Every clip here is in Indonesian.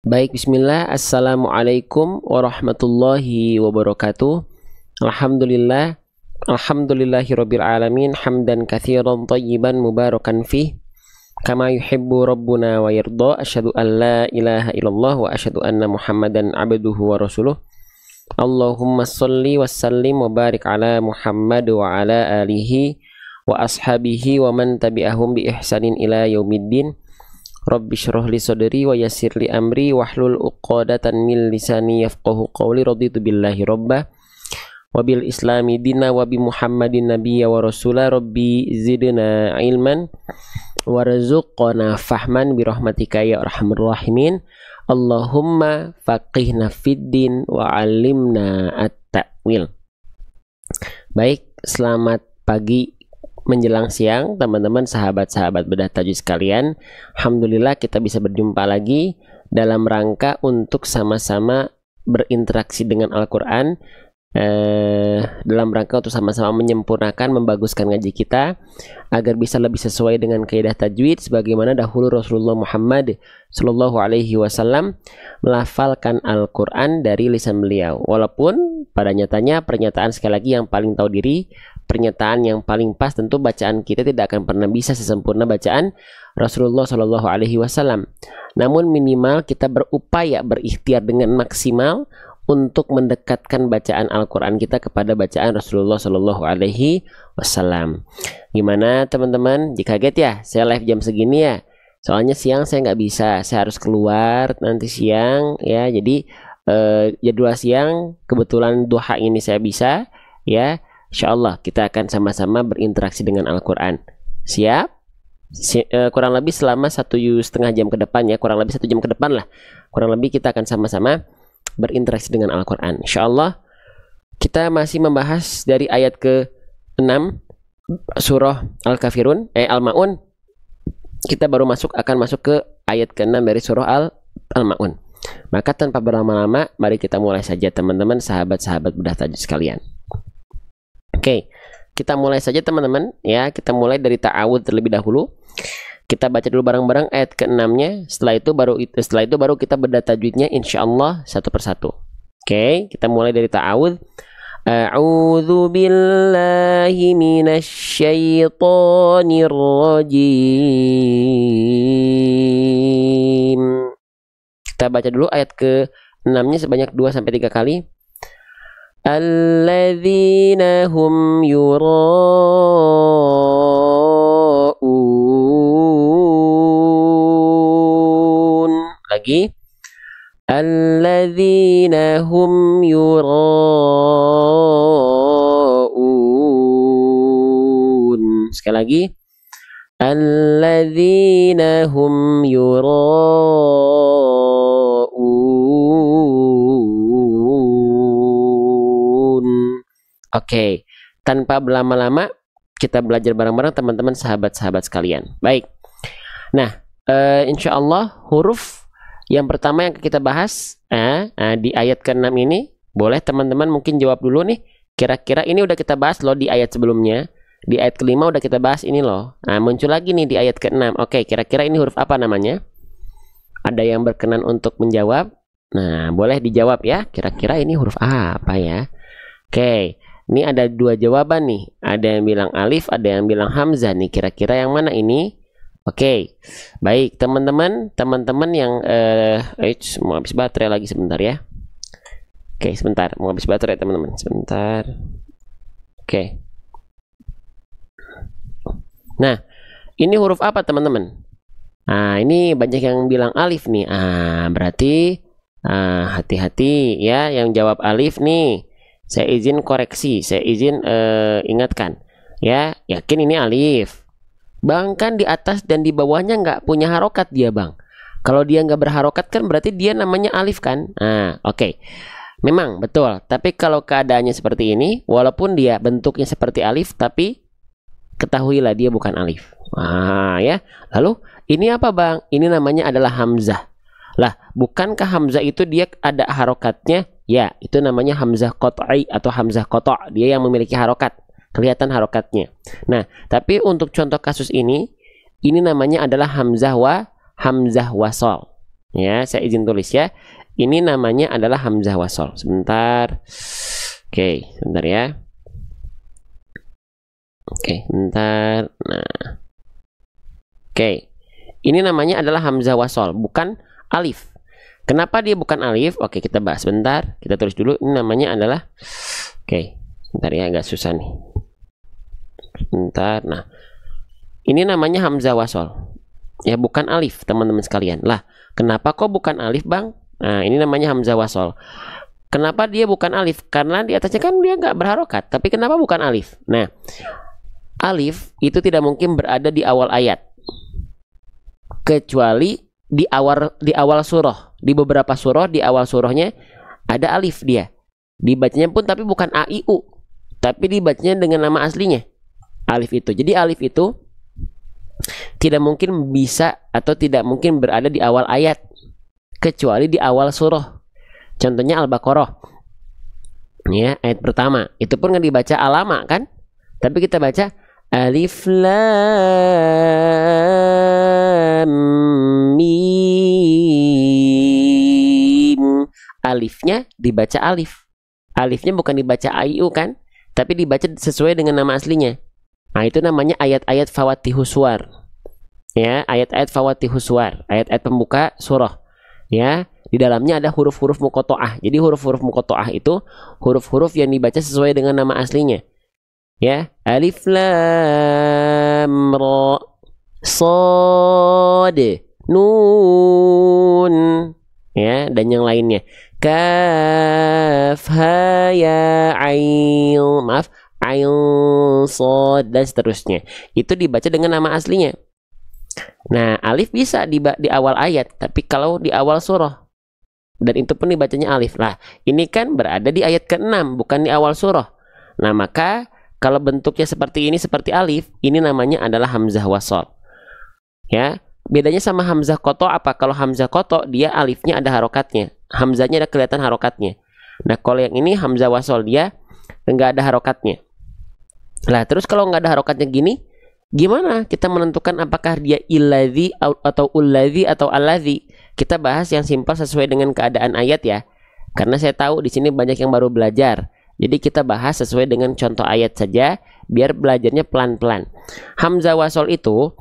Baik, bismillah. Assalamualaikum warahmatullahi wabarakatuh. Alhamdulillah. Alhamdulillahirabbil alamin hamdan katsiran thayyiban mubarakan fih kama yuhibbu rabbuna wa yarda. Asyhadu an la ilaha illallah wa asyhadu anna Muhammadan abduhu wa rasuluh. Allahumma shalli wa sallim wa barik ala Muhammad wa ala alihi wa ashabihi wa man tabi'ahum bi ihsanin ila yaumiddin. Rabbi syrah li sadri wa yassir li amri wahlul uqadatan min lisani yafqahu qawli. Raditu billahi robba wa bil islami dina wa bi Muhammadin nabiyya wa rasula. Rabbi zidna ilman warzuqna fahman bi rahmatika ya arhamar rahimin. Allahumma faqihna fid din wa 'allimna at-ta'wil. Baik, selamat pagi menjelang siang teman-teman, sahabat-sahabat bedah tajwid sekalian. Alhamdulillah kita bisa berjumpa lagi dalam rangka untuk sama-sama berinteraksi dengan Al-Quran, dalam rangka untuk sama-sama menyempurnakan, membaguskan ngaji kita agar bisa lebih sesuai dengan kaidah tajwid sebagaimana dahulu Rasulullah Muhammad Shallallahu Alaihi Wasallam melafalkan Al-Quran dari lisan beliau. Walaupun pada nyatanya pernyataan sekali lagi yang paling tahu diri, pernyataan yang paling pas, tentu bacaan kita tidak akan pernah bisa sesempurna bacaan Rasulullah Shallallahu Alaihi Wasallam. Namun minimal kita berupaya berikhtiar dengan maksimal untuk mendekatkan bacaan Al-Quran kita kepada bacaan Rasulullah Shallallahu Alaihi Wasallam. Gimana teman-teman? Jika kaget ya, saya live jam segini ya. Soalnya siang saya nggak bisa, saya harus keluar nanti siang ya. Jadi jadwal siang kebetulan duha ini saya bisa ya. Insya Allah kita akan sama-sama berinteraksi dengan Al-Quran. Siap? Kurang lebih selama 1,5 jam ke depan ya, kurang lebih 1 jam ke depan lah. Kurang lebih kita akan sama-sama berinteraksi dengan Al-Quran. Insya Allah kita masih membahas dari ayat ke-6 surah Al-Kafirun, Al-Ma'un. Kita baru akan masuk ke ayat ke-6 dari surah Al-Ma'un. Maka tanpa berlama-lama, mari kita mulai saja teman-teman, sahabat-sahabat bedah tajwid sekalian. Oke, kita mulai saja teman-teman ya. Kita mulai dari ta'awudz terlebih dahulu. Kita baca dulu bareng-bareng ayat ke-6-nya. Setelah itu baru kita bedah tajwidnya insyaallah satu persatu. Oke, kita mulai dari ta'awudz. A'udzu billahi minasy syaithanir rajim. Kita baca dulu ayat ke-6-nya sebanyak 2-3 kali. Alladzina hum yura'un. Lagi. Alladzina hum yura'un. Sekali lagi. Alladzina hum yura'un. Oke, tanpa berlama-lama kita belajar bareng-bareng teman-teman, sahabat-sahabat sekalian. Baik. Nah, insya Allah huruf yang pertama yang kita bahas di ayat ke-6 ini, boleh teman-teman mungkin jawab dulu nih. Kira-kira ini udah kita bahas loh di ayat sebelumnya. Di ayat ke-5 udah kita bahas ini loh. Nah, muncul lagi nih di ayat ke-6. Oke, kira-kira ini huruf apa namanya? Ada yang berkenan untuk menjawab? Nah, boleh dijawab ya. Kira-kira ini huruf apa ya? Oke. Ini ada 2 jawaban nih. Ada yang bilang alif, ada yang bilang hamzah nih. Kira-kira yang mana ini? Oke. Baik, teman-teman yang mau habis baterai lagi sebentar ya. Oke, sebentar. Mau habis baterai teman-teman. Sebentar. Oke. Nah, ini huruf apa teman-teman? Nah, ini banyak yang bilang alif nih. Berarti hati-hati ya yang jawab alif nih. Saya izin koreksi, saya izin ingatkan ya, yakin ini alif. Bang, kan di atas dan di bawahnya nggak punya harokat dia bang. Kalau dia nggak berharokat kan berarti dia namanya alif kan. Nah, oke. Memang betul, tapi kalau keadaannya seperti ini, walaupun dia bentuknya seperti alif, tapi ketahuilah dia bukan alif. Ya. Lalu ini apa bang? Ini namanya adalah hamzah. Lah, bukankah hamzah itu dia ada harokatnya? Ya, itu namanya hamzah qat'i atau hamzah qata'. Dia yang memiliki harokat. Kelihatan harokatnya. Nah, tapi untuk contoh kasus ini namanya adalah hamzah wasal. Ya, saya izin tulis ya. Ini namanya adalah hamzah wasol. Sebentar. Oke, sebentar ya. Oke, bentar. Nah. Oke. Ini namanya adalah hamzah wasol, bukan alif. Kenapa dia bukan alif? Oke, kita bahas bentar. Kita tulis dulu. Ini namanya adalah oke, bentar ya, agak susah nih. Bentar. Nah. Ini namanya hamzah wasol. Ya, bukan alif, teman-teman sekalian. Lah, kenapa kok bukan alif, Bang? Nah, ini namanya hamzah wasol. Kenapa dia bukan alif? Karena di atasnya kan dia nggak berharokat. Tapi kenapa bukan alif? Nah, alif itu tidak mungkin berada di awal ayat. Kecuali di awal surah. Di beberapa surah, di awal surahnya ada alif dia. Dibacanya pun tapi bukan a i u. Tapi dibacanya dengan nama aslinya. Alif itu. Jadi alif itu tidak mungkin bisa atau tidak mungkin berada di awal ayat kecuali di awal surah. Contohnya Al-Baqarah. Ya, ayat pertama. Itu pun nggak dibaca alama kan? Tapi kita baca alif lam mim. Alifnya dibaca alif. Alifnya bukan dibaca ayu kan? Tapi dibaca sesuai dengan nama aslinya. Nah, itu namanya ayat-ayat fawatihus suwar. Ya, ayat-ayat fawatihus suwar, ayat-ayat pembuka surah. Ya, di dalamnya ada huruf-huruf muqatta'ah. Jadi huruf-huruf muqatta'ah itu huruf-huruf yang dibaca sesuai dengan nama aslinya. Ya, alif lam ra sad nun. Ya, dan yang lainnya. Kaf ha ya ain. Maaf. Ain, sod, dan seterusnya. Itu dibaca dengan nama aslinya. Nah, alif bisa di awal ayat, tapi kalau di awal surah. Dan itu pun dibacanya alif. Lah, ini kan berada di ayat ke-6, bukan di awal surah. Nah, maka kalau bentuknya seperti ini, seperti alif, ini namanya adalah hamzah wasol. Ya, bedanya sama hamzah koto apa? Kalau hamzah koto, dia alifnya ada harokatnya. Hamzahnya ada kelihatan harokatnya. Nah, kalau yang ini hamzah wasol, dia enggak ada harokatnya. Lah, terus kalau nggak ada harokatnya gini, gimana kita menentukan apakah dia illadzi atau ulladzi atau alladzi? Kita bahas yang simpel sesuai dengan keadaan ayat ya. Karena saya tahu di sini banyak yang baru belajar. Jadi kita bahas sesuai dengan contoh ayat saja, biar belajarnya pelan-pelan. Hamzah wasol itu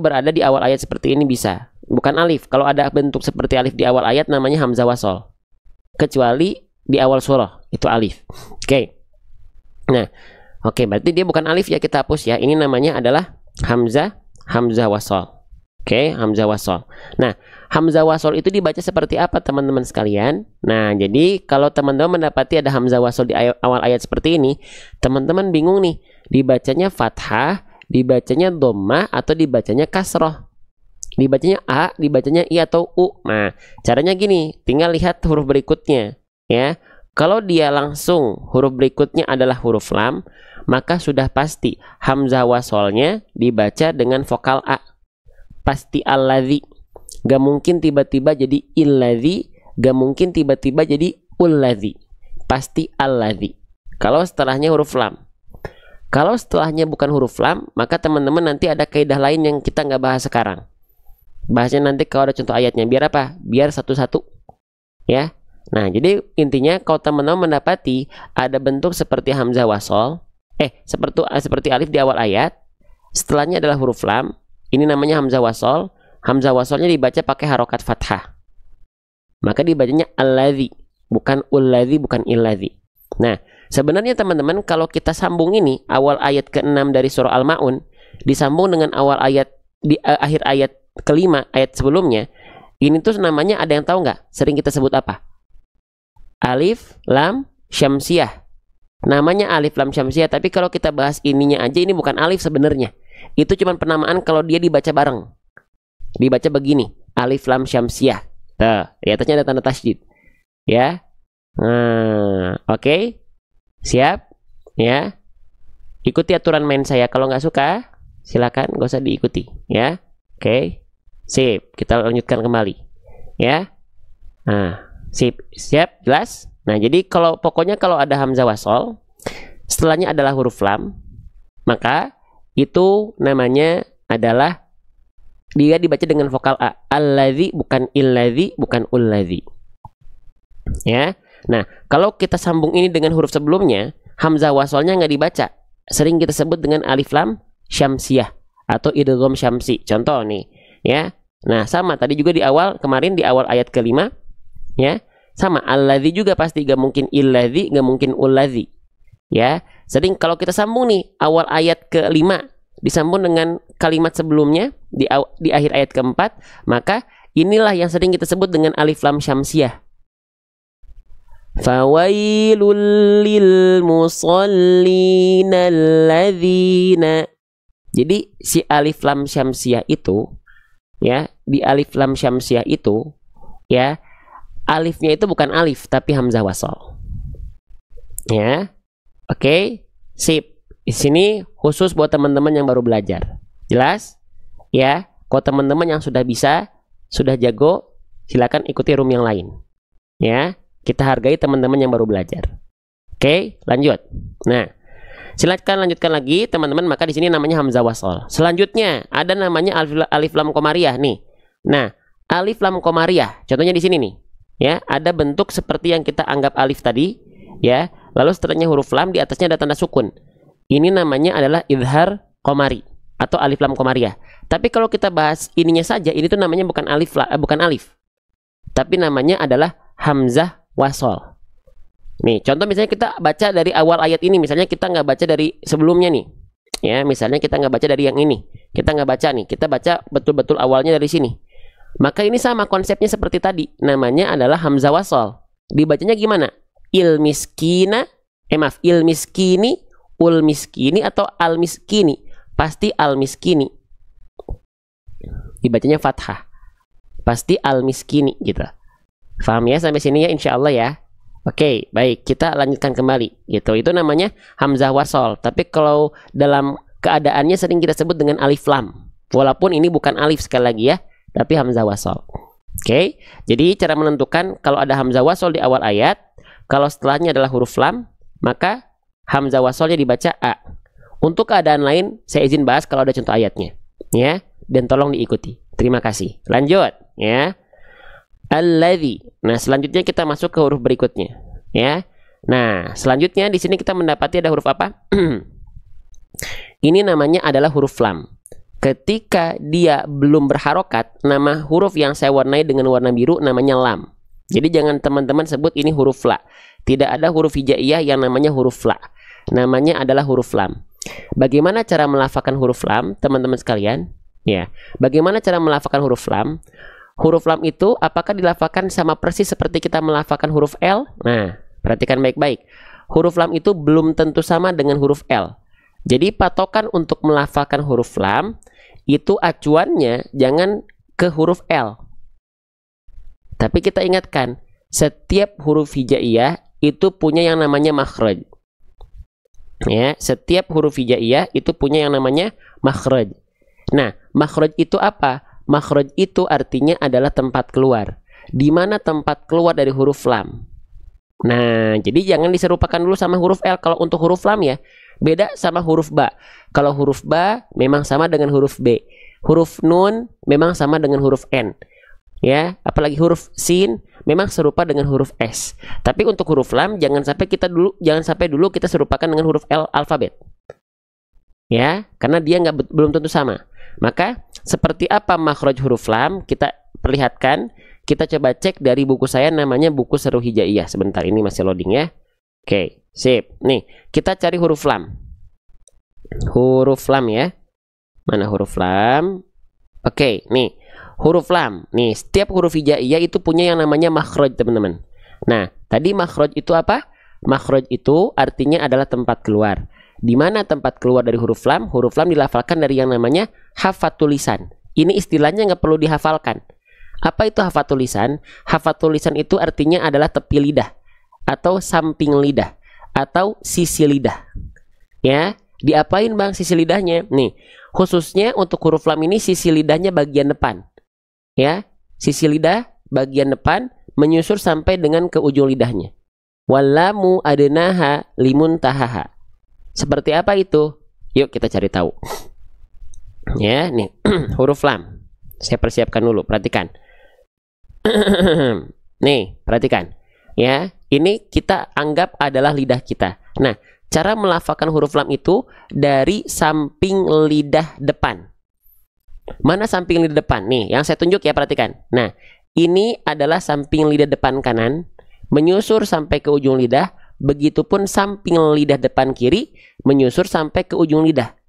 berada di awal ayat seperti ini bisa. Bukan alif. Kalau ada bentuk seperti alif di awal ayat namanya hamzah wasol. Kecuali di awal surah, itu alif. Oke. Nah, oke, berarti dia bukan alif ya, kita hapus ya. Ini namanya adalah hamzah wasol. Oke, hamzah wasol. Nah, hamzah wasol itu dibaca seperti apa teman-teman sekalian? Nah, jadi kalau teman-teman mendapati ada hamzah wasol di awal ayat seperti ini, teman-teman bingung nih, dibacanya fathah, dibacanya dhammah, atau dibacanya kasroh. Dibacanya a, dibacanya i atau u. Nah, caranya gini, tinggal lihat huruf berikutnya ya. Kalau dia langsung huruf berikutnya adalah huruf lam, maka sudah pasti hamzah wasolnya dibaca dengan vokal a. Pasti alladzi. Gak mungkin tiba-tiba jadi illadzi, gak mungkin tiba-tiba jadi ulladzi. Pasti alladzi. Kalau setelahnya huruf lam. Kalau setelahnya bukan huruf lam, maka teman-teman nanti ada kaidah lain yang kita nggak bahas sekarang. Bahasnya nanti kalau ada contoh ayatnya. Biar apa? Biar satu-satu. Ya. Nah, jadi intinya kalau teman-teman mendapati ada bentuk seperti hamzah wasol, seperti alif di awal ayat, setelahnya adalah huruf lam, ini namanya hamzah wasol. Hamzah wasolnya dibaca pakai harokat fathah. Maka dibacanya alladzi, bukan ulladzi, bukan illadzi. Nah, sebenarnya teman-teman kalau kita sambung ini awal ayat ke-6 dari surah Al-Maun disambung dengan awal ayat di akhir ayat kelima ayat sebelumnya, ini tuh namanya ada yang tahu nggak? Sering kita sebut apa? Alif lam syamsiyah. Namanya alif lam syamsiyah, tapi kalau kita bahas ininya aja, ini bukan alif sebenarnya. Itu cuma penamaan kalau dia dibaca bareng. Dibaca begini, alif lam syamsiyah. Tuh, di atasnya ada tanda tasydid. Ya. Nah, oke. Siap? Ya. Ikuti aturan main saya. Kalau nggak suka, silakan nggak usah diikuti, ya. Oke. Sip, kita lanjutkan kembali. Ya. Nah, sip, siap, jelas? Nah, jadi pokoknya kalau ada hamzah wasol, setelahnya adalah huruf lam, maka itu namanya adalah dia dibaca dengan vokal A. Alladzi bukan illadzi, bukan ulladzi. Ya. Nah, kalau kita sambung ini dengan huruf sebelumnya, hamzah wasolnya nggak dibaca. Sering kita sebut dengan alif lam syamsiyah atau idgham syamsi. Contoh nih, ya. Nah, sama tadi juga di awal, kemarin di awal ayat kelima, ya. Sama, alladzi juga pasti gak mungkin illadzi, gak mungkin ulladzi. Ya, sering kalau kita sambung nih awal ayat kelima disambung dengan kalimat sebelumnya di akhir ayat keempat, maka inilah yang sering kita sebut dengan alif lam syamsiyah. Fawailul lil musallina alladzina. Jadi si alif lam syamsiyah itu, ya, di alif lam syamsiyah itu, ya, alifnya itu bukan alif tapi hamzah wasol. Ya. Oke, sip. Di sini khusus buat teman-teman yang baru belajar. Jelas? Ya. Kalau teman-teman yang sudah bisa, sudah jago, silakan ikuti room yang lain. Ya. Kita hargai teman-teman yang baru belajar. Oke, lanjut. Nah, silakan lanjutkan lagi teman-teman. Maka di sini namanya hamzah wasol. Selanjutnya ada namanya alif lam qamariyah nih. Nah, alif lam qamariyah, contohnya di sini nih. Ya, ada bentuk seperti yang kita anggap alif tadi, ya. Lalu setelahnya huruf lam, di atasnya ada tanda sukun. Ini namanya adalah idhar qamari atau alif lam qamariyah. Tapi kalau kita bahas ininya saja, ini tuh namanya bukan alif, bukan alif. Tapi namanya adalah hamzah wasol. Nih, contoh misalnya kita baca dari awal ayat ini, misalnya kita nggak baca dari sebelumnya nih. Ya, misalnya kita nggak baca dari yang ini. Kita nggak baca nih, kita baca betul-betul awalnya dari sini. Maka ini sama konsepnya seperti tadi. Namanya adalah hamzah wasol. Dibacanya gimana? Il miskina, il miskini, ul miskini atau al miskini. Pasti al miskini. Dibacanya fathah. Pasti al miskini gitu. Paham ya sampai sini ya, insya Allah ya. Oke, baik, kita lanjutkan kembali gitu. Itu namanya hamzah wasol. Tapi kalau dalam keadaannya sering kita sebut dengan alif lam. Walaupun ini bukan alif sekali lagi ya, tapi hamzah wasol. Oke, jadi cara menentukan kalau ada hamzah wasol di awal ayat, kalau setelahnya adalah huruf lam, maka hamzah wasolnya dibaca A. Untuk keadaan lain, saya izin bahas kalau ada contoh ayatnya, ya. Dan tolong diikuti. Terima kasih. Lanjut, ya. Alladzi. Nah, selanjutnya kita masuk ke huruf berikutnya, ya. Nah, selanjutnya di sini kita mendapati ada huruf apa? Ini namanya adalah huruf lam. Ketika dia belum berharokat, nama huruf yang saya warnai dengan warna biru namanya lam. Jadi jangan teman-teman sebut ini huruf la. Tidak ada huruf hijaiyah yang namanya huruf la. Namanya adalah huruf lam. Bagaimana cara melafalkan huruf lam, teman-teman sekalian? Ya, bagaimana cara melafalkan huruf lam? Huruf lam itu apakah dilafalkan sama persis seperti kita melafalkan huruf L? Nah, perhatikan baik-baik. Huruf lam itu belum tentu sama dengan huruf L. Jadi patokan untuk melafalkan huruf lam itu acuannya jangan ke huruf L. Tapi kita ingatkan, setiap huruf hijaiyah itu punya yang namanya makhraj. Ya, setiap huruf hijaiyah itu punya yang namanya makhraj. Nah, makhraj itu apa? Makhraj itu artinya adalah tempat keluar. Di mana tempat keluar dari huruf lam? Nah, jadi jangan diserupakan dulu sama huruf L kalau untuk huruf lam ya. Beda sama huruf ba. Kalau huruf ba memang sama dengan huruf B. Huruf nun memang sama dengan huruf N. Ya, apalagi huruf sin memang serupa dengan huruf S. Tapi untuk huruf lam jangan sampai dulu kita serupakan dengan huruf L alfabet. Ya, karena dia belum tentu sama. Maka seperti apa makhraj huruf lam kita perlihatkan. Kita coba cek dari buku saya, namanya buku Seru Hijaiyah. Sebentar, ini masih loading ya. Oke, sip. Nih, kita cari huruf lam. Huruf lam ya. Mana huruf lam? Oke, nih. Huruf lam. Nih, setiap huruf hijaiyah itu punya yang namanya makhraj, teman-teman. Nah, tadi makhraj itu apa? Makhraj itu artinya adalah tempat keluar. Di mana tempat keluar dari huruf lam? Huruf lam dilafalkan dari yang namanya hafatul lisan. Ini istilahnya nggak perlu dihafalkan. Apa itu hafatul lisan? Hafatul lisan itu artinya adalah tepi lidah, atau samping lidah, atau sisi lidah. Ya, diapain bang sisi lidahnya? Nih, khususnya untuk huruf lam ini sisi lidahnya bagian depan. Ya, sisi lidah bagian depan menyusur sampai dengan ke ujung lidahnya. Wallamu adnaha limuntahaha. Seperti apa itu? Yuk kita cari tahu. Ya, nih huruf lam. Saya persiapkan dulu, perhatikan. Nih, perhatikan. Ya, ini kita anggap adalah lidah kita. Nah, cara melafalkan huruf lam itu dari samping lidah depan. Mana samping lidah depan? Nih, yang saya tunjuk ya, perhatikan. Nah, ini adalah samping lidah depan kanan, menyusur sampai ke ujung lidah. Begitupun samping lidah depan kiri, menyusur sampai ke ujung lidah.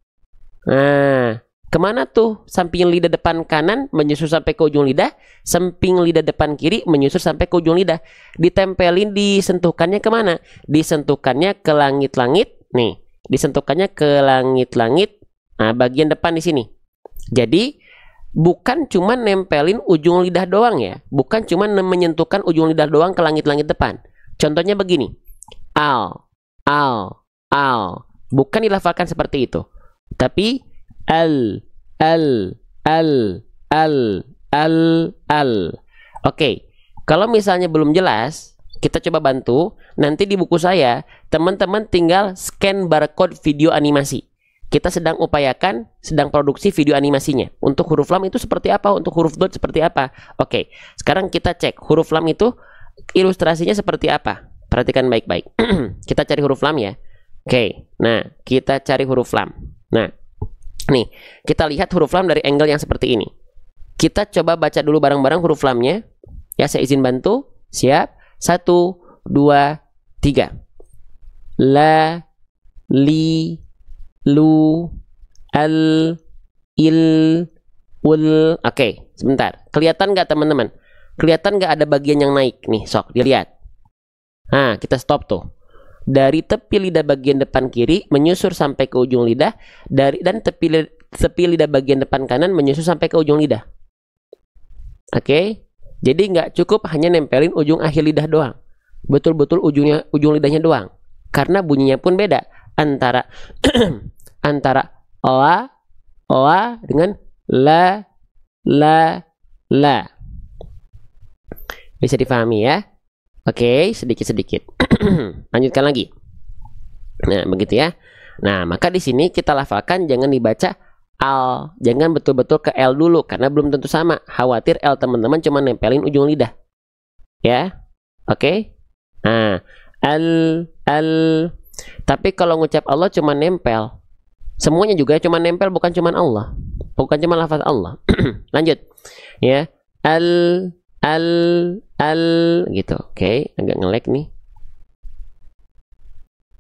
Nah, kemana tuh samping lidah depan kanan menyusur sampai ke ujung lidah, samping lidah depan kiri menyusur sampai ke ujung lidah. Ditempelin, disentuhkannya kemana? Disentuhkannya ke langit-langit. Nih, disentuhkannya ke langit-langit. Nah, bagian depan di sini. Jadi bukan cuma nempelin ujung lidah doang ya, bukan cuma menyentuhkan ujung lidah doang ke langit-langit depan. Contohnya begini, al, bukan dilafalkan seperti itu, tapi al. Oke, kalau misalnya belum jelas, kita coba bantu. Nanti di buku saya, teman-teman tinggal scan barcode video animasi. Kita sedang upayakan, sedang produksi video animasinya. Untuk huruf lam itu seperti apa? Untuk huruf dot seperti apa? Oke, sekarang kita cek huruf lam itu ilustrasinya seperti apa. Perhatikan baik-baik. Kita cari huruf lam ya. Oke, nah kita cari huruf lam. Nah, nih, kita lihat huruf lam dari angle yang seperti ini. Kita coba baca dulu bareng-bareng huruf lamnya. Ya, saya izin bantu. Siap. 1, 2, 3. La, li, lu, al, il, ul. Oke, sebentar. Kelihatan nggak teman-teman? Kelihatan nggak ada bagian yang naik? Nih, sok dilihat. Nah, kita stop tuh. Dari tepi lidah bagian depan kiri menyusur sampai ke ujung lidah, dan tepi lidah bagian depan kanan menyusur sampai ke ujung lidah. Oke, jadi nggak cukup hanya nempelin ujung akhir lidah doang, betul-betul ujung lidahnya doang, karena bunyinya pun beda antara antara la dengan la. Bisa difahami ya? Oke, sedikit-sedikit. Lanjutkan lagi. Nah, begitu ya. Nah, maka di sini kita lafalkan jangan dibaca al, jangan betul-betul ke L dulu karena belum tentu sama. Khawatir L teman-teman cuma nempelin ujung lidah. Ya. Oke? Nah, al. Tapi kalau ngucap Allah cuma nempel. Semuanya juga cuma nempel, bukan cuma Allah. Bukan cuma lafaz Allah. Lanjut. Ya. Al gitu. Oke, agak nge-lag nih.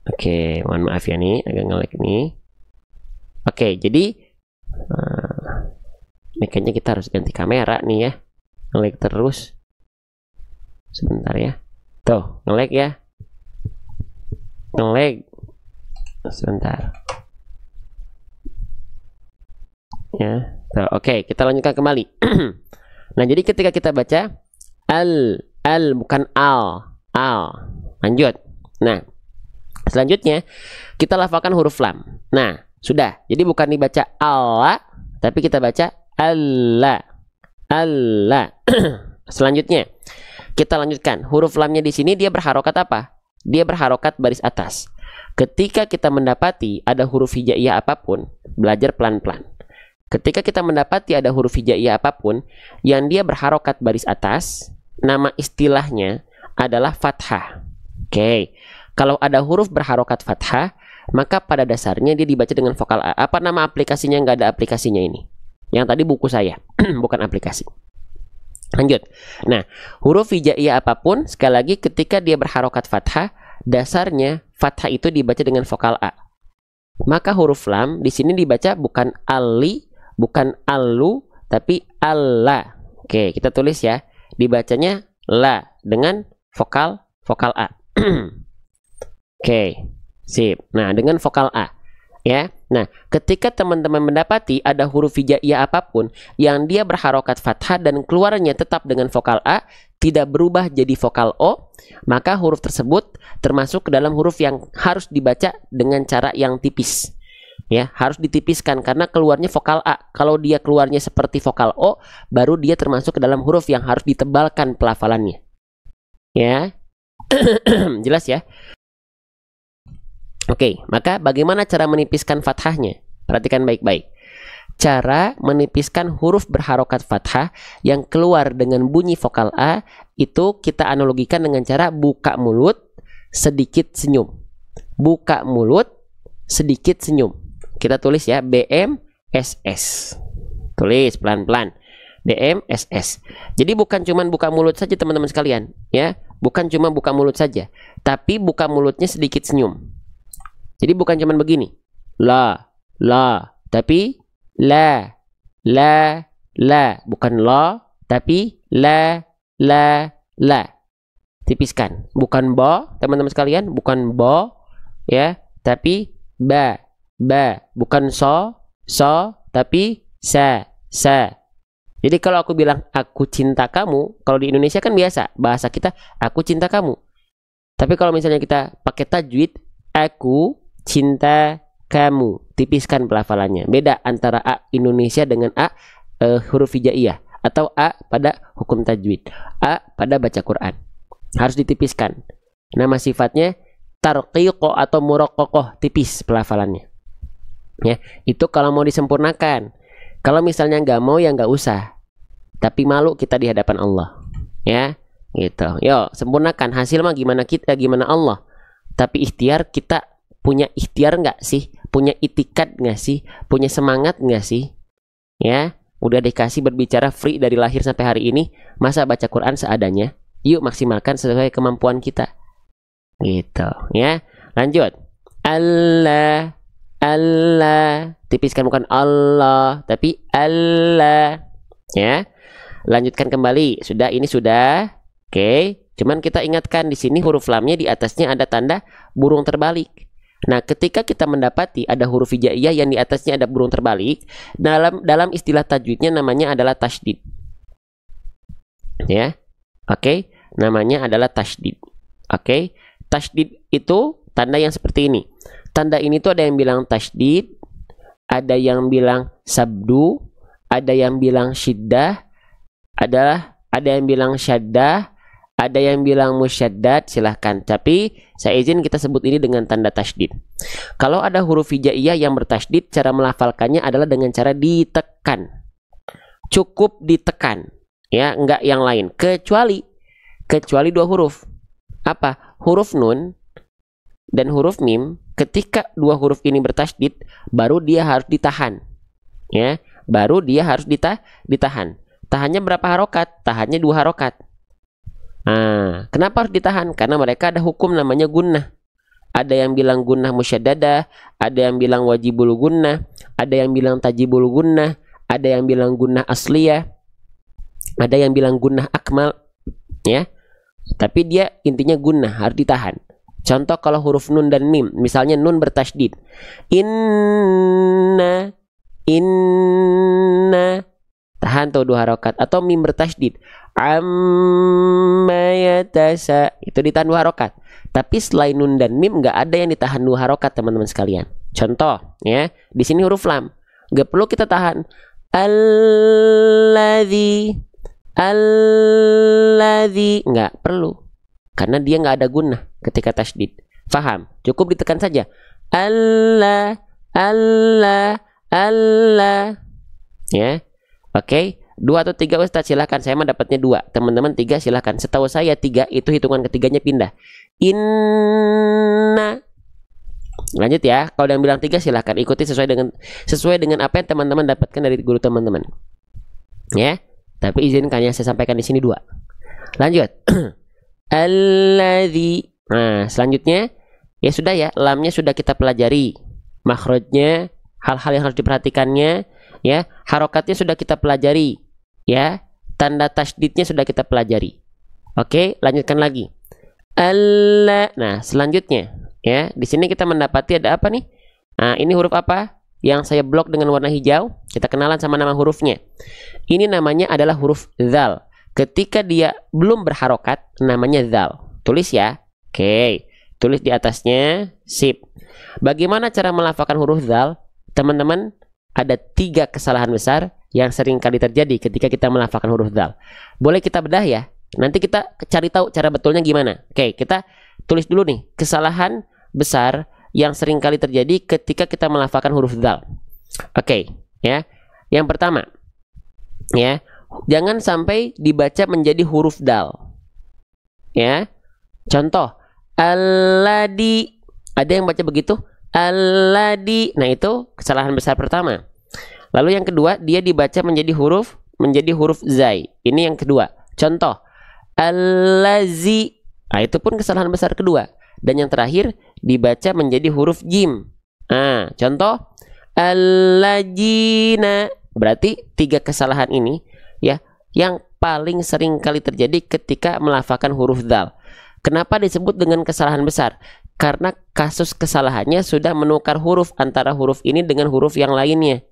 Oke, mohon maaf ya nih, agak nge-lag nih. Oke, jadi ini kayaknya kita harus ganti kamera nih ya. Nge-lag terus. Sebentar ya. Tuh, nge-lag ya. Nge-lag. Sebentar. Ya. Tuh, oke, kita lanjutkan kembali. Nah, jadi ketika kita baca al bukan al. Lanjut. Nah, selanjutnya kita lafalkan huruf lam. Nah, sudah. Jadi bukan dibaca Allah, tapi kita baca Allah. Selanjutnya kita lanjutkan. Huruf lamnya di sini dia berharokat apa? Dia berharokat baris atas. Ketika kita mendapati ada huruf hijaiyah apapun, belajar pelan-pelan. Ketika kita mendapati ada huruf hijaiyah apapun yang dia berharokat baris atas, nama istilahnya adalah fathah. Oke. Kalau ada huruf berharokat fathah, maka pada dasarnya dia dibaca dengan vokal A. Apa nama aplikasinya? Nggak ada aplikasinya ini. Yang tadi buku saya, bukan aplikasi. Lanjut. Nah, huruf hijaiyah apapun, sekali lagi ketika dia berharokat fathah, dasarnya fathah itu dibaca dengan vokal A. Maka huruf lam di sini dibaca bukan ali, bukan alu, tapi alla. Oke, kita tulis ya. Dibacanya la dengan vokal A. Oke, sip. Nah, dengan vokal A. Ya. Nah, ketika teman-teman mendapati ada huruf hijaiyah apapun yang dia berharokat fathah dan keluarnya tetap dengan vokal A, tidak berubah jadi vokal O, maka huruf tersebut termasuk ke dalam huruf yang harus dibaca dengan cara yang tipis. Ya, harus ditipiskan karena keluarnya vokal A. Kalau dia keluarnya seperti vokal O, baru dia termasuk ke dalam huruf yang harus ditebalkan pelafalannya. Ya. Jelas ya? Oke, maka bagaimana cara menipiskan fathahnya? Perhatikan baik-baik. cara menipiskan huruf berharokat fathah yang keluar dengan bunyi vokal A itu kita analogikan dengan cara buka mulut, sedikit senyum. Buka mulut, sedikit senyum. Kita tulis ya, BMSS. Tulis pelan-pelan. BMSS. Jadi bukan cuma buka mulut saja teman-teman sekalian, ya. Bukan cuma buka mulut saja, tapi buka mulutnya sedikit senyum. Jadi bukan cuma begini. La, tapi la, bukan la, tapi la. Tipiskan. Bukan bo, teman-teman sekalian, bukan bo, ya, tapi ba. Bukan so, tapi sa. Jadi kalau aku bilang aku cinta kamu, kalau di Indonesia kan biasa bahasa kita aku cinta kamu. Tapi kalau misalnya kita pakai tajwid, aku cinta kamu, tipiskan pelafalannya. Beda antara A Indonesia dengan A huruf hijaiyah atau A pada hukum tajwid, A pada baca Quran. Harus ditipiskan. Nama sifatnya tarqiqo atau muraqqaqoh, tipis pelafalannya. Ya, itu kalau mau disempurnakan. Kalau misalnya nggak mau ya nggak usah. Tapi malu kita di hadapan Allah. Ya, gitu. Yo, sempurnakan. Hasil mah gimana kita, gimana Allah. Tapi ikhtiar, kita punya ikhtiar nggak sih? Punya itikat nggak sih? Punya semangat nggak sih? Ya, udah dikasih berbicara free dari lahir sampai hari ini. Masa baca Quran seadanya? Yuk maksimalkan sesuai kemampuan kita. Gitu, ya. Lanjut. Allah. Tipiskan, bukan Allah, tapi Allah. Ya. Lanjutkan kembali. Sudah, ini sudah. Oke. Cuman kita ingatkan di sini huruf lamnya di atasnya ada tanda burung terbalik. Nah, ketika kita mendapati ada huruf hijaiyah yang di atasnya ada burung terbalik, dalam istilah tajwidnya namanya adalah tasydid. Ya. Oke, namanya adalah tasydid. Oke. Tasydid itu tanda yang seperti ini. Tanda ini tuh ada yang bilang tasydid, ada yang bilang sabdu, ada yang bilang syiddah, ada yang bilang syaddah, ada yang bilang musyaddad, silahkan. Tapi saya izin kita sebut ini dengan tanda tasydid. Kalau ada huruf hijaiyah yang bertasydid, cara melafalkannya adalah dengan cara ditekan. Cukup ditekan, ya, enggak yang lain. Kecuali dua huruf. Apa? Huruf nun dan huruf mim. Ketika dua huruf ini bertasydid, baru dia harus ditahan. Ya, baru dia harus ditahan. Tahannya berapa harokat? Tahannya 2 harokat. Nah, kenapa harus ditahan? Karena mereka ada hukum namanya gunnah. Ada yang bilang gunnah musyaddadah, ada yang bilang wajibul gunnah, ada yang bilang tajibul gunnah, ada yang bilang gunnah asliyah, ada yang bilang gunnah akmal, ya. Tapi dia intinya gunnah, harus ditahan. Contoh kalau huruf nun dan mim, misalnya nun bertasydid. Inna. Tahan tuh 2 harokat. Atau mim bertasydid. Amma yatasa. Itu ditahan 2 harokat. Tapi selain nun dan mim nggak ada yang ditahan 2 harokat, teman-teman sekalian. Contoh, ya. Di sini huruf lam. Nggak perlu kita tahan. Alladzi. Nggak perlu. Karena dia nggak ada gunnah ketika tasydid. Faham? Cukup ditekan saja. Allah. Ya. Oke. 2 atau 3 Ustaz, silakan. Saya mah dapatnya 2. Teman-teman 3 silakan. Setahu saya 3 itu hitungan ketiganya pindah. Inna. Lanjut ya. Kalau yang bilang 3 silakan ikuti sesuai dengan apa yang teman-teman dapatkan dari guru teman-teman. Ya. Tapi izinkan yang saya sampaikan di sini 2. Lanjut. Alladzi. Nah, selanjutnya ya sudah ya, lamnya sudah kita pelajari. Makhrajnya, hal-hal yang harus diperhatikannya, ya. Harokatnya sudah kita pelajari, ya. Tanda tasydidnya sudah kita pelajari. Oke, lanjutkan lagi. Allah. Nah, selanjutnya, ya. Di sini kita mendapati ada apa nih? Nah, ini huruf apa? Yang saya blok dengan warna hijau. Kita kenalan sama nama hurufnya. Ini namanya adalah huruf dzal. Ketika dia belum berharokat, namanya dzal. Tulis ya. Oke. Tulis di atasnya. Sip. Bagaimana cara melafalkan huruf dzal? Teman-teman, ada 3 kesalahan besar yang sering kali terjadi ketika kita melafalkan huruf dzal. Boleh kita bedah ya? Nanti kita cari tahu cara betulnya gimana. Oke, kita tulis dulu nih. Kesalahan besar yang sering kali terjadi ketika kita melafalkan huruf dzal. Oke, ya. Yang pertama, ya, jangan sampai dibaca menjadi huruf dal. Ya, contoh, alladhi. Ada yang baca begitu? Alladhi. Nah, itu kesalahan besar pertama. Lalu yang kedua, dia dibaca menjadi huruf zai. Ini yang kedua. Contoh, allazi. Nah, itu pun kesalahan besar kedua. Dan yang terakhir, dibaca menjadi huruf jim. Nah, contoh, allajina. Berarti 3 kesalahan ini, ya, yang paling sering kali terjadi ketika melafalkan huruf dal. Kenapa disebut dengan kesalahan besar? Karena kasus kesalahannya sudah menukar huruf antara huruf ini dengan huruf yang lainnya.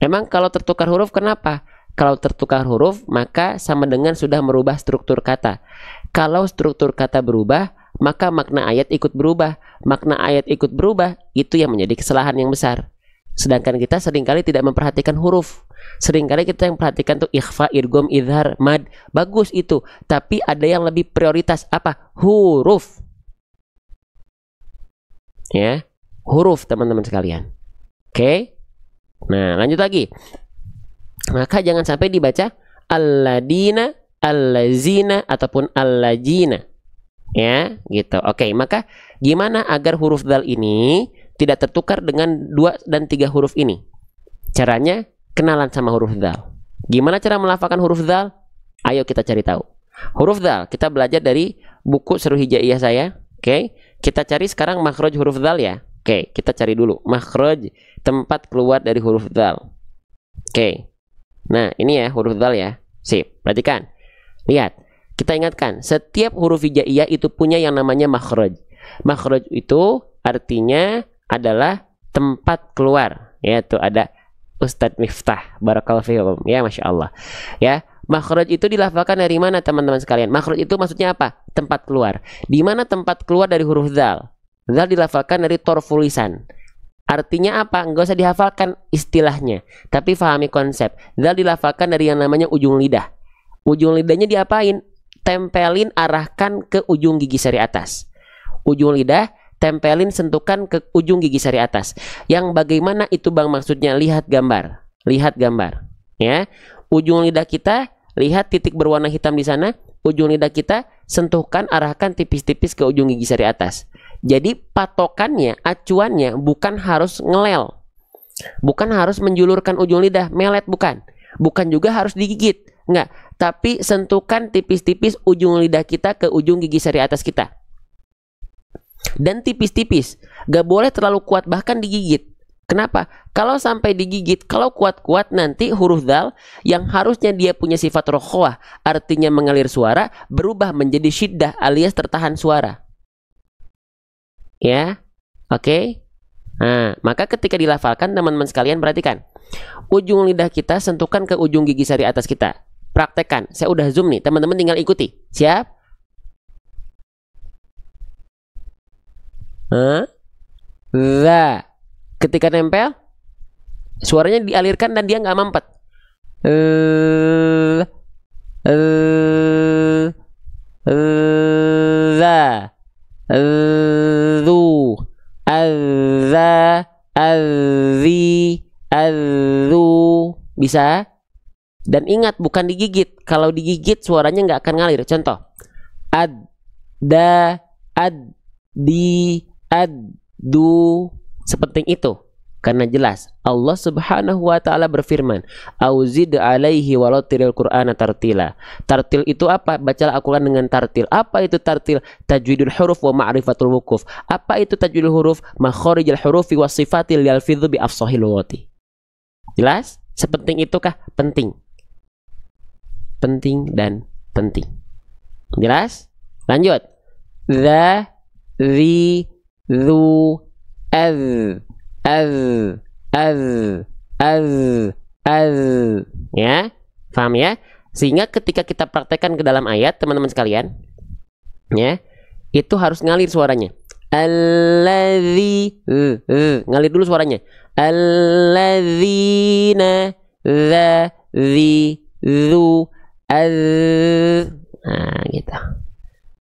Emang kalau tertukar huruf kenapa? Kalau tertukar huruf maka sama dengan sudah merubah struktur kata. Kalau struktur kata berubah, maka makna ayat ikut berubah. Makna ayat ikut berubah, itu yang menjadi kesalahan yang besar. Sedangkan kita seringkali tidak memperhatikan huruf. Seringkali kita yang perhatikan tuh ikhfa, idgham, idhar, mad. Bagus itu, tapi ada yang lebih prioritas. Apa? Huruf. Ya, huruf teman-teman sekalian. Oke. Nah, lanjut lagi. Maka jangan sampai dibaca alladina, allazina ataupun allajina. Ya, gitu. Oke, maka gimana agar huruf dal ini tidak tertukar dengan 2 dan 3 huruf ini? Caranya kenalan sama huruf dal. Gimana cara melafalkan huruf dal? Ayo kita cari tahu. Huruf dal kita belajar dari buku Seru Hijaiyah saya. Oke, kita cari sekarang makhraj huruf dal ya. Oke, kita cari dulu makhraj, tempat keluar dari huruf dal. Oke. Nah, ini ya huruf dal ya. Sip, perhatikan. Lihat, kita ingatkan, setiap huruf hijaiyah itu punya yang namanya makhraj. Makhraj itu artinya adalah tempat keluar. Ya, tuh ada Ustadz Miftah, barakallahu fiikum. Ya, Masya Allah. Ya, makhraj itu dilafalkan dari mana teman-teman sekalian? Makhraj itu maksudnya apa? Tempat keluar. Di mana tempat keluar dari huruf dzal? Dzal dilafalkan dari torful lisan. Artinya apa? Enggak usah dihafalkan istilahnya, tapi fahami konsep. Dzal dilafalkan dari yang namanya ujung lidah. Ujung lidahnya diapain? Tempelin, arahkan ke ujung gigi sari atas. Ujung lidah tempelin, sentuhkan ke ujung gigi sari atas. Yang bagaimana itu Bang maksudnya? Lihat gambar. Lihat gambar. Ya. Ujung lidah kita, lihat titik berwarna hitam di sana. Ujung lidah kita, sentuhkan, arahkan tipis-tipis ke ujung gigi sari atas. Jadi patokannya, acuannya bukan harus ngelel. Bukan harus menjulurkan ujung lidah, melet bukan. Bukan juga harus digigit. Enggak. Tapi sentuhkan tipis-tipis ujung lidah kita ke ujung gigi sari atas kita. Dan tipis-tipis, gak boleh terlalu kuat, bahkan digigit. Kenapa? Kalau sampai digigit, kalau kuat-kuat, nanti huruf dzal yang harusnya dia punya sifat rokhwah, artinya mengalir suara, berubah menjadi syiddah alias tertahan suara. Ya, oke. Nah, maka ketika dilafalkan teman-teman sekalian perhatikan, ujung lidah kita sentuhkan ke ujung gigi sari atas kita. Praktekkan, saya udah zoom nih, teman-teman tinggal ikuti. Siap? Za. Ketika nempel, suaranya dialirkan dan dia nggak mampet. Za. Zu. Azza. Azzi. Azzu. Bisa? Dan ingat, bukan digigit. Kalau digigit suaranya nggak akan ngalir. Contoh, ad, da, ad, di, addu. Sepenting itu karena jelas Allah Subhanahu wa taala berfirman, "Auzid 'alaihi walattilil Qur'ana tartila." Tartil itu apa? Bacalah Al-Qur'an dengan tartil. Apa itu tartil? Tajwidul huruf wa ma'rifatul wuquf. Apa itu tajwidul huruf? Makharijul hurufi was sifatil yalfidhu bi afshahil lughati. Jelas? Sepenting itukah? Penting. Penting dan penting. Jelas? Lanjut. Dza, zi, zu, az, ya, paham ya? Sehingga ketika kita praktekkan ke dalam ayat, teman-teman sekalian, ya, itu harus ngalir suaranya. Alladzi, ngalir dulu suaranya. Alladzina, za, zi, zu, az. Nah, gitu.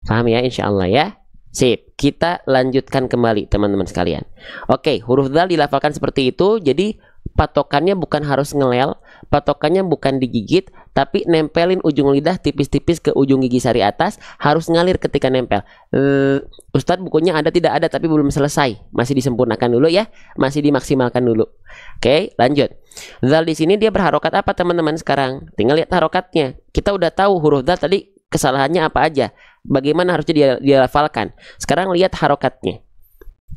Paham ya, insyaallah ya. Sip, kita lanjutkan kembali teman-teman sekalian. Oke, huruf dzal dilafalkan seperti itu. Jadi patokannya bukan harus ngelel, patokannya bukan digigit, tapi nempelin ujung lidah tipis-tipis ke ujung gigi sari atas, harus ngalir ketika nempel. Ustadz, bukunya ada tidak ada tapi belum selesai, masih disempurnakan dulu ya, masih dimaksimalkan dulu. Oke, lanjut. Zal di sini dia berharokat apa teman-teman sekarang? Tinggal lihat harokatnya. Kita udah tahu huruf zal tadi kesalahannya apa aja, bagaimana harusnya dia lafalkan. Sekarang lihat harokatnya.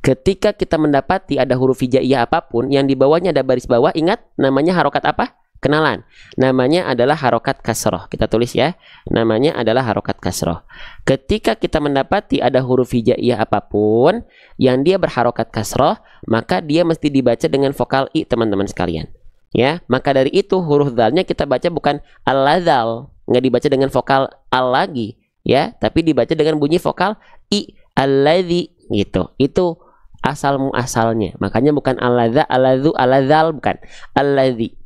Ketika kita mendapati ada huruf hijaiyah apapun yang di bawahnya ada baris bawah, ingat namanya harokat apa? Kenalan. Namanya adalah harokat kasroh. Kita tulis ya. Namanya adalah harokat kasroh. Ketika kita mendapati ada huruf hijaiyah apapun yang dia berharokat kasroh, maka dia mesti dibaca dengan vokal i, teman-teman sekalian. Ya, maka dari itu huruf zalnya kita baca bukan al-ladzal, nggak dibaca dengan vokal al lagi, ya, tapi dibaca dengan bunyi vokal i, alladzi gitu. Itu asal muasalnya. Makanya bukan al-ladza, al-ladzu, al-ladzal, bukan alladzi.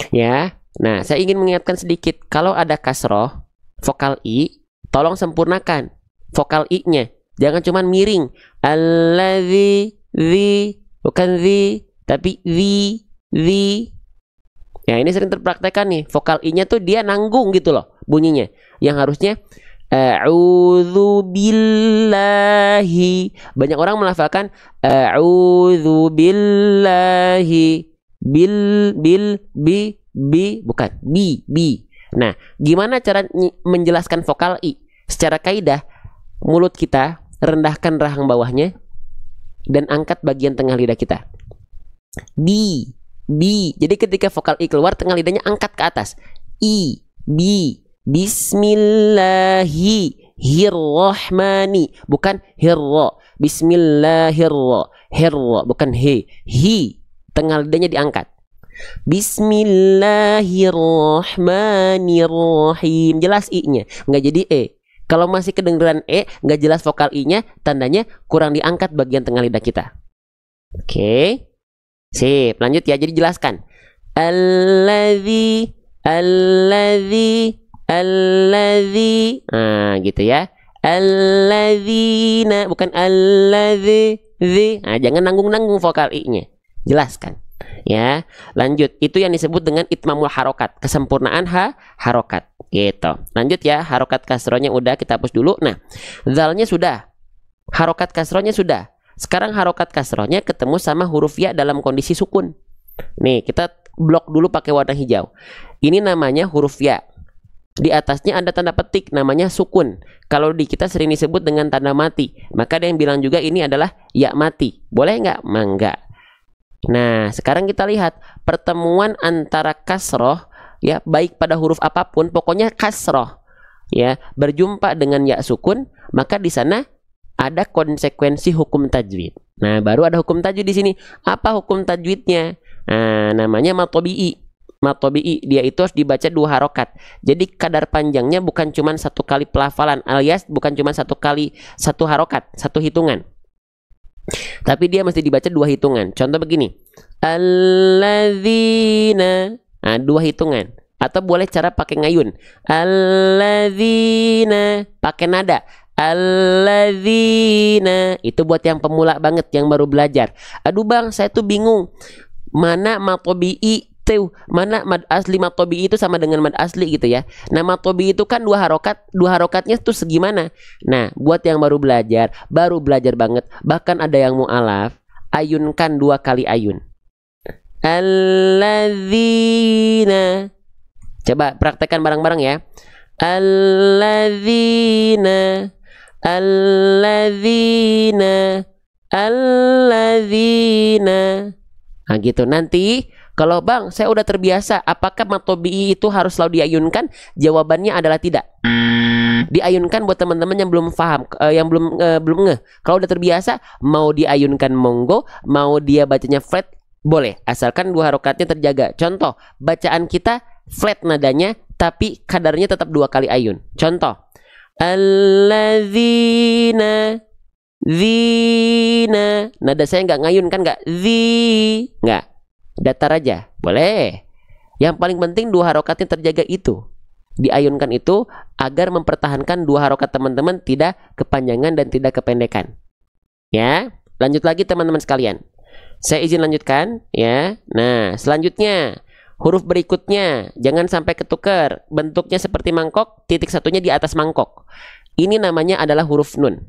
Ya. Nah, saya ingin mengingatkan sedikit, kalau ada kasroh vokal i, tolong sempurnakan vokal i-nya. Jangan cuma miring. Alladzi, zi, bukan zi, tapi zi. Ya, ini sering terpraktekkan nih. Vokal i-nya tuh dia nanggung gitu loh bunyinya. Yang harusnya a'udzu billahi. Banyak orang melafalkan a'udzu billahi bi bukan bi. Nah, gimana cara menjelaskan vokal i? Secara kaidah, mulut kita rendahkan rahang bawahnya dan angkat bagian tengah lidah kita. Bi. Jadi ketika vokal i keluar, tengah lidahnya angkat ke atas. I, bi. Bismillahirrahmani, bukan hirra. Bismillahirrahmanirrahim, bukan he. Hi, tengah lidahnya diangkat. Bismillahirrahmanirrahim. Jelas i-nya, nggak jadi e. Kalau masih kedengeran e, nggak jelas vokal i-nya, tandanya kurang diangkat bagian tengah lidah kita. Oke. Sip, lanjut ya. Jadi jelaskan. Alladzi. Nah, gitu ya. Alladzina, bukan alladzi. Nah, jangan nanggung-nanggung vokal i-nya. Jelaskan. Ya, lanjut. Itu yang disebut dengan itmamul harokat, kesempurnaan harokat. Gitu. Lanjut ya. Harokat kasrohnya udah, kita hapus dulu. Nah, zalnya sudah. Harokat kasrohnya sudah. Sekarang harokat kasrohnya ketemu sama huruf ya dalam kondisi sukun. Nih, kita blok dulu pakai warna hijau. Ini namanya huruf ya. Di atasnya ada tanda petik namanya sukun. Kalau di kita sering disebut dengan tanda mati. Maka ada yang bilang juga ini adalah ya mati. Boleh nggak? Enggak. Nah, sekarang kita lihat pertemuan antara kasroh, ya, baik pada huruf apapun, pokoknya kasroh, ya, berjumpa dengan ya sukun, maka di sana ada konsekuensi hukum tajwid. Nah, baru ada hukum tajwid di sini. Apa hukum tajwidnya? Nah, namanya matobi'i. Matobi'i, dia itu harus dibaca 2 harokat. Jadi kadar panjangnya bukan cuma 1 kali pelafalan, alias bukan cuma 1 kali 1 harokat, 1 hitungan. Tapi dia mesti dibaca 2 hitungan. Contoh begini. Alladzina. Nah, 2 hitungan. Atau boleh cara pakai ngayun. Alladzina. Pakai nada. Alladzina. Itu buat yang pemula banget, yang baru belajar. Aduh bang, saya tuh bingung. Mana matobi'i tuh? Mana mad asli matobi'i itu sama dengan mad asli gitu ya. Nah, matobi'i itu kan 2 harokat. 2 harokatnya tuh segimana? Nah, buat yang baru belajar banget. Bahkan ada yang mu'alaf. Ayunkan 2 kali ayun. Alladzina. Coba praktekkan bareng-bareng ya. Alladzina. Nah gitu. Nanti kalau bang saya udah terbiasa, apakah matobi'i itu harus selalu diayunkan? Jawabannya adalah tidak. Diayunkan buat teman-teman yang belum paham, yang belum ngeh. Kalau udah terbiasa, mau diayunkan monggo, mau dia bacanya flat boleh, asalkan 2 harokatnya terjaga. Contoh, bacaan kita flat nadanya, tapi kadarnya tetap 2 kali ayun. Contoh, alladzina, zina. Nada saya nggak ngayun kan, nggak zi, nggak, datar aja, boleh. Yang paling penting 2 harokatnya terjaga itu, diayunkan itu agar mempertahankan 2 harokat teman-teman tidak kepanjangan dan tidak kependekan. Ya, lanjut lagi teman-teman sekalian. Saya izin lanjutkan ya. Nah, selanjutnya huruf berikutnya jangan sampai ketukar. Bentuknya seperti mangkok, titik satunya di atas mangkok. Ini namanya adalah huruf nun.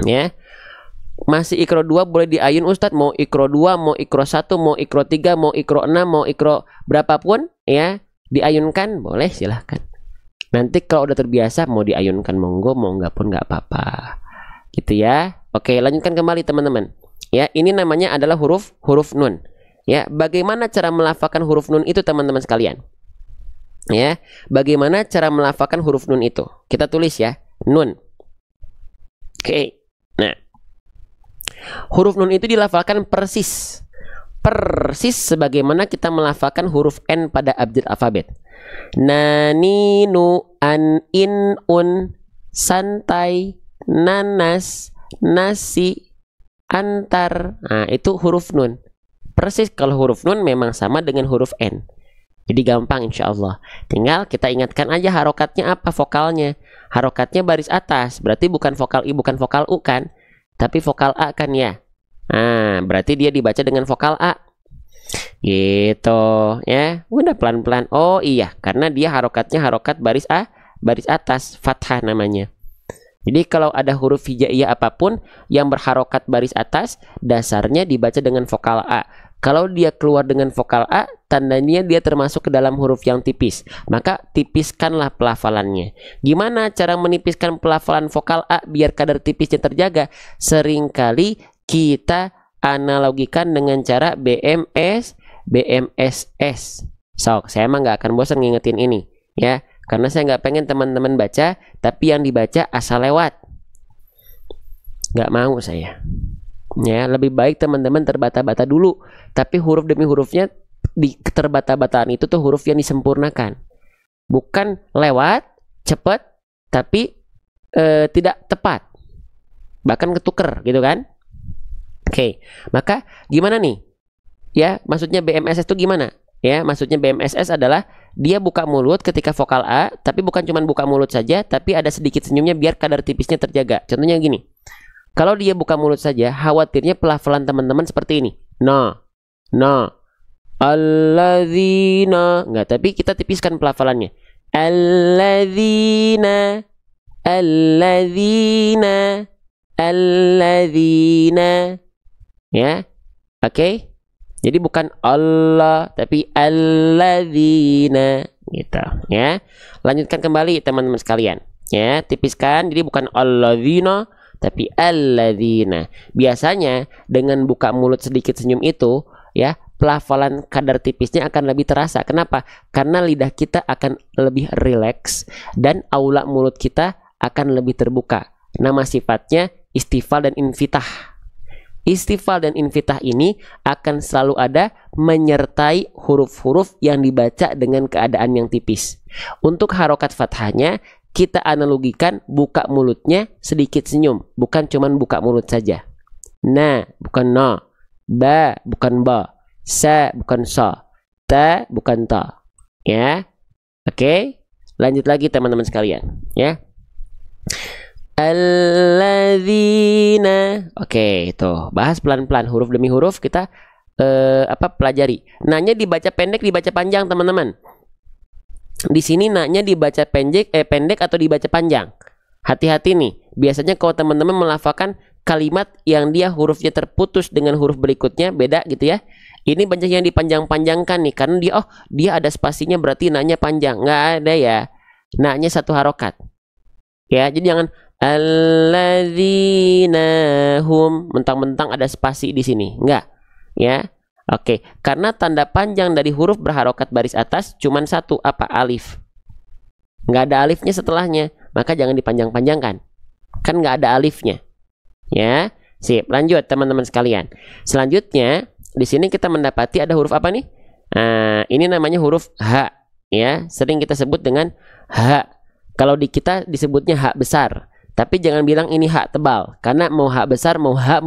Ya. Masih ikro 2 boleh diayun Ustadz, mau ikro 2, mau ikro 1, mau ikro 3, mau ikro 6, mau ikro berapapun ya, diayunkan boleh, silahkan. Nanti kalau udah terbiasa mau diayunkan monggo, mau enggak pun enggak apa-apa. Gitu ya. Oke, lanjutkan kembali teman-teman. Ya, ini namanya adalah huruf nun. Ya, bagaimana cara melafalkan huruf nun itu teman-teman sekalian? Ya, bagaimana cara melafalkan huruf nun itu? Kita tulis ya, nun. Oke. Nah, huruf nun itu dilafalkan persis sebagaimana kita melafalkan huruf N pada abjad alfabet. Nani, nu, an, in, un, santai, nanas, nasi, antar. Nah, itu huruf nun. Persis kalau huruf nun memang sama dengan huruf N. Jadi gampang insya Allah. Tinggal kita ingatkan aja harokatnya apa, vokalnya. Harokatnya baris atas, berarti bukan vokal I, bukan vokal U kan? Tapi vokal A kan ya. Nah, berarti dia dibaca dengan vokal A. Gitu ya. Udah pelan-pelan. Oh iya, karena dia harokatnya harokat baris A, baris atas, fathah namanya. Jadi kalau ada huruf hijaiyah apapun yang berharokat baris atas, dasarnya dibaca dengan vokal A. Kalau dia keluar dengan vokal A, tandanya dia termasuk ke dalam huruf yang tipis. Maka tipiskanlah pelafalannya. Gimana cara menipiskan pelafalan vokal A biar kadar tipisnya terjaga? Seringkali kita analogikan dengan cara BMS, BMSS. So, saya emang nggak akan bosan ngingetin ini, ya. Karena saya nggak pengen teman-teman baca, tapi yang dibaca asal lewat. Nggak mau saya. Ya, lebih baik teman-teman terbata-bata dulu. Tapi huruf demi hurufnya di keterbata-bataan itu tuh huruf yang disempurnakan. Bukan lewat, cepat, tapi tidak tepat. Bahkan ketuker gitu kan. Oke, maka gimana nih? Ya, maksudnya BMSS itu gimana? Ya, maksudnya BMSS adalah dia buka mulut ketika vokal A, tapi bukan cuma buka mulut saja, tapi ada sedikit senyumnya biar kadar tipisnya terjaga. Contohnya gini. Kalau dia buka mulut saja, khawatirnya pelafalan teman-teman seperti ini. No, no, alladzina. Enggak, tapi kita tipiskan pelafalannya. Alladzina, alladzina, alladzina. Ya, oke. Jadi bukan Allah, tapi alladzina. Gitu, ya. Lanjutkan kembali teman-teman sekalian. Ya, tipiskan. Jadi bukan alladzina, tapi alladzina. Biasanya dengan buka mulut sedikit senyum itu ya, pelafalan kadar tipisnya akan lebih terasa. Kenapa? Karena lidah kita akan lebih rileks dan aula mulut kita akan lebih terbuka. Nama sifatnya istifal dan infitah. Istifal dan infitah ini akan selalu ada menyertai huruf-huruf yang dibaca dengan keadaan yang tipis. Untuk harokat fathahnya kita analogikan buka mulutnya sedikit senyum, bukan cuman buka mulut saja. Na bukan no, ba bukan ba, sa bukan sa, ta bukan ta. Ya. Oke. Lanjut lagi teman-teman sekalian, ya. Alladzina. Oke, itu. Bahas pelan-pelan huruf demi huruf kita pelajari. Nanya dibaca pendek, dibaca panjang, teman-teman. Di sini naknya dibaca pendek atau dibaca panjang. Hati-hati nih. Biasanya kalau teman-teman melafalkan kalimat yang dia hurufnya terputus dengan huruf berikutnya beda gitu ya. Ini banyak yang dipanjang-panjangkan nih karena dia ada spasinya, berarti naknya panjang. Nggak ada ya. Naknya satu harokat. Ya, jadi jangan alladzina hum mentang-mentang ada spasi di sini. Enggak. Ya. Oke, karena tanda panjang dari huruf berharokat baris atas cuman satu, apa? Alif. Nggak ada alifnya setelahnya, maka jangan dipanjang-panjangkan. Kan nggak ada alifnya. Ya, sip. Lanjut teman-teman sekalian. Selanjutnya, di sini kita mendapati ada huruf apa nih? Nah, ini namanya huruf H. Ya, sering kita sebut dengan H. Kalau di kita disebutnya H besar. Tapi jangan bilang ini H tebal, karena mau H besar, mau H,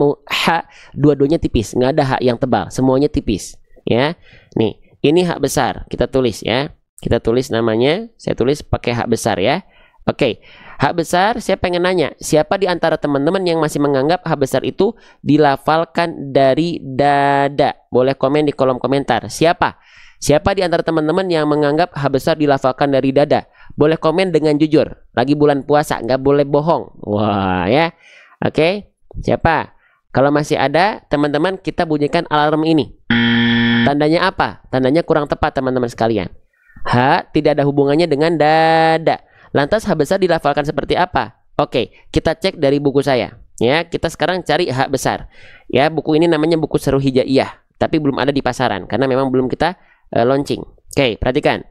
dua-duanya tipis, nggak ada H yang tebal, semuanya tipis, ya. Nih, ini H besar, kita tulis ya, kita tulis namanya, saya tulis pakai H besar ya. Oke, H besar, saya pengen nanya, siapa di antara teman-teman yang masih menganggap H besar itu dilafalkan dari dada? Boleh komen di kolom komentar. Siapa? Siapa di antara teman-teman yang menganggap H besar dilafalkan dari dada? Boleh komen dengan jujur. Lagi bulan puasa, nggak boleh bohong. Wah ya. Oke, siapa? Kalau masih ada, teman-teman, kita bunyikan alarm ini. Tandanya apa? Tandanya kurang tepat, teman-teman sekalian. H tidak ada hubungannya dengan dada. Lantas H besar dilafalkan seperti apa? Oke, kita cek dari buku saya. Ya, kita sekarang cari H besar. Ya, buku ini namanya buku Seru Hijaiyah, tapi belum ada di pasaran karena memang belum kita launching. Oke, perhatikan.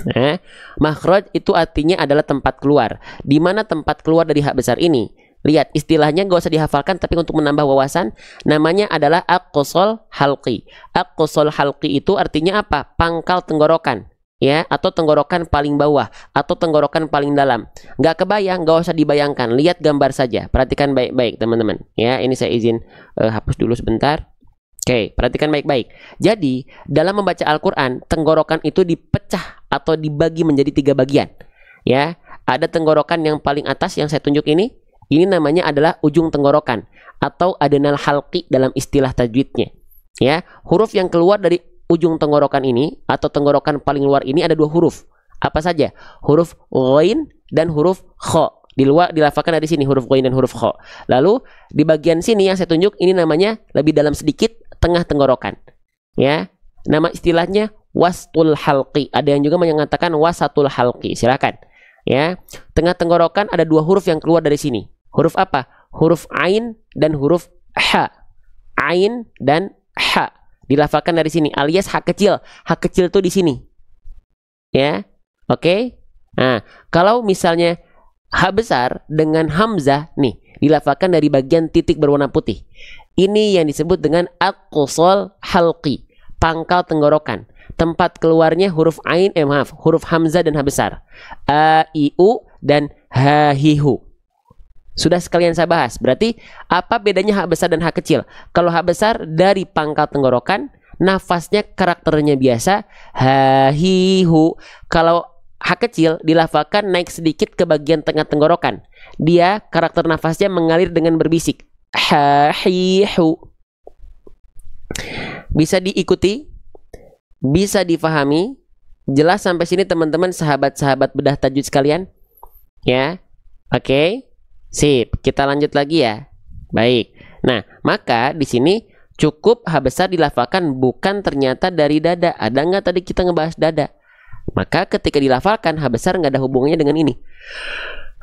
Nah, makhraj itu artinya adalah tempat keluar. Di mana tempat keluar dari H besar ini? Lihat, istilahnya gak usah dihafalkan, tapi untuk menambah wawasan, namanya adalah aqsal halqi. Aqsal halqi itu artinya apa? Pangkal tenggorokan, ya, atau tenggorokan paling bawah, atau tenggorokan paling dalam. Gak kebayang, gak usah dibayangkan. Lihat gambar saja. Perhatikan baik-baik, teman-teman. Ya, ini saya izin hapus dulu sebentar. Oke, perhatikan baik-baik. Jadi, dalam membaca Al-Quran, tenggorokan itu dipecah atau dibagi menjadi 3 bagian. Ya, ada tenggorokan yang paling atas yang saya tunjuk ini. Ini namanya adalah ujung tenggorokan atau adnal halqi dalam istilah tajwidnya. Ya, huruf yang keluar dari ujung tenggorokan ini atau tenggorokan paling luar ini ada 2 huruf. Apa saja? Huruf ghain dan huruf kha. Di luar dilafalkan dari sini huruf ghain dan huruf kha. Lalu di bagian sini yang saya tunjuk ini namanya lebih dalam sedikit tengah tenggorokan. Ya, nama istilahnya wastul halqi. Ada yang juga mengatakan wasatul halqi. Silakan. Ya, tengah tenggorokan ada 2 huruf yang keluar dari sini. Huruf apa? Huruf ain dan huruf ha. Ain dan ha. Dilafalkan dari sini alias H kecil. H kecil itu di sini. Ya. Oke. Nah, kalau misalnya H besar dengan hamzah nih dilafalkan dari bagian titik berwarna putih. Ini yang disebut dengan aqsal halqi, pangkal tenggorokan. Tempat keluarnya huruf ain, huruf hamzah dan H besar. A, I, U dan H, Hi, Hu. Sudah sekalian saya bahas. Berarti apa bedanya H besar dan H kecil? Kalau H besar dari pangkal tenggorokan, nafasnya karakternya biasa, ha, hi, hu. Kalau H kecil dilafalkan naik sedikit ke bagian tengah tenggorokan. Dia karakter nafasnya mengalir dengan berbisik. Ha, hi, hu. Bisa diikuti? Bisa difahami? Jelas sampai sini teman-teman, sahabat-sahabat bedah tajwid sekalian? Ya. Oke. Sip, kita lanjut lagi ya. Baik. Nah, maka di sini cukup H besar dilafalkan bukan ternyata dari dada. Ada nggak tadi kita ngebahas dada? Maka ketika dilafalkan H besar nggak ada hubungannya dengan ini.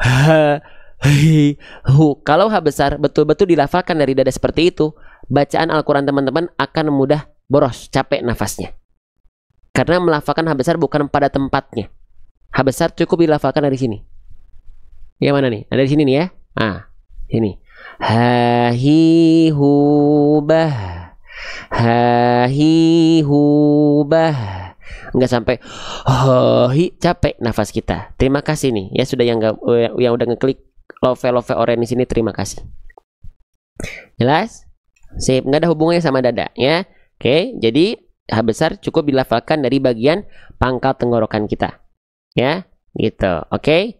Ha, hi, hu. Kalau H besar betul-betul dilafalkan dari dada seperti itu, bacaan Al-Quran teman-teman akan mudah boros, capek nafasnya. Karena melafalkan H besar bukan pada tempatnya. H besar cukup dilafalkan dari sini. Yang mana nih? Ada di sini nih ya. Ah, sini. Ha, hi, hu, bah. Ha, hi, hu, bah. Enggak sampai hi, capek nafas kita. Terima kasih nih ya sudah yang udah ngeklik love orange di sini, terima kasih. Jelas? Sip, nggak ada hubungannya sama dada ya. Oke, jadi H besar cukup dilafalkan dari bagian pangkal tenggorokan kita. Ya, gitu. Oke.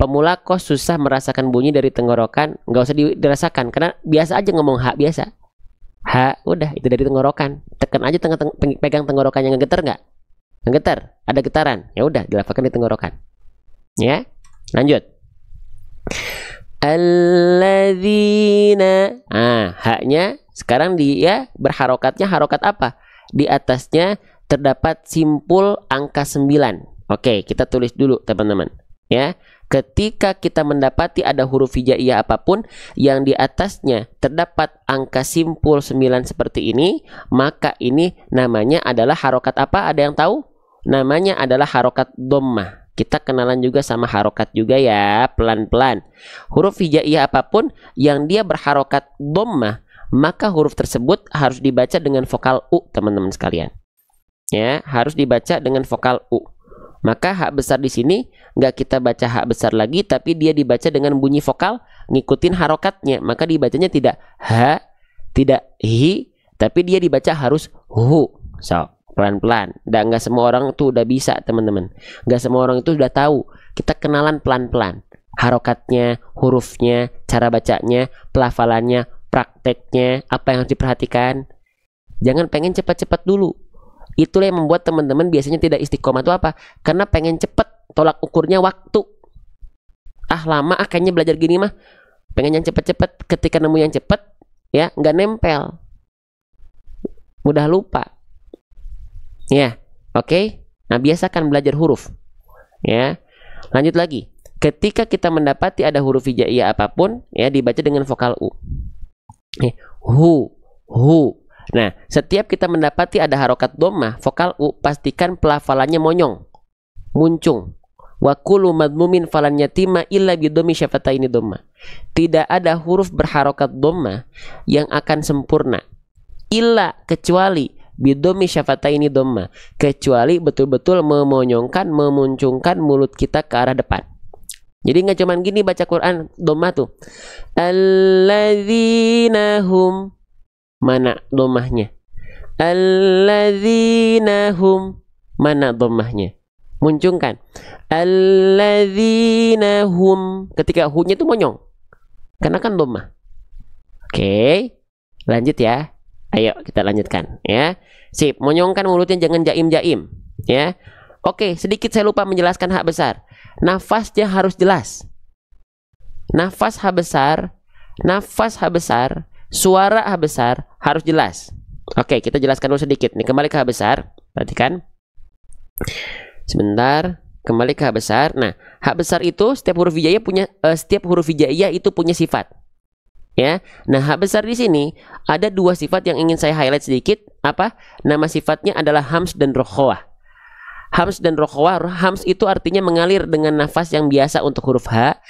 Pemula kok susah merasakan bunyi dari tenggorokan? Nggak usah dirasakan karena biasa aja ngomong H biasa. H, udah itu dari tenggorokan. Tekan aja pegang tenggorokannya, ngegetar nggak? Ngegetar, ada getaran. Ya udah dilafalkan di tenggorokan. Ya, lanjut. Alladzina. Ah, H-nya sekarang dia berharokatnya harokat apa? Di atasnya terdapat simpul angka 9. Oke, kita tulis dulu teman-teman. Ya, ketika kita mendapati ada huruf hijaiyah apapun yang di atasnya terdapat angka simpul 9 seperti ini, maka ini namanya adalah harokat apa? Ada yang tahu? Namanya adalah harokat dhammah. Kita kenalan juga sama harokat juga ya, pelan-pelan. Huruf hijaiyah apapun yang dia berharokat dhammah, maka huruf tersebut harus dibaca dengan vokal U, teman-teman sekalian. Ya, harus dibaca dengan vokal U. Maka H besar di sini nggak kita baca H besar lagi, tapi dia dibaca dengan bunyi vokal ngikutin harokatnya. Maka dibacanya tidak H, tidak Hi, tapi dia dibaca harus Hu. So, pelan-pelan. Dan nggak semua orang itu udah bisa teman-teman. Nggak semua orang itu udah tahu kita kenalan pelan-pelan. Harokatnya, hurufnya, cara bacanya, pelafalannya, prakteknya, apa yang harus diperhatikan. Jangan pengen cepat-cepat dulu. Itulah yang membuat teman-teman biasanya tidak istiqomah itu apa? Karena pengen cepet, tolak ukurnya waktu. Lama kayaknya belajar gini mah. Pengen yang cepet-cepet, ketika nemu yang cepet, ya nggak nempel. Mudah lupa. Ya, oke. Nah, biasakan belajar huruf. Ya, lanjut lagi. Ketika kita mendapati ada huruf hijaiyah apapun, ya dibaca dengan vokal U. Hu, hu. Nah, setiap kita mendapati ada harokat dhammah, vokal U, pastikan pelafalannya monyong, muncung. Wa kullu madmumin falan yatima illa bidhammi syafataini dhammah. Tidak ada huruf berharokat dhammah yang akan sempurna, illa kecuali bidhammi syafataini dhammah, kecuali betul-betul memonyongkan, memuncungkan mulut kita ke arah depan. Jadi nggak cuman gini baca Quran dhammah tuh. Alladzina hum, mana dhammahnya? Alladzina hum, mana dhammahnya? Muncungkan. Alladzina hum, ketika hu-nya itu monyong. Karena kan dhammah. Oke. Lanjut ya. Ayo kita lanjutkan ya. Sip, monyongkan mulutnya, jangan jaim-jaim ya. Oke, sedikit saya lupa menjelaskan hak besar. Nafasnya harus jelas. Nafas H besar, suara H besar harus jelas. Oke, kita jelaskan dulu sedikit nih. Kembali ke H besar, perhatikan. Sebentar, kembali ke H besar. Nah, H besar itu setiap huruf hijaiyah itu punya sifat. Ya. Nah, H besar di sini ada dua sifat yang ingin saya highlight sedikit. Apa? Nama sifatnya adalah hams dan rokhawah. Hams dan rokhawah. Hams itu artinya mengalir dengan nafas yang biasa untuk huruf H.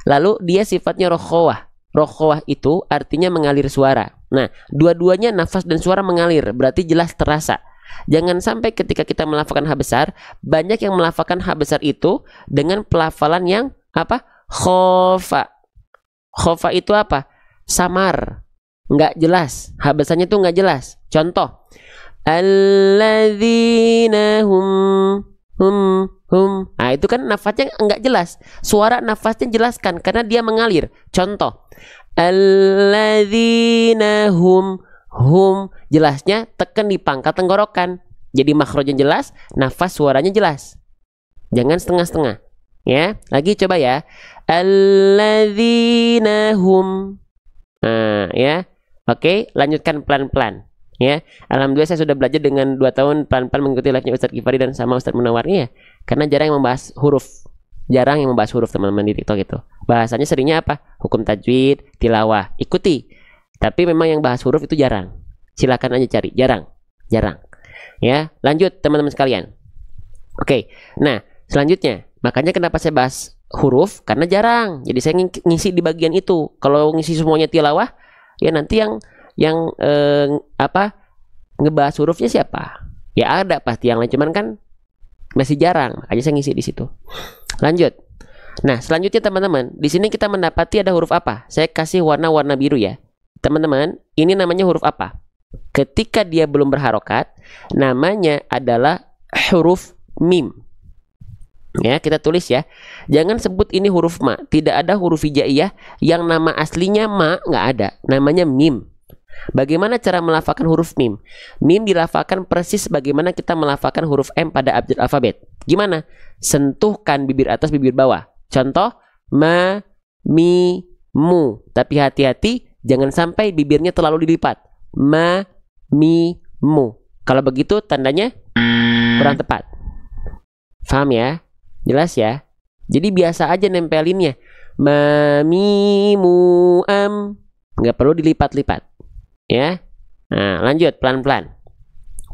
Lalu dia sifatnya rokhawah. Rokhawah itu artinya mengalir suara. Nah, dua-duanya nafas dan suara mengalir, berarti jelas terasa. Jangan sampai ketika kita melafalkan H besar, banyak yang melafalkan H besar itu dengan pelafalan yang apa? Khofa. Khofa itu apa? Samar, nggak jelas. H besarnya itu nggak jelas. Contoh, alladzina hum. Nah, itu kan nafasnya nggak jelas. Suara nafasnya jelaskan karena dia mengalir. Contoh, alladzina hum. Jelasnya tekan di pangkal tenggorokan. Jadi makhrajnya jelas, nafas suaranya jelas. Jangan setengah-setengah. Ya, lagi coba ya. Alladzina hum. Nah, ya. Oke, lanjutkan pelan-pelan. Ya, alhamdulillah saya sudah belajar dengan 2 tahun pelan-pelan mengikuti live-nya Ustadz Gifari dan sama Ustadz Munawarnya ya. Karena jarang yang membahas huruf. Jarang yang membahas huruf teman-teman di TikTok itu. Bahasanya seringnya apa? Hukum tajwid, tilawah. Ikuti. Tapi memang yang bahas huruf itu jarang. Silakan aja cari. Jarang. Ya, lanjut teman-teman sekalian. Oke. Nah, selanjutnya, makanya kenapa saya bahas huruf? Karena jarang. Jadi saya ngisi di bagian itu. Kalau ngisi semuanya tilawah, ya nanti yang ngebahas hurufnya siapa? Ya ada pasti yang lain, cuman kan masih jarang, makanya saya ngisi di situ. Lanjut. Nah, selanjutnya teman-teman, di sini kita mendapati ada huruf apa? Saya kasih warna-warna biru ya. Teman-teman, ini namanya huruf apa? Ketika dia belum berharokat, namanya adalah huruf mim. Ya, kita tulis ya. Jangan sebut ini huruf ma. Tidak ada huruf hijaiyah yang nama aslinya ma, nggak ada. Namanya mim. Bagaimana cara melafalkan huruf mim? Mim dilafalkan persis bagaimana kita melafalkan huruf M pada abjad alfabet. Gimana? Sentuhkan bibir atas, bibir bawah. Contoh, ma, mi, mu. Tapi hati-hati, jangan sampai bibirnya terlalu dilipat. Ma, mi, mu. Kalau begitu tandanya kurang tepat. Paham ya? Jelas ya? Jadi biasa aja nempelinnya. Ma, mi, mu, am. Nggak perlu dilipat-lipat. Ya. Nah, lanjut pelan-pelan.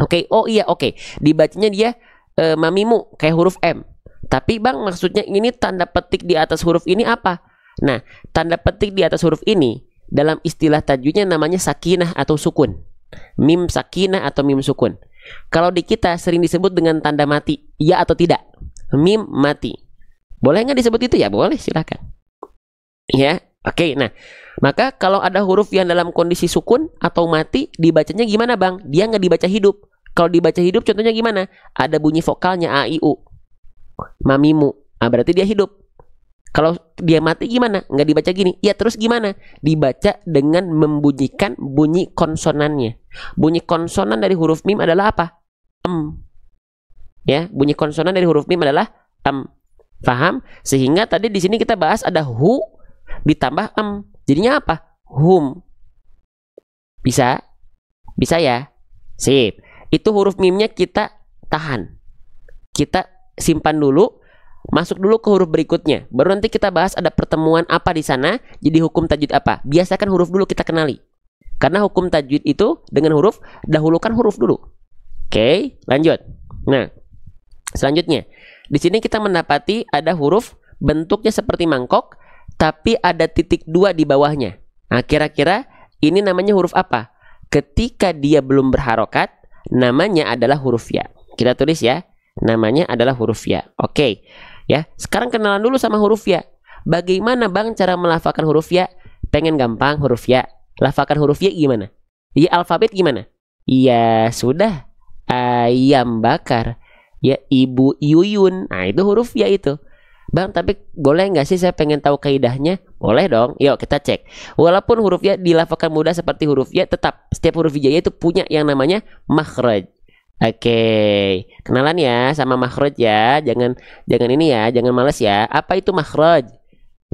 Oke, oh iya, oke. Dibacanya dia mamimu kayak huruf M. Tapi Bang, maksudnya ini tanda petik di atas huruf ini apa? Nah, tanda petik di atas huruf ini dalam istilah tajwidnya namanya sakinah atau sukun. Mim sakinah atau mim sukun. Kalau di kita sering disebut dengan tanda mati, ya atau tidak? Mim mati. Boleh nggak disebut itu ya? Boleh, silakan. Ya, oke. Nah, maka kalau ada huruf yang dalam kondisi sukun atau mati, dibacanya gimana Bang? Dia nggak dibaca hidup. Kalau dibaca hidup contohnya gimana? Ada bunyi vokalnya A, I, U. Mamimu. berarti dia hidup. Kalau dia mati gimana? Nggak dibaca gini. Ya terus gimana? Dibaca dengan membunyikan bunyi konsonannya. Bunyi konsonan dari huruf mim adalah apa? Ya, bunyi konsonan dari huruf mim adalah Paham? Sehingga tadi di sini kita bahas ada hu ditambah Jadinya apa? Hum. Bisa? Bisa ya? Sip. Itu huruf mimnya kita tahan. Kita simpan dulu. Masuk dulu ke huruf berikutnya. Baru nanti kita bahas ada pertemuan apa di sana. Jadi hukum tajwid apa? Biasakan huruf dulu kita kenali. Karena hukum tajwid itu dengan huruf, dahulukan huruf dulu. Oke, lanjut. Nah, selanjutnya di sini kita mendapati ada huruf bentuknya seperti mangkok, tapi ada titik 2 di bawahnya. Nah, kira-kira ini namanya huruf apa? Ketika dia belum berharokat, namanya adalah huruf ya. Kita tulis ya. Namanya adalah huruf ya. Oke. Ya, sekarang kenalan dulu sama huruf ya. Bagaimana Bang cara melafalkan huruf ya? Pengen gampang huruf ya. Lafalkan huruf ya gimana? Ya alfabet gimana? Ya sudah. Ayam bakar. Ya Ibu Yuyun. Nah itu huruf ya itu. Bang tapi boleh nggak sih saya pengen tahu kaidahnya? Boleh dong. Yuk kita cek. Walaupun huruf ya dilafalkan mudah seperti huruf ya, tetap setiap huruf hijaiyah itu punya yang namanya makhraj. Oke, kenalan ya sama makhraj ya. Jangan ini ya, jangan males ya. Apa itu makhraj?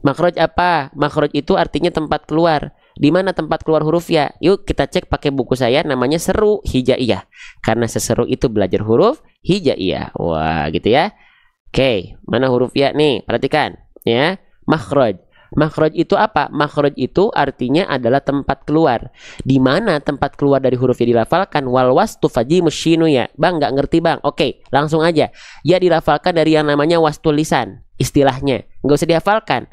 Makhraj apa? Makhraj itu artinya tempat keluar. Di mana tempat keluar huruf ya? Yuk kita cek pakai buku saya namanya Seru Hijaiyah. Karena seseru itu belajar huruf hijaiyah. Wah, gitu ya. Oke, mana huruf ya nih? Perhatikan ya. Makhraj. Makhraj itu apa? Makhraj itu artinya adalah tempat keluar. Di mana tempat keluar dari huruf ya dilafalkan? Wal wastu faji musyinu ya. Bang nggak ngerti bang? Oke, langsung aja. Ya dilafalkan dari yang namanya wastul lisan. Istilahnya nggak usah dihafalkan.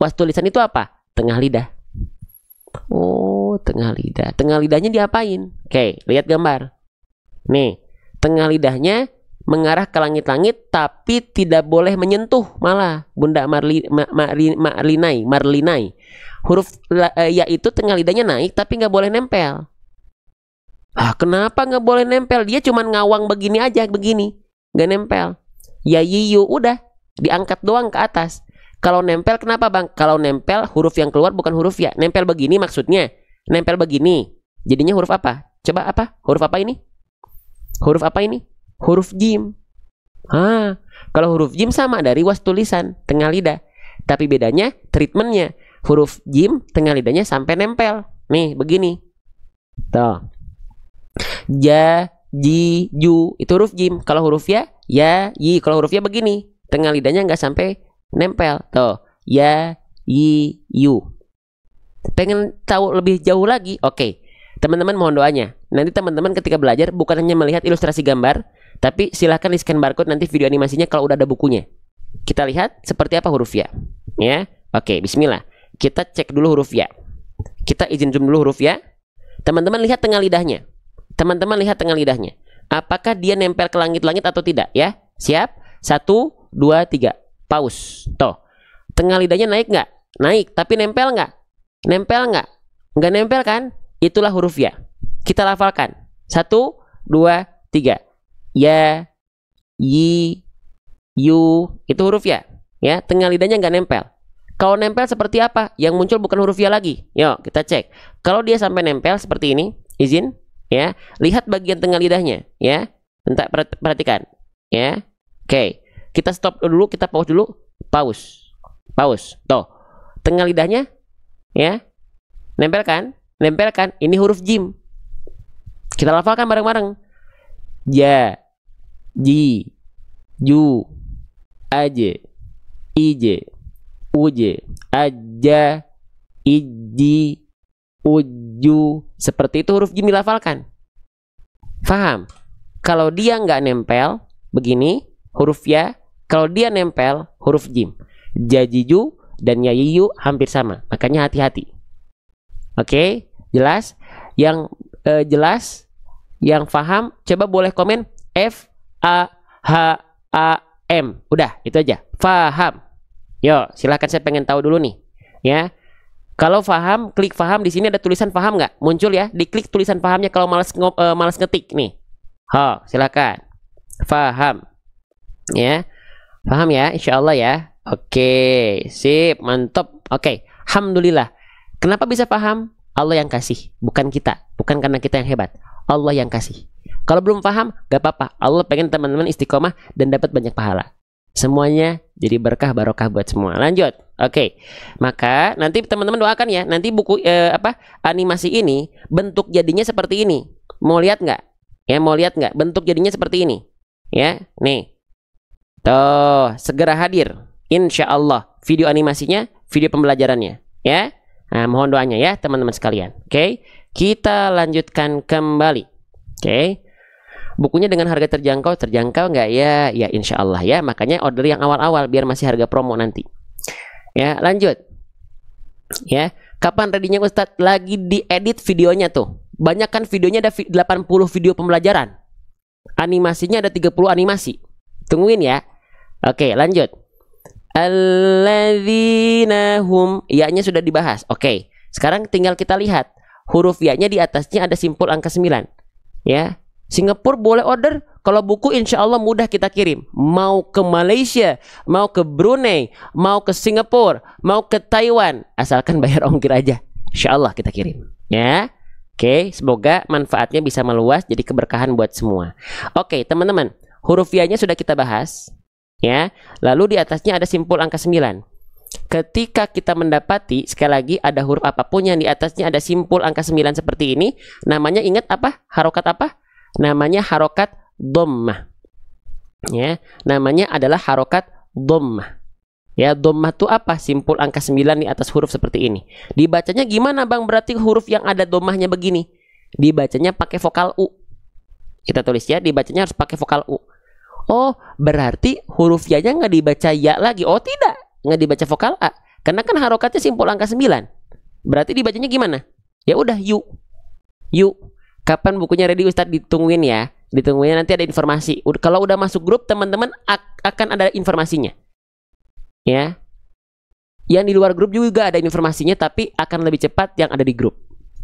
Wastul lisan itu apa? Tengah lidah. Oh, tengah lidah. Tengah lidahnya diapain? Oke, lihat gambar. Nih, tengah lidahnya mengarah ke langit-langit tapi tidak boleh menyentuh malah Bunda Marlinai. Huruf ya itu tengah lidahnya naik tapi nggak boleh nempel. Kenapa nggak boleh nempel? Dia cuma ngawang begini aja, begini, nggak nempel. Ya yiyu udah diangkat doang ke atas. Kalau nempel kenapa bang? Kalau nempel huruf yang keluar bukan huruf ya. Nempel begini maksudnya. Nempel begini. Jadinya huruf apa? Coba apa? Huruf apa ini? Huruf apa ini? Huruf jim. Kalau huruf jim sama dari wastul lisan, tengah lidah. Tapi bedanya treatmentnya. Huruf jim tengah lidahnya sampai nempel. Nih begini. Tuh. Ja, ji, ju itu huruf jim. Kalau huruf ya, yi. Kalau huruf ya begini, tengah lidahnya nggak sampai nempel. Tuh. Ya, yi, yu. Pengen tahu lebih jauh lagi? Oke. Teman-teman mohon doanya. Nanti teman-teman ketika belajar bukan hanya melihat ilustrasi gambar, tapi silahkan di scan barcode nanti video animasinya kalau udah ada bukunya. Kita lihat seperti apa huruf ya. Ya, oke, bismillah. Kita cek dulu huruf ya. Kita izin zoom dulu huruf ya. Teman-teman lihat tengah lidahnya. Teman-teman lihat tengah lidahnya. Apakah dia nempel ke langit-langit atau tidak? Ya, siap. 1, 2, 3. Pause. Tuh. Tengah lidahnya naik nggak? Naik. Tapi nempel nggak? Nempel nggak? Nggak nempel kan? Itulah huruf ya. Kita lafalkan. 1, 2, 3. Ya, yi, yu. Itu huruf ya. Ya, tengah lidahnya nggak nempel. Kalau nempel seperti apa? Yang muncul bukan huruf ya lagi. Yuk, kita cek. Kalau dia sampai nempel seperti ini, izin. Ya, lihat bagian tengah lidahnya. Ya, bentar, perhatikan. Ya, oke. Kita stop dulu, kita pause dulu. Pause. Pause. Tuh, tengah lidahnya. Ya, nempel kan? Nempel kan? Ini huruf jim. Kita lafalkan bareng-bareng. Ja, ji, ju, aje, ije, uje, aja, iji, uju. Seperti itu huruf jim dilafalkan. Faham? Kalau dia nggak nempel, begini, huruf ya. Kalau dia nempel, huruf jim. Jajiju dan yayiyu hampir sama. Makanya hati-hati. Oke, jelas? Yang jelas, yang paham, coba boleh komen F A H A M. Udah, itu aja. Paham. Yuk, silahkan, saya pengen tahu dulu nih. Ya, kalau paham, klik paham. Di sini ada tulisan paham nggak? Muncul ya. Diklik tulisan pahamnya kalau malas ngetik nih. Silahkan. Paham. Ya. Paham ya? Insya Allah ya. Oke, sip, mantap. Oke, alhamdulillah. Kenapa bisa paham? Allah yang kasih, bukan kita. Bukan karena kita yang hebat. Allah yang kasih. Kalau belum paham, gak apa-apa. Allah pengen teman-teman istiqomah dan dapat banyak pahala. Semuanya jadi berkah barokah buat semua. Lanjut. Oke. Maka nanti teman-teman doakan ya. Nanti buku animasi ini bentuk jadinya seperti ini. Mau lihat nggak? Ya, mau lihat nggak? Bentuk jadinya seperti ini. Ya, nih. Tuh, segera hadir. Insya Allah video animasinya, video pembelajarannya. Ya. Nah, mohon doanya ya teman-teman sekalian. Oke. Kita lanjutkan kembali. Oke. Bukunya dengan harga terjangkau nggak ya? Ya insya Allah ya. Makanya order yang awal-awal biar masih harga promo nanti. Ya lanjut. Ya, kapan readynya Ustadz? Lagi diedit videonya tuh. Banyak kan videonya ada 80 video pembelajaran. Animasinya ada 30 animasi. Tungguin ya. Oke lanjut. Alladzina hum. Ya-nya sudah dibahas. Oke. Sekarang tinggal kita lihat. Huruf ya-nya di atasnya ada simpul angka 9. Ya. Singapura boleh order. Kalau buku insya Allah mudah kita kirim. Mau ke Malaysia, mau ke Brunei, mau ke Singapura, mau ke Taiwan, asalkan bayar ongkir aja, insya Allah kita kirim. Ya, oke. Semoga manfaatnya bisa meluas jadi keberkahan buat semua. Oke teman-teman, huruf ya-nya sudah kita bahas. Ya, lalu di atasnya ada simpul angka 9. Ketika kita mendapati sekali lagi ada huruf apapun yang di atasnya ada simpul angka 9 seperti ini, namanya ingat apa? Harokat apa? Namanya harokat dhammah. Ya, namanya adalah harokat dhammah. Ya, dhammah itu apa? Simpul angka 9 di atas huruf seperti ini. Dibacanya gimana Bang? Berarti huruf yang ada dhammahnya begini. Dibacanya pakai vokal U. Kita tulis ya, dibacanya harus pakai vokal U. Oh, berarti huruf ya-nya nggak dibaca ya lagi. Oh, tidak. Nggak dibaca vokal A. Karena kan harokatnya simpul angka 9. Berarti dibacanya gimana? Ya udah, yu. Yu. Kapan bukunya ready Ustadz? Ditungguin ya. Ditungguin, nanti ada informasi. Kalau udah masuk grup teman-teman akan ada informasinya. Ya. Yang di luar grup juga ada informasinya, tapi akan lebih cepat yang ada di grup.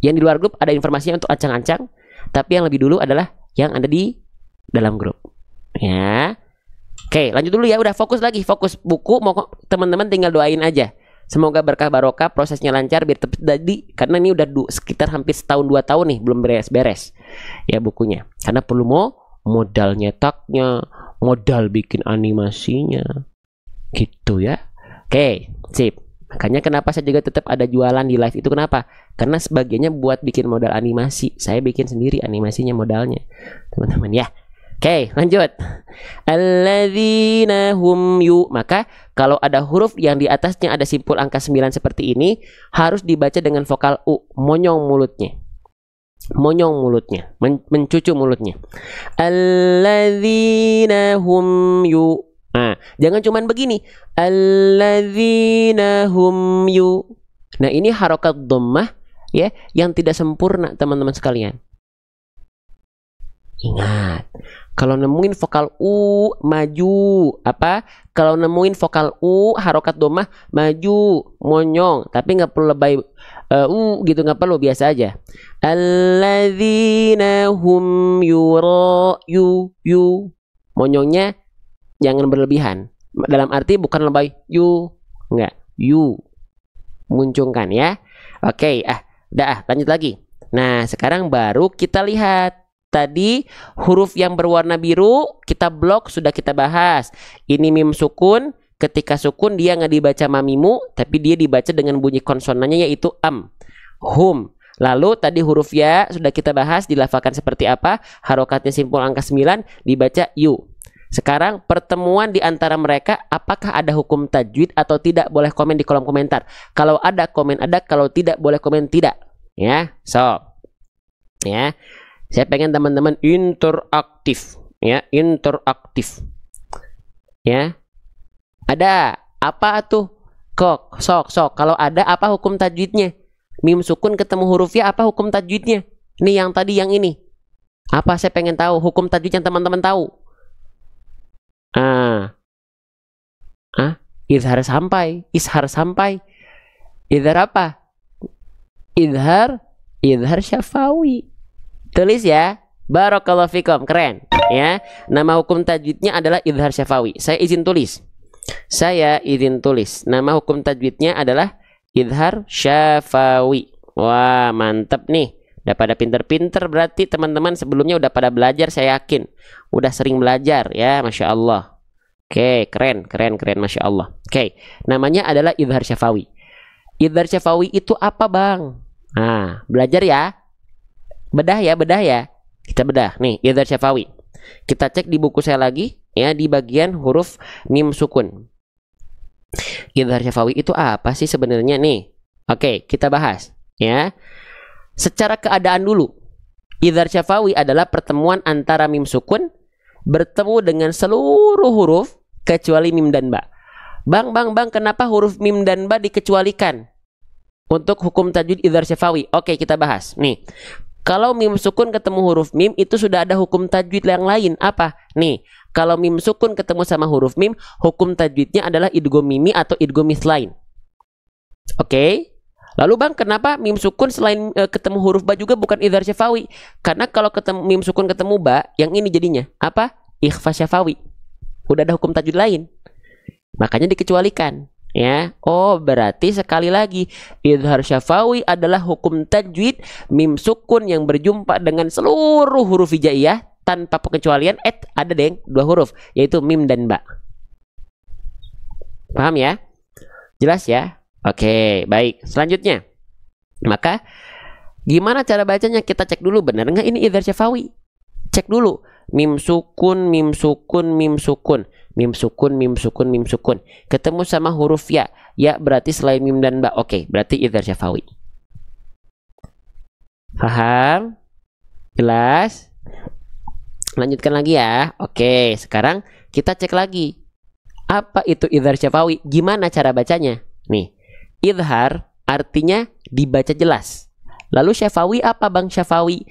Yang di luar grup ada informasinya untuk ancang-ancang, tapi yang lebih dulu adalah yang ada di dalam grup. Ya. Oke, lanjut dulu ya. Udah fokus lagi, fokus buku. Mau teman-teman tinggal doain aja. Semoga berkah barokah, prosesnya lancar biar tepat tadi. Karena ini udah sekitar hampir setahun 2 tahun nih belum beres-beres ya bukunya. Karena perlu modal nyetaknya, modal bikin animasinya, gitu ya. Oke, sip. Makanya kenapa saya juga tetap ada jualan di live itu kenapa? Karena sebagiannya buat bikin modal animasi. Saya bikin sendiri animasinya modalnya, teman-teman ya. Oke, lanjut. Alladzina hum yu. Maka kalau ada huruf yang di atasnya ada simpul angka 9 seperti ini, harus dibaca dengan vokal U. Monyong mulutnya. Monyong mulutnya. Mencucu mulutnya. Alladzina hum yu. Nah, jangan cuman begini. Alladzina hum yu. Nah, ini harokat dhammah ya, yang tidak sempurna teman-teman sekalian. Ingat, kalau nemuin vokal U maju apa? Kalau nemuin vokal U harokat dhammah maju monyong, tapi nggak perlu lebay U gitu, nggak perlu, biasa aja. Alladzina hum yura yu. Monyongnya jangan berlebihan. Dalam arti bukan lebay yu, nggak yu. Muncungkan ya. Oke, dah lanjut lagi. Nah, sekarang baru kita lihat. Tadi huruf yang berwarna biru kita blok, sudah kita bahas. Ini mim sukun. Ketika sukun dia nggak dibaca mamimu, tapi dia dibaca dengan bunyi konsonannya yaitu am. Hum. Lalu tadi huruf ya sudah kita bahas, dilafalkan seperti apa. Harokatnya simpul angka 9 dibaca yu. Sekarang pertemuan di antara mereka, apakah ada hukum tajwid atau tidak? Boleh komen di kolom komentar. Kalau ada komen ada, kalau tidak boleh komen tidak. Ya, so. Ya. Saya pengen teman-teman interaktif, ya, interaktif. Ya. Ada apa tuh? Sok. Kalau ada apa hukum tajwidnya? Mim sukun ketemu huruf ya, apa hukum tajwidnya? Nih yang tadi yang ini. Apa saya pengen tahu hukum tajwid yang teman-teman tahu? Izhar sampai, ishar sampai. Izhar apa? Izhar syafawi. Tulis ya. Barakallahu fikum, keren ya. Nama hukum tajwidnya adalah izhar syafawi. Saya izin tulis Saya izin tulis. Nama hukum tajwidnya adalah idhar syafawi. Wah, mantep nih. Udah pada pinter-pinter berarti teman-teman, sebelumnya udah pada belajar, saya yakin. Udah sering belajar ya, Masya Allah. Oke, keren, Masya Allah. Oke, namanya adalah idhar syafawi. Idhar syafawi itu apa, Bang? Nah, belajar ya. Bedah ya. Kita bedah. Nih, idhar syafawi. Kita cek di buku saya lagi ya, di bagian huruf mim sukun. Idhar syafawi itu apa sih sebenarnya nih? Oke, kita bahas ya. Secara keadaan dulu. Idhar syafawi adalah pertemuan antara mim sukun bertemu dengan seluruh huruf kecuali mim dan ba. Bang, kenapa huruf mim dan ba dikecualikan untuk hukum tajwid idhar syafawi? Oke, kita bahas. Nih, kalau mim sukun ketemu huruf mim, itu sudah ada hukum tajwid yang lain. Apa? Nih, kalau mim sukun ketemu sama huruf mim, hukum tajwidnya adalah idgham mimi atau idgham mithlain. Oke? Lalu Bang, kenapa mim sukun selain ketemu huruf ba juga bukan idhar syafawi? Karena kalau ketemu mim sukun ketemu ba, yang ini jadinya apa? Ikhfa syafawi. Udah ada hukum tajwid lain. Makanya dikecualikan. Ya, oh berarti sekali lagi idhar syafawi adalah hukum tajwid mim sukun yang berjumpa dengan seluruh huruf hijaiyah tanpa pengecualian. Ada deng dua huruf, yaitu mim dan ba. Paham ya? Jelas ya? Oke, baik. Selanjutnya, maka gimana cara bacanya? Kita cek dulu benar nggak ini idhar syafawi. Cek dulu. Mim sukun, mim sukun, mim sukun, mim sukun, mim sukun, mim sukun. Ketemu sama huruf ya. Ya berarti selain mim dan ba. Oke, berarti idhar syafawi. Paham? Jelas? Lanjutkan lagi ya. Oke, sekarang kita cek lagi. Apa itu idhar syafawi? Gimana cara bacanya? Nih, idhar artinya dibaca jelas. Lalu syafawi apa, Bang? Syafawi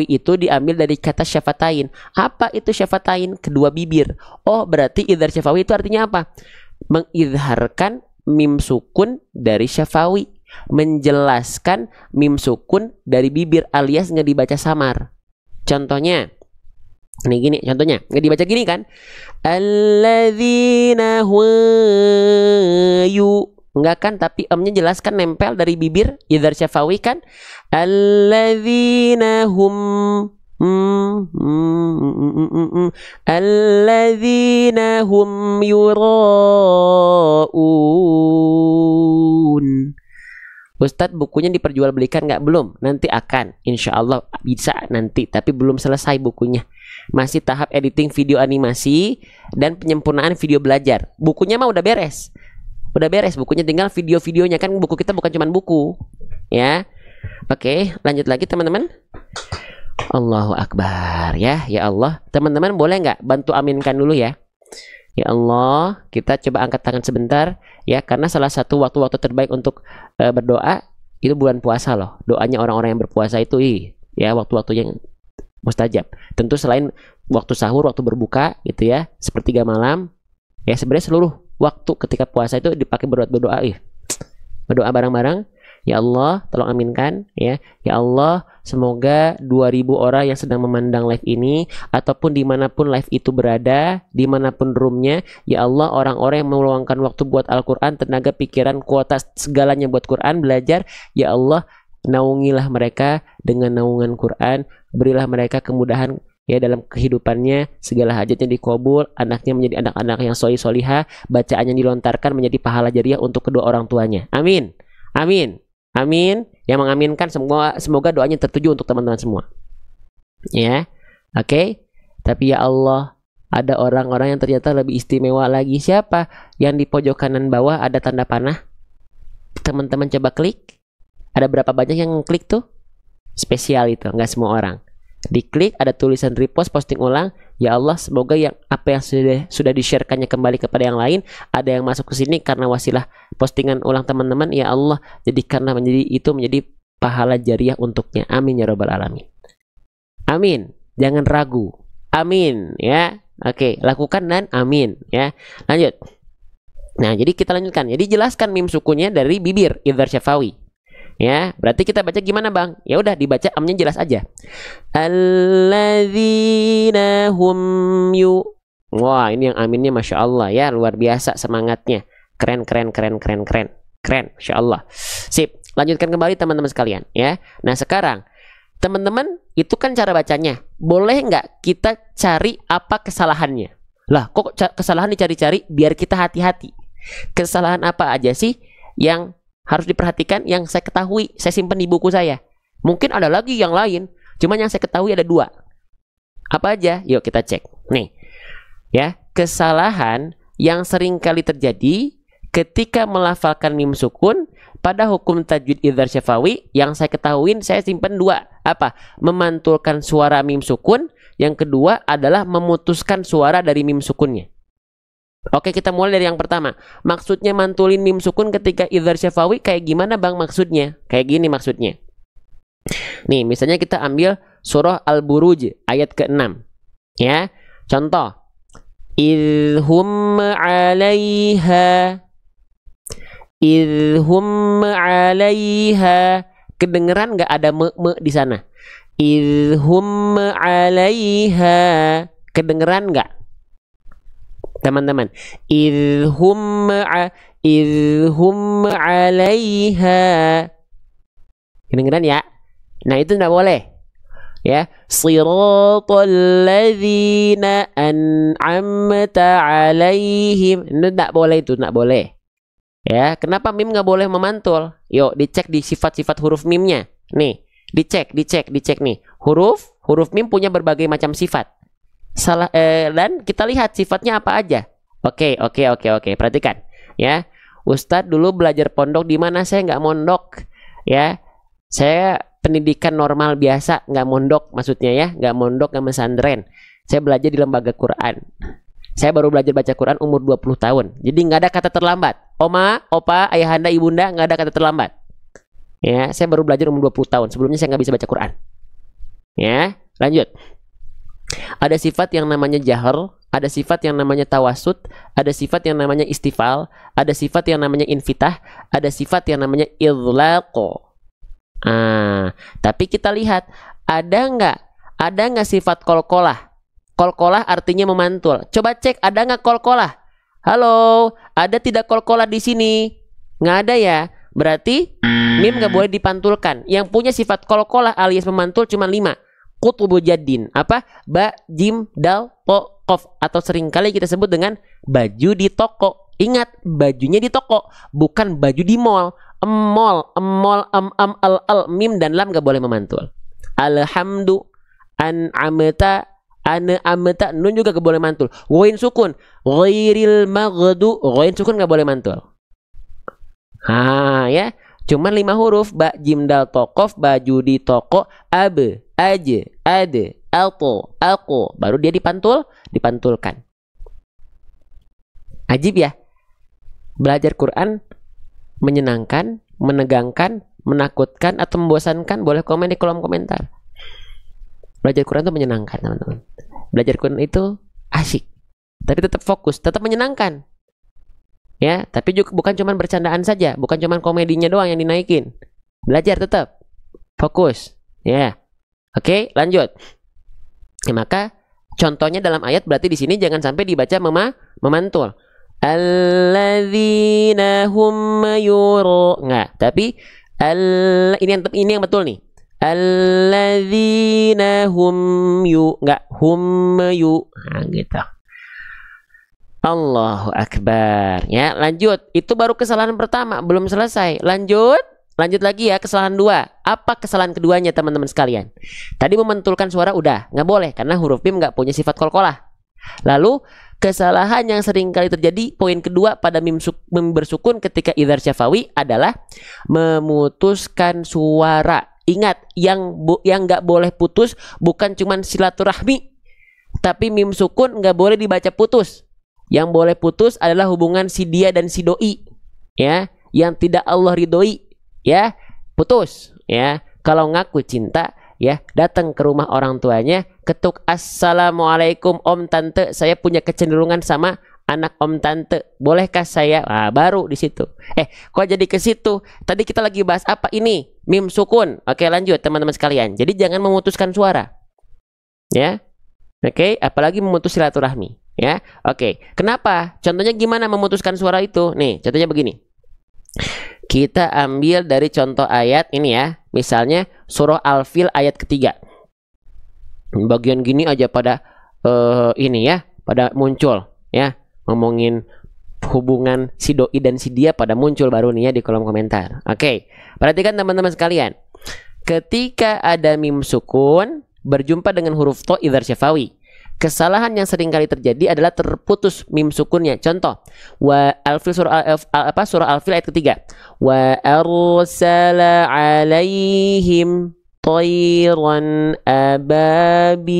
itu diambil dari kata syafatain. Apa itu syafatain? Kedua bibir. Oh, berarti idhar syafawi itu artinya apa? Mengidharkan mim sukun dari syafawi, menjelaskan mim sukun dari bibir, alias nggak dibaca samar. Contohnya nih gini, contohnya nggak dibaca gini kan? Alladzina yu. Enggak kan, tapi emnya jelas kan, nempel dari bibir, idhar syafawi kan. Alladzina hum alladzina hum yuraun. Ustadz, bukunya diperjualbelikan nggak? Belum, nanti akan, insya Allah bisa nanti, tapi belum selesai bukunya. Masih tahap editing video animasi dan penyempurnaan video belajar. Bukunya mah udah beres. Udah beres bukunya, tinggal video-videonya kan. Buku kita bukan cuman buku ya. Oke, lanjut lagi teman-teman. Allahu Akbar ya. Ya Allah, teman-teman boleh nggak bantu aminkan dulu ya. Ya Allah, kita coba angkat tangan sebentar ya, karena salah satu waktu-waktu terbaik untuk berdoa itu bulan puasa loh. Doanya orang-orang yang berpuasa itu ya waktu-waktu yang mustajab. Tentu selain waktu sahur, waktu berbuka gitu ya, sepertiga malam ya. Sebenarnya seluruh waktu ketika puasa itu dipakai berdoa, berdoa bareng-bareng. Ya Allah, tolong aminkan ya. Ya Allah, semoga 2000 orang yang sedang memandang live ini, ataupun dimanapun live itu berada, dimanapun roomnya, ya Allah, orang-orang yang meluangkan waktu buat Al-Quran, tenaga, pikiran, kuota, segalanya buat Quran, belajar, ya Allah, naungilah mereka dengan naungan Quran, berilah mereka kemudahan ya dalam kehidupannya, segala hajatnya dikabul, anaknya menjadi anak-anak yang solihah, bacaannya dilontarkan menjadi pahala jariah untuk kedua orang tuanya. Amin, amin, amin. Yang mengaminkan semoga doanya tertuju untuk teman-teman semua. Ya, oke. Tapi ya Allah, ada orang-orang yang ternyata lebih istimewa lagi. Siapa? Yang di pojok kanan bawah ada tanda panah. Teman-teman coba klik. Ada berapa banyak yang klik tuh? Spesial itu, nggak semua orang. Diklik, ada tulisan repost, posting ulang. Ya Allah, semoga yang apa yang sudah di-share-kannya kembali kepada yang lain. Ada yang masuk ke sini karena wasilah postingan ulang teman-teman. Ya Allah, jadikanlah menjadi pahala jariah untuknya. Amin ya rabbal alamin. Amin. Jangan ragu. Amin ya. Oke, lakukan dan amin ya. Lanjut. Nah, jadi kita lanjutkan. Jadi jelaskan mim sukunnya dari bibir, idhar syafawi. Ya, berarti kita baca gimana, Bang? Ya udah, dibaca amnya jelas aja. Alladzina hum yu. Wah, ini yang aminnya Masya Allah ya, luar biasa semangatnya. Keren, Masya Allah. Sip, lanjutkan kembali teman-teman sekalian ya. Nah sekarang teman-teman itu kan cara bacanya. Boleh nggak kita cari apa kesalahannya? Lah kok kesalahan dicari-cari? Biar kita hati-hati. Kesalahan apa aja sih yang harus diperhatikan, yang saya ketahui, saya simpan di buku saya. Mungkin ada lagi yang lain, cuman yang saya ketahui ada 2. Apa aja? Yuk kita cek. Nih, ya, kesalahan yang sering kali terjadi ketika melafalkan mim sukun pada hukum tajwid idhar syafawi, yang saya ketahui saya simpan 2. Apa? Memantulkan suara mim sukun. Yang kedua adalah memutuskan suara dari mim sukunnya. Oke, kita mulai dari yang pertama. Maksudnya mantulin mim sukun ketika idhar syafawi kayak gimana Bang maksudnya? Kayak gini maksudnya. Nih, misalnya kita ambil surah Al-Buruj ayat ke-6. Ya. Contoh. Idhum 'alaiha. Idhum 'alaiha. Kedengeran nggak ada me di sana? Idhum 'alaiha. Kedengeran nggak? Teman-teman, idhum 'alaiha. Kedengeran ya? Nah, itu enggak boleh. Ya, siratal ladzina an'amta 'alaihim. Itu enggak boleh, itu enggak boleh. Ya, kenapa mim nggak boleh memantul? Yuk, dicek di sifat-sifat huruf mimnya. Nih, dicek nih. Huruf mim punya berbagai macam sifat. Dan kita lihat sifatnya apa aja. Oke. Perhatikan, ya. Ustadz dulu belajar pondok di mana? Saya nggak mondok, ya. Saya pendidikan normal biasa, nggak mondok maksudnya ya, nggak mondok, nggak pesantren. Saya belajar di lembaga Quran. Saya baru belajar baca Quran umur 20 tahun. Jadi nggak ada kata terlambat. Oma, opa, ayahanda, ibunda, nggak ada kata terlambat. Ya, saya baru belajar umur 20 tahun. Sebelumnya saya nggak bisa baca Quran. Ya, lanjut. Ada sifat yang namanya jahar, ada sifat yang namanya tawasud, ada sifat yang namanya istifal, ada sifat yang namanya infitah, ada sifat yang namanya idlaqo. Tapi kita lihat ada nggak sifat kolkolah? Kolkolah artinya memantul. Coba cek ada nggak kolkolah? Halo, ada tidak kolkolah di sini? Nggak ada ya. Berarti mim nggak boleh dipantulkan. Yang punya sifat kolkolah alias memantul cuma 5. Kutubu jadin. Apa? Ba, jim, dal, to, kof. Atau seringkali kita sebut dengan baju di toko. Ingat, bajunya di toko, bukan baju di mall. Mall, al, mim dan lam nggak boleh memantul. Alhamdu, ameta, ameta, nun juga nggak boleh mantul. Ghain sukun, ghairil maghdu, ghain sukun nggak boleh mantul. Ya, cuman 5 huruf. Ba, jim, dal, to, kof, baju di toko, abe, aje, ade, alto, alko, baru dia dipantulkan. Ajib ya. Belajar Quran menyenangkan, menegangkan, menakutkan, atau membosankan? Boleh komen di kolom komentar. Belajar Quran itu menyenangkan, teman-teman. Belajar Quran itu asyik, tapi tetap fokus, tetap menyenangkan. Ya, tapi juga bukan cuma bercandaan saja, bukan cuma komedinya doang yang dinaikin. Belajar tetap fokus. Ya. Oke, lanjut. Maka contohnya dalam ayat berarti di sini jangan sampai dibaca memantul. Alladzina hum enggak, tapi ini yang betul nih. Alladzina hum enggak, hum gitu. Allahu Akbar. Ya, lanjut. Itu baru kesalahan pertama, belum selesai. Lanjut lagi ya, kesalahan 2. Apa kesalahan keduanya teman-teman sekalian? Tadi memantulkan suara udah, nggak boleh karena huruf mim nggak punya sifat kolkolah. Lalu kesalahan yang sering kali terjadi, poin kedua pada mim bersukun ketika idhar syafawi adalah memutuskan suara. Ingat, yang nggak boleh putus bukan cuman silaturahmi, tapi mim sukun nggak boleh dibaca putus. Yang boleh putus adalah hubungan si dia dan si doi, ya, yang tidak Allah ridhoi, ya, putus, ya. Kalau ngaku cinta, ya, datang ke rumah orang tuanya, ketuk, assalamualaikum om tante, saya punya kecenderungan sama anak om tante, bolehkah saya? Baru di situ. Kok jadi ke situ? Tadi kita lagi bahas apa ini? Mim sukun. Oke, lanjut teman-teman sekalian. Jadi jangan memutuskan suara, ya. Oke, apalagi memutus silaturahmi. Ya, oke. Kenapa? Contohnya gimana memutuskan suara itu? Nih, contohnya begini. Kita ambil dari contoh ayat ini ya. Misalnya surah Al-Fil ayat ketiga. Bagian gini aja pada ini ya, pada muncul ya. Ngomongin hubungan si doi dan si dia pada muncul baru nih ya di kolom komentar. Oke. Perhatikan teman-teman sekalian. Ketika ada mim sukun berjumpa dengan huruf to idhar syafawi. Kesalahan yang sering kali terjadi adalah terputus mim sukunnya. Contoh, wa al-fil surah Al-Fil ayat ketiga. Wa arsala alaihim tayran ababil.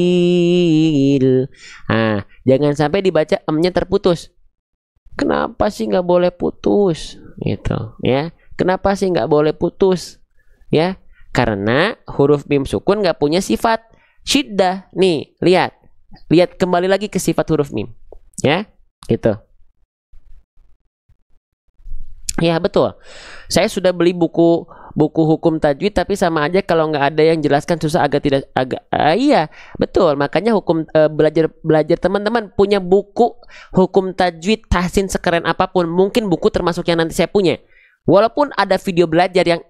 Nah, jangan sampai dibaca emnya terputus. Kenapa sih nggak boleh putus? Gitu, ya. Kenapa sih nggak boleh putus? Ya, karena huruf mim sukun nggak punya sifat syiddah. Nih, lihat kembali lagi ke sifat huruf mim, ya, gitu. Ya betul. Saya sudah beli buku hukum tajwid, tapi sama aja kalau nggak ada yang jelaskan susah, iya betul. Makanya belajar teman-teman punya buku hukum tajwid tahsin sekeren apapun, mungkin buku termasuk yang nanti saya punya. Walaupun ada video belajar yang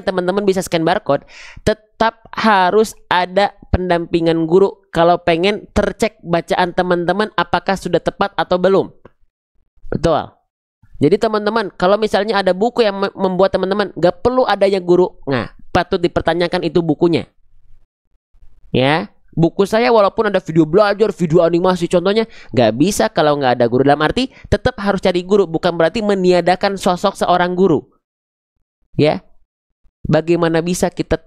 teman-teman bisa scan barcode, tetap harus ada pendampingan guru kalau pengen tercek bacaan teman-teman apakah sudah tepat atau belum. Betul. Jadi teman-teman, kalau misalnya ada buku yang membuat teman-teman gak perlu adanya guru, nah patut dipertanyakan itu bukunya. Ya. Buku saya walaupun ada video belajar, video animasi contohnya, nggak bisa kalau nggak ada guru. Dalam arti tetap harus cari guru, bukan berarti meniadakan sosok seorang guru. Ya, bagaimana bisa kita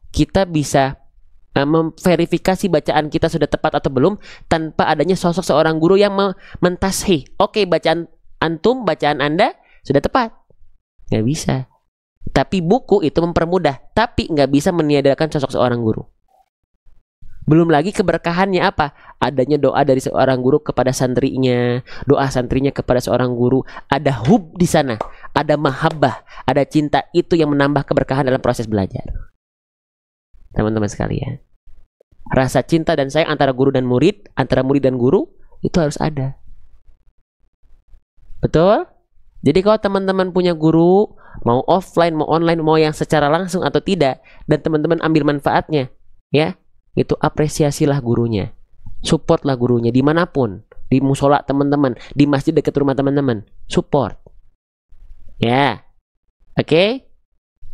kita bisa memverifikasi bacaan kita sudah tepat atau belum tanpa adanya sosok seorang guru yang mentashih. Oke, bacaan antum, bacaan Anda sudah tepat. Nggak bisa. Tapi buku itu mempermudah, tapi nggak bisa meniadakan sosok seorang guru. Belum lagi keberkahannya apa? Adanya doa dari seorang guru kepada santrinya, doa santrinya kepada seorang guru. Ada hub di sana, ada mahabbah, ada cinta, itu yang menambah keberkahan dalam proses belajar. Teman-teman sekalian, rasa cinta dan sayang antara guru dan murid, antara murid dan guru, itu harus ada. Betul? Jadi kalau teman-teman punya guru, mau offline, mau online, mau yang secara langsung atau tidak, dan teman-teman ambil manfaatnya, ya, itu apresiasilah gurunya, supportlah gurunya dimanapun, di musola teman-teman, di masjid dekat rumah teman-teman, support, ya, oke?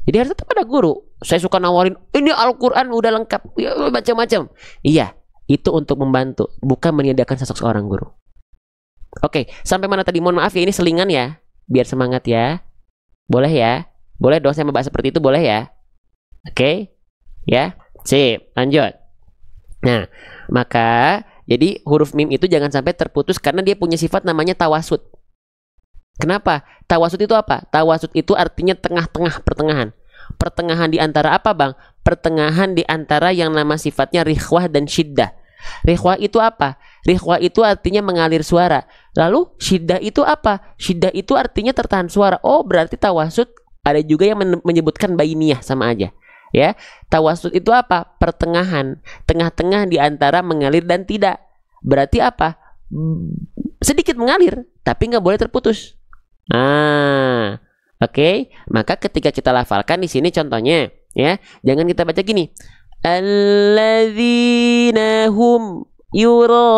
Jadi harus tetap ada guru. Saya suka nawarin, ini Al-Quran udah lengkap, ya, macam-macam. Iya, itu untuk membantu, bukan menyediakan sosok seorang guru. Oke, sampai mana tadi? Mohon maaf ya, ini selingan ya. Biar semangat ya. Boleh ya? Boleh dong saya membahas seperti itu, boleh ya? Oke? Ya? Sip, lanjut. Nah, maka jadi huruf mim itu jangan sampai terputus karena dia punya sifat namanya tawasud. Kenapa? Tawasud itu apa? Tawasud itu artinya tengah-tengah, pertengahan. Pertengahan di antara apa, Bang? Pertengahan di antara yang nama sifatnya rikhwah dan syiddah. Rikhwah itu apa? Rikhwah itu artinya mengalir suara. Lalu syiddah itu apa? Syiddah itu artinya tertahan suara. Oh, berarti tawasud ada juga yang menyebutkan bainiyah, sama aja. Ya, tawasud itu apa? Pertengahan, tengah-tengah di antara mengalir dan tidak. Berarti apa? Sedikit mengalir, tapi nggak boleh terputus. Nah, oke. Maka ketika kita lafalkan di sini contohnya, ya, jangan kita baca gini. Alladzina hum yura'un.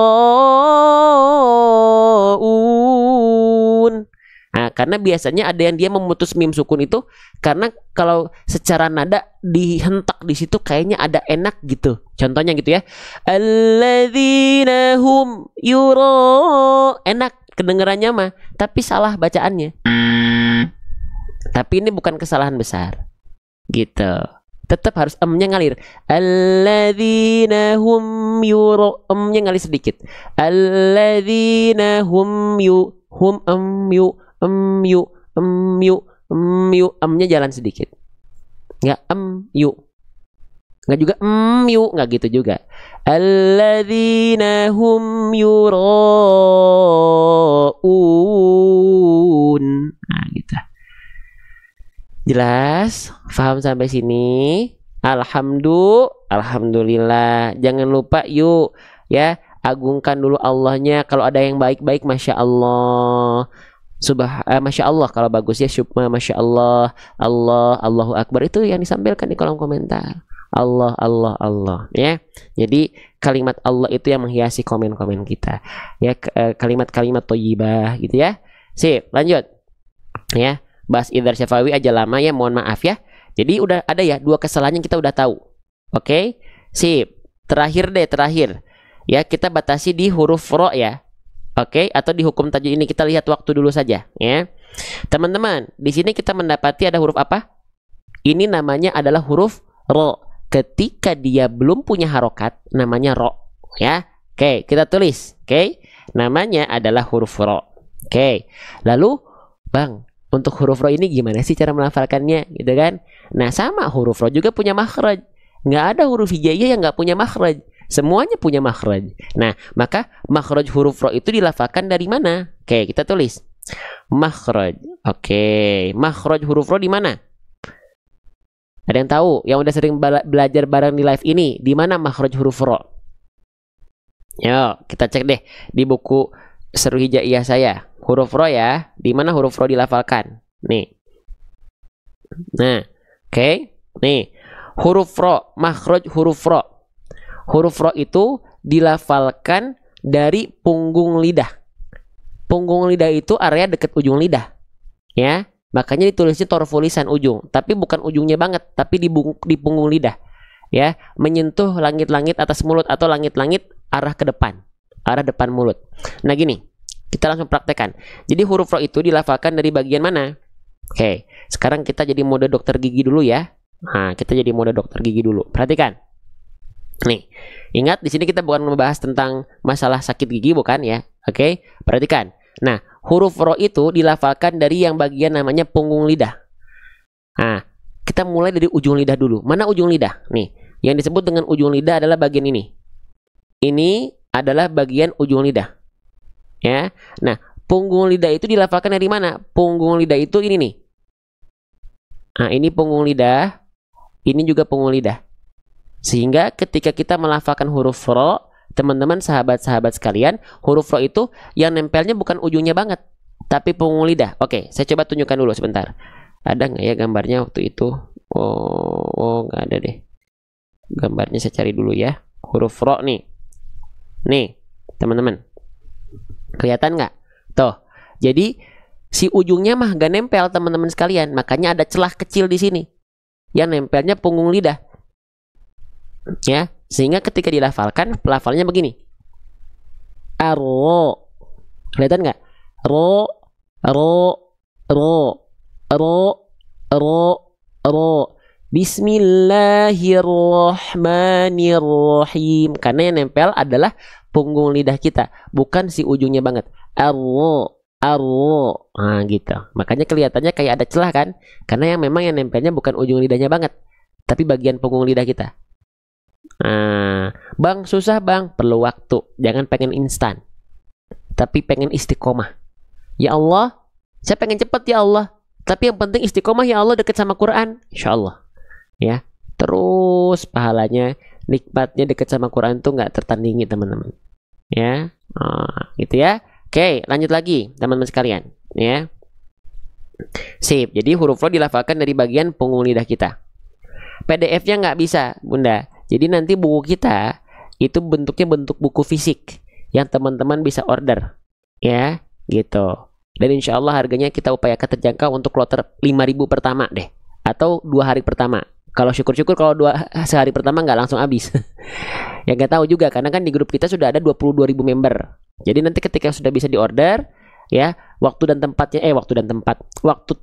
Nah, karena biasanya ada yang dia memutus mim sukun itu karena kalau secara nada dihentak di situ kayaknya ada enak gitu. Contohnya gitu ya. Alladzina hum enak kedengarannya mah, tapi salah bacaannya. Tapi ini bukan kesalahan besar. Gitu. Tetap harus emnya ngalir. Alladzina hum emnya ngalir sedikit. Alladzina hum emnya jalan sedikit. Enggak enggak juga enggak gitu juga. Alladzina hum yura'un. Nah, gitu. Jelas? Paham sampai sini? Alhamdulillah. Jangan lupa yuk ya, agungkan dulu Allahnya. Kalau ada yang baik-baik, masya Allah. Masya Allah kalau bagus ya, masya Allah, Allahu Akbar, itu yang disampaikan di kolom komentar. Allah, Allah, Allah, ya. Jadi kalimat Allah itu yang menghiasi komen-komen kita, ya, kalimat-kalimat thayyibah gitu ya. Sip, lanjut. Ya, bahas idhar syafawi aja lama ya, mohon maaf ya. Jadi udah ada ya 2 kesalahan yang kita udah tahu. Oke, sip. Terakhir deh, terakhir. Ya, kita batasi di huruf ro ya. Oke, atau di hukum tajwid ini kita lihat waktu dulu saja ya. Teman-teman, di sini kita mendapati ada huruf apa? Ini namanya adalah huruf ro. Ketika dia belum punya harokat, namanya ro ya. Oke, kita tulis. Oke, namanya adalah huruf ro. Oke, lalu Bang, untuk huruf ro ini gimana sih cara melafalkannya gitu kan? Nah, sama, huruf ro juga punya makhraj. Nggak ada huruf hijaiyah yang nggak punya makhraj. Semuanya punya makhraj. Nah, maka makhraj huruf ro itu dilafalkan dari mana? Oke, kita tulis makhraj. Oke, makhraj huruf ro di mana? Ada yang tahu? Yang udah sering belajar bareng di live ini, di mana makhraj huruf ro? Yuk, kita cek deh di buku Seru Hijaiyah saya. Huruf ro ya, di mana huruf ro dilafalkan? Nih. Nah, oke. Nih, huruf ro, makhraj huruf ro. Huruf ro itu dilafalkan dari punggung lidah. Punggung lidah itu area dekat ujung lidah. Ya, makanya ditulisnya torfu lisan ujung, tapi bukan ujungnya banget, tapi di punggung lidah. Ya, menyentuh langit-langit atas mulut atau langit-langit arah ke depan, arah depan mulut. Nah, gini. Kita langsung praktekkan. Jadi huruf ro itu dilafalkan dari bagian mana? Oke, sekarang kita jadi mode dokter gigi dulu ya. Nah, kita jadi mode dokter gigi dulu. Perhatikan. Nih, ingat di sini kita bukan membahas tentang masalah sakit gigi, bukan ya? Oke, perhatikan. Nah, huruf ro itu dilafalkan dari yang bagian namanya punggung lidah. Nah, kita mulai dari ujung lidah dulu. Mana ujung lidah? Nih, yang disebut dengan ujung lidah adalah bagian ini. Ini adalah bagian ujung lidah. Ya, nah, punggung lidah itu dilafalkan dari mana? Punggung lidah itu ini nih. Nah, ini punggung lidah, ini juga punggung lidah. Sehingga ketika kita melafalkan huruf ro, teman-teman, sahabat-sahabat sekalian, huruf ro itu yang nempelnya bukan ujungnya banget, tapi punggung lidah. Oke, saya coba tunjukkan dulu sebentar. Ada nggak ya gambarnya waktu itu? Oh, nggak ada deh. Gambarnya saya cari dulu ya. Huruf ro nih. Nih, teman-teman. Kelihatan nggak? Tuh. Jadi si ujungnya mah gak nempel, teman-teman sekalian. Makanya ada celah kecil di sini. Yang nempelnya punggung lidah. Ya, sehingga ketika dilafalkan, pelafalnya begini. Aro. Kelihatan nggak? Ro, ro, ro, ro, ro, ro. Bismillahirrahmanirrahim. Karena yang nempel adalah punggung lidah kita, bukan si ujungnya banget. Aro, aro. Nah, gitu. Makanya kelihatannya kayak ada celah kan? Karena yang memang yang nempelnya bukan ujung lidahnya banget, tapi bagian punggung lidah kita. Nah, Bang, susah Bang, perlu waktu. Jangan pengen instan, tapi pengen istiqomah. Ya Allah, saya pengen cepat ya Allah. Tapi yang penting istiqomah ya Allah, dekat sama Quran, insya Allah. Ya, terus pahalanya, nikmatnya dekat sama Quran tuh nggak tertandingi, teman-teman. Ya, gitu ya. Oke, lanjut lagi, teman-teman sekalian. Ya, sip. Jadi huruf ro dilafalkan dari bagian punggung lidah kita. PDF-nya nggak bisa, Bunda. Jadi nanti buku kita itu bentuknya bentuk buku fisik yang teman-teman bisa order, ya, gitu. Dan insya Allah harganya kita upayakan terjangkau untuk kloter 5.000 pertama deh, atau 2 hari pertama. Kalau syukur-syukur kalau sehari pertama nggak langsung habis. Ya nggak tahu juga, karena kan di grup kita sudah ada 22.000 member. Jadi nanti ketika sudah bisa diorder, ya, waktunya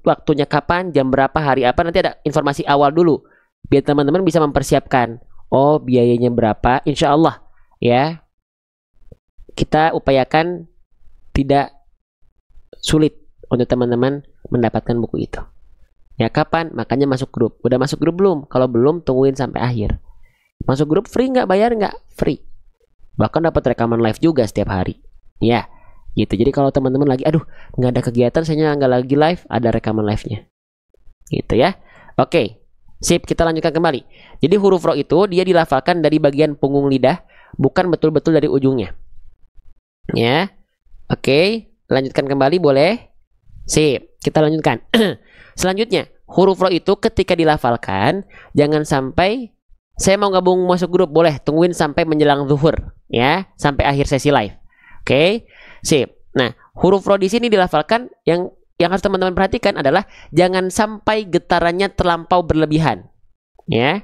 waktunya kapan, jam berapa, hari apa, nanti ada informasi awal dulu, biar teman-teman bisa mempersiapkan. Oh, biayanya berapa? Insya Allah, ya, kita upayakan tidak sulit untuk teman-teman mendapatkan buku itu. Ya, kapan? Makanya masuk grup. Udah masuk grup belum? Kalau belum, tungguin sampai akhir. Masuk grup free nggak? Bayar nggak? Free. Bahkan dapat rekaman live juga setiap hari. Ya, gitu. Jadi kalau teman-teman lagi, aduh, nggak ada kegiatan, saya nggak lagi live, ada rekaman live-nya. Gitu ya. Oke, Sip, kita lanjutkan kembali. Jadi huruf ro itu dia dilafalkan dari bagian punggung lidah, bukan betul-betul dari ujungnya. Ya. Oke, lanjutkan kembali boleh? Sip, kita lanjutkan. Selanjutnya, huruf ro itu ketika dilafalkan jangan sampai saya mau gabung masuk grup, boleh tungguin sampai menjelang zuhur ya, sampai akhir sesi live. Oke. Sip. Nah, huruf ro di sini dilafalkan yang harus teman-teman perhatikan adalah jangan sampai getarannya terlampau berlebihan. Ya.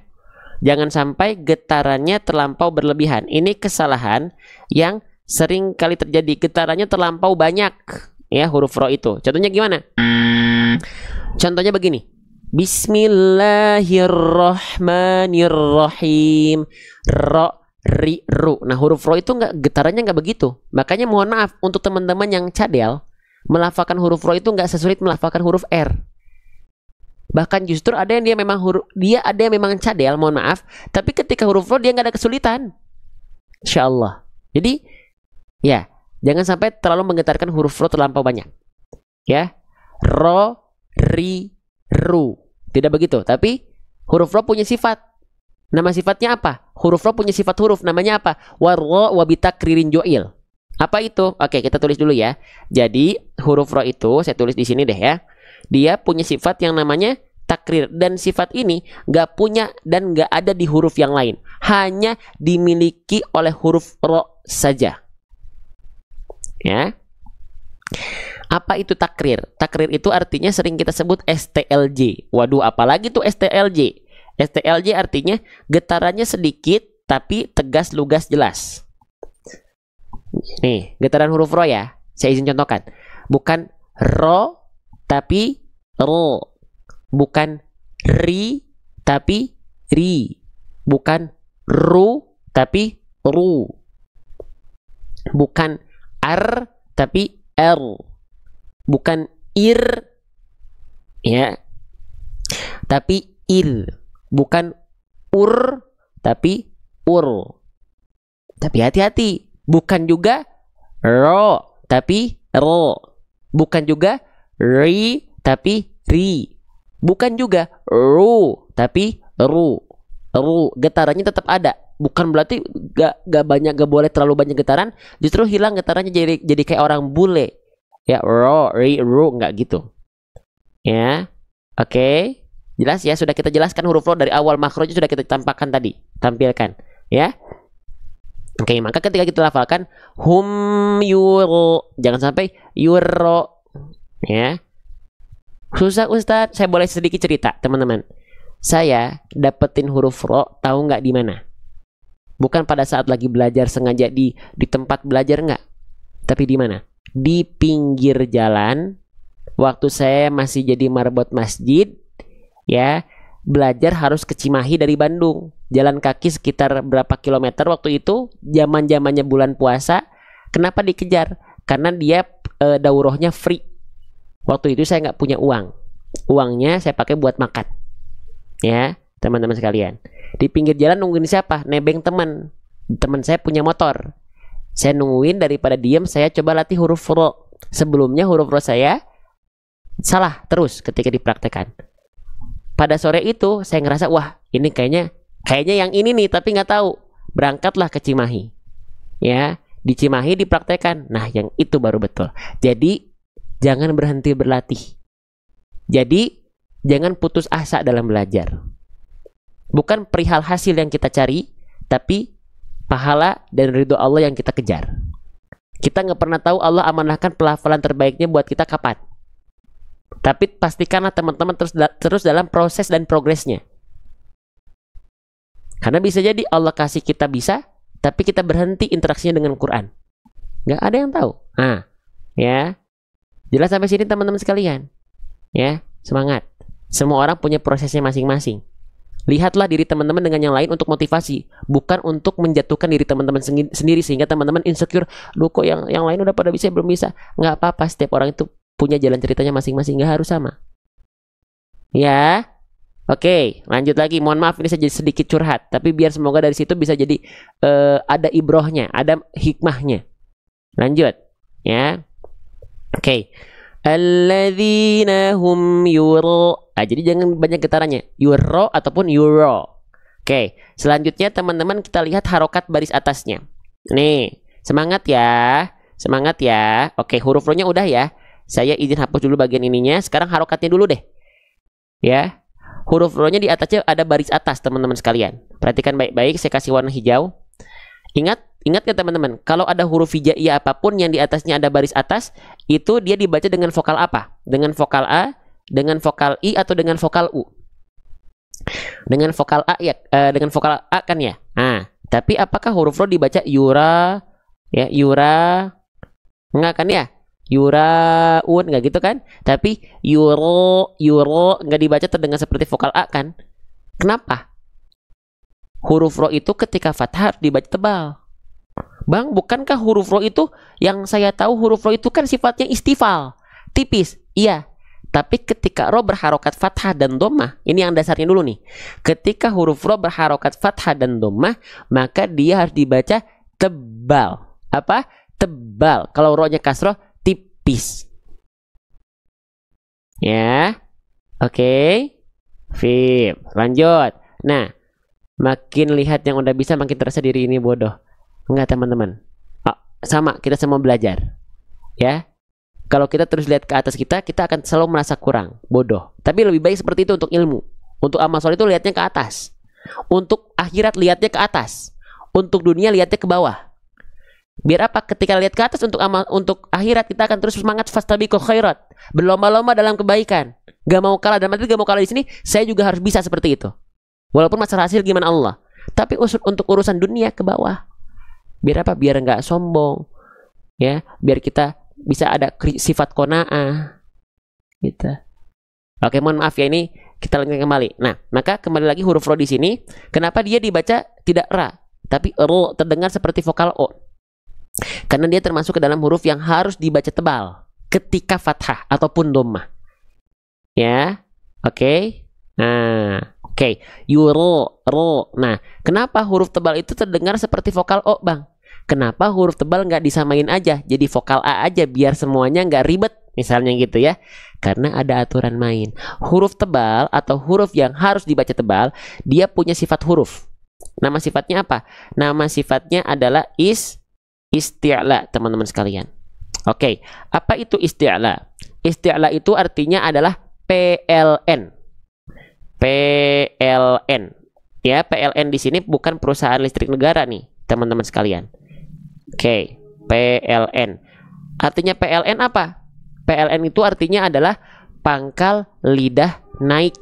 Jangan sampai getarannya terlampau berlebihan. Ini kesalahan yang sering kali terjadi, getarannya terlampau banyak ya huruf ro itu. Contohnya gimana? Contohnya begini. Bismillahirrahmanirrahim. Ro, ri, ru. Nah, huruf ro itu getarannya nggak begitu. Makanya mohon maaf untuk teman-teman yang cadel, melafalkan huruf ro itu nggak sesulit melafalkan huruf R. Bahkan justru ada yang ada yang memang cadel, mohon maaf, tapi ketika huruf ro dia nggak ada kesulitan. Insya Allah. Jadi ya, jangan sampai terlalu menggetarkan huruf ro terlampau banyak. Ya. Ro, ri, ru. Tidak begitu, tapi huruf ro punya sifat. Nama sifatnya apa? Huruf ro punya sifat huruf, namanya apa? Warro wabitakririn jo'il. Apa itu? Oke, kita tulis dulu ya. Jadi huruf ro itu saya tulis di sini deh ya. Dia punya sifat yang namanya takrir, dan sifat ini nggak punya dan nggak ada di huruf yang lain. Hanya dimiliki oleh huruf ro saja. Ya. Apa itu takrir? Takrir itu artinya sering kita sebut STLJ. Waduh, apalagi tuh STLJ? STLJ artinya getarannya sedikit tapi tegas, lugas, jelas. Nih, getaran huruf ro ya. Saya izin contohkan. Bukan ro tapi ro. Bukan ri tapi ri. Bukan ru tapi ru. Bukan ar tapi r. Bukan ir ya. Tapi il. Bukan ur tapi ur. Tapi hati-hati. Bukan juga ro tapi ro. Bukan juga ri tapi ri. Bukan juga ru tapi ru. Ru getarannya tetap ada. Bukan berarti gak boleh terlalu banyak getaran. Justru hilang getarannya jadi kayak orang bule. Ya ro, ri, ru nggak gitu. Ya, oke. Jelas ya, sudah kita jelaskan huruf ro dari awal, makrojnya sudah kita tampilkan tadi. Tampilkan ya. Oke, maka ketika kita lafalkan hum yuro, jangan sampai yuro ya. Susah Ustadz, saya boleh sedikit cerita teman-teman. Saya dapetin huruf ro tahu nggak di mana? Bukan pada saat lagi belajar sengaja di tempat belajar, nggak. Tapi di mana? Di pinggir jalan. Waktu saya masih jadi marbot masjid ya, belajar harus ke Cimahi dari Bandung. Jalan kaki sekitar berapa kilometer waktu itu, zaman-zamannya bulan puasa. Kenapa dikejar? Karena dia daurahnya free. Waktu itu saya nggak punya uang. Uangnya saya pakai buat makan. Ya, teman-teman sekalian. Di pinggir jalan nungguin siapa? Nebeng teman. Teman saya punya motor. Saya nungguin, daripada diam saya coba latih huruf ro. Sebelumnya huruf ro saya salah terus ketika dipraktekkan. Pada sore itu saya ngerasa, wah ini kayaknya yang ini nih, tapi nggak tahu. Berangkatlah ke Cimahi. Ya, di Cimahi dipraktekkan. Nah, yang itu baru betul. Jadi jangan berhenti berlatih. Jadi jangan putus asa dalam belajar. Bukan perihal hasil yang kita cari, tapi pahala dan ridho Allah yang kita kejar. Kita nggak pernah tahu Allah amanahkan pelafalan terbaiknya buat kita kapan. Tapi pastikanlah teman-teman terus dalam proses dan progresnya. Karena bisa jadi Allah kasih kita bisa, tapi kita berhenti interaksinya dengan Quran. Nggak ada yang tahu. Nah, ya. Jelas sampai sini teman-teman sekalian. Ya, semangat. Semua orang punya prosesnya masing-masing. Lihatlah diri teman-teman dengan yang lain untuk motivasi, bukan untuk menjatuhkan diri teman-teman sendiri sehingga teman-teman insecure. Loh kok yang lain udah pada bisa, belum bisa. Nggak apa-apa, setiap orang itu punya jalan ceritanya masing-masing, nggak harus sama. Ya. Oke, lanjut lagi. Mohon maaf ini saya jadi sedikit curhat, tapi biar semoga dari situ bisa jadi ada ibrohnya, ada hikmahnya. Lanjut. Ya. Oke. Alladzina hum Nah, jadi jangan banyak getarannya. Euro ataupun euro. Oke, selanjutnya teman-teman kita lihat harokat baris atasnya. Nih, semangat ya. Semangat ya. Oke, huruf ro-nya udah ya. Saya izin hapus dulu bagian ininya. Sekarang harokatnya dulu deh. Ya. Huruf ro-nya di atasnya ada baris atas, teman-teman sekalian. Perhatikan baik-baik, saya kasih warna hijau. Ingat ya teman-teman, kalau ada huruf hijaiyah apapun yang di atasnya ada baris atas, itu dia dibaca dengan vokal apa? Dengan vokal A, dengan vokal I, atau dengan vokal U? Dengan vokal A ya, dengan vokal A kan ya. Nah, tapi apakah huruf ro dibaca yura, ya yura, enggak kan ya? Yuraun enggak gitu kan? Tapi yuro enggak dibaca terdengar seperti vokal A kan? Kenapa? Huruf ro itu ketika fathah dibaca tebal. Bang, bukankah huruf ro itu yang saya tahu huruf ro itu kan sifatnya istifal, tipis? Iya. Tapi ketika ro berharokat fathah dan dhammah, ini yang dasarnya dulu nih. Ketika huruf ro berharokat fathah dan dhammah, maka dia harus dibaca tebal. Apa? Tebal. Kalau ro-nya kasroh, tipis. Ya. Oke. Fib. Lanjut. Nah, makin lihat yang udah bisa, makin terasa diri ini bodoh. Enggak, teman-teman. Oh, sama, kita semua belajar. Ya. Kalau kita terus lihat ke atas kita akan selalu merasa kurang, bodoh. Tapi lebih baik seperti itu untuk ilmu. Untuk amal soleh itu lihatnya ke atas. Untuk akhirat lihatnya ke atas. Untuk dunia lihatnya ke bawah. Biar apa? Ketika lihat ke atas untuk amal, untuk akhirat kita akan terus semangat fastabiqul khairat. Berlomba-lomba dalam kebaikan. Gak mau kalah, dan nanti gak mau kalah di sini, saya juga harus bisa seperti itu. Walaupun masalah hasil gimana Allah. Tapi untuk urusan dunia ke bawah. Biar apa? Biar nggak sombong. Ya, biar kita bisa ada sifat qanaah gitu. Oke, mohon maaf ya, ini kita lanjutkan kembali. Nah, maka kembali lagi huruf ro di sini, kenapa dia dibaca tidak ra, tapi ro, terdengar seperti vokal o? Karena dia termasuk ke dalam huruf yang harus dibaca tebal ketika fathah ataupun dhammah. Ya. Oke. Nah, oke. Yuro, ro. Nah, kenapa huruf tebal itu terdengar seperti vokal o, Bang? Kenapa huruf tebal nggak disamain aja jadi vokal A aja biar semuanya nggak ribet misalnya gitu ya? Karena ada aturan main. Huruf tebal atau huruf yang harus dibaca tebal, dia punya sifat huruf. Nama sifatnya apa? Nama sifatnya adalah isti'la, teman-teman sekalian. Oke, apa itu isti'la? Isti'la itu artinya adalah PLN. PLN. Ya, PLN di sini bukan perusahaan listrik negara nih, teman-teman sekalian. Oke, PLN. Artinya PLN apa? PLN itu artinya adalah pangkal lidah naik.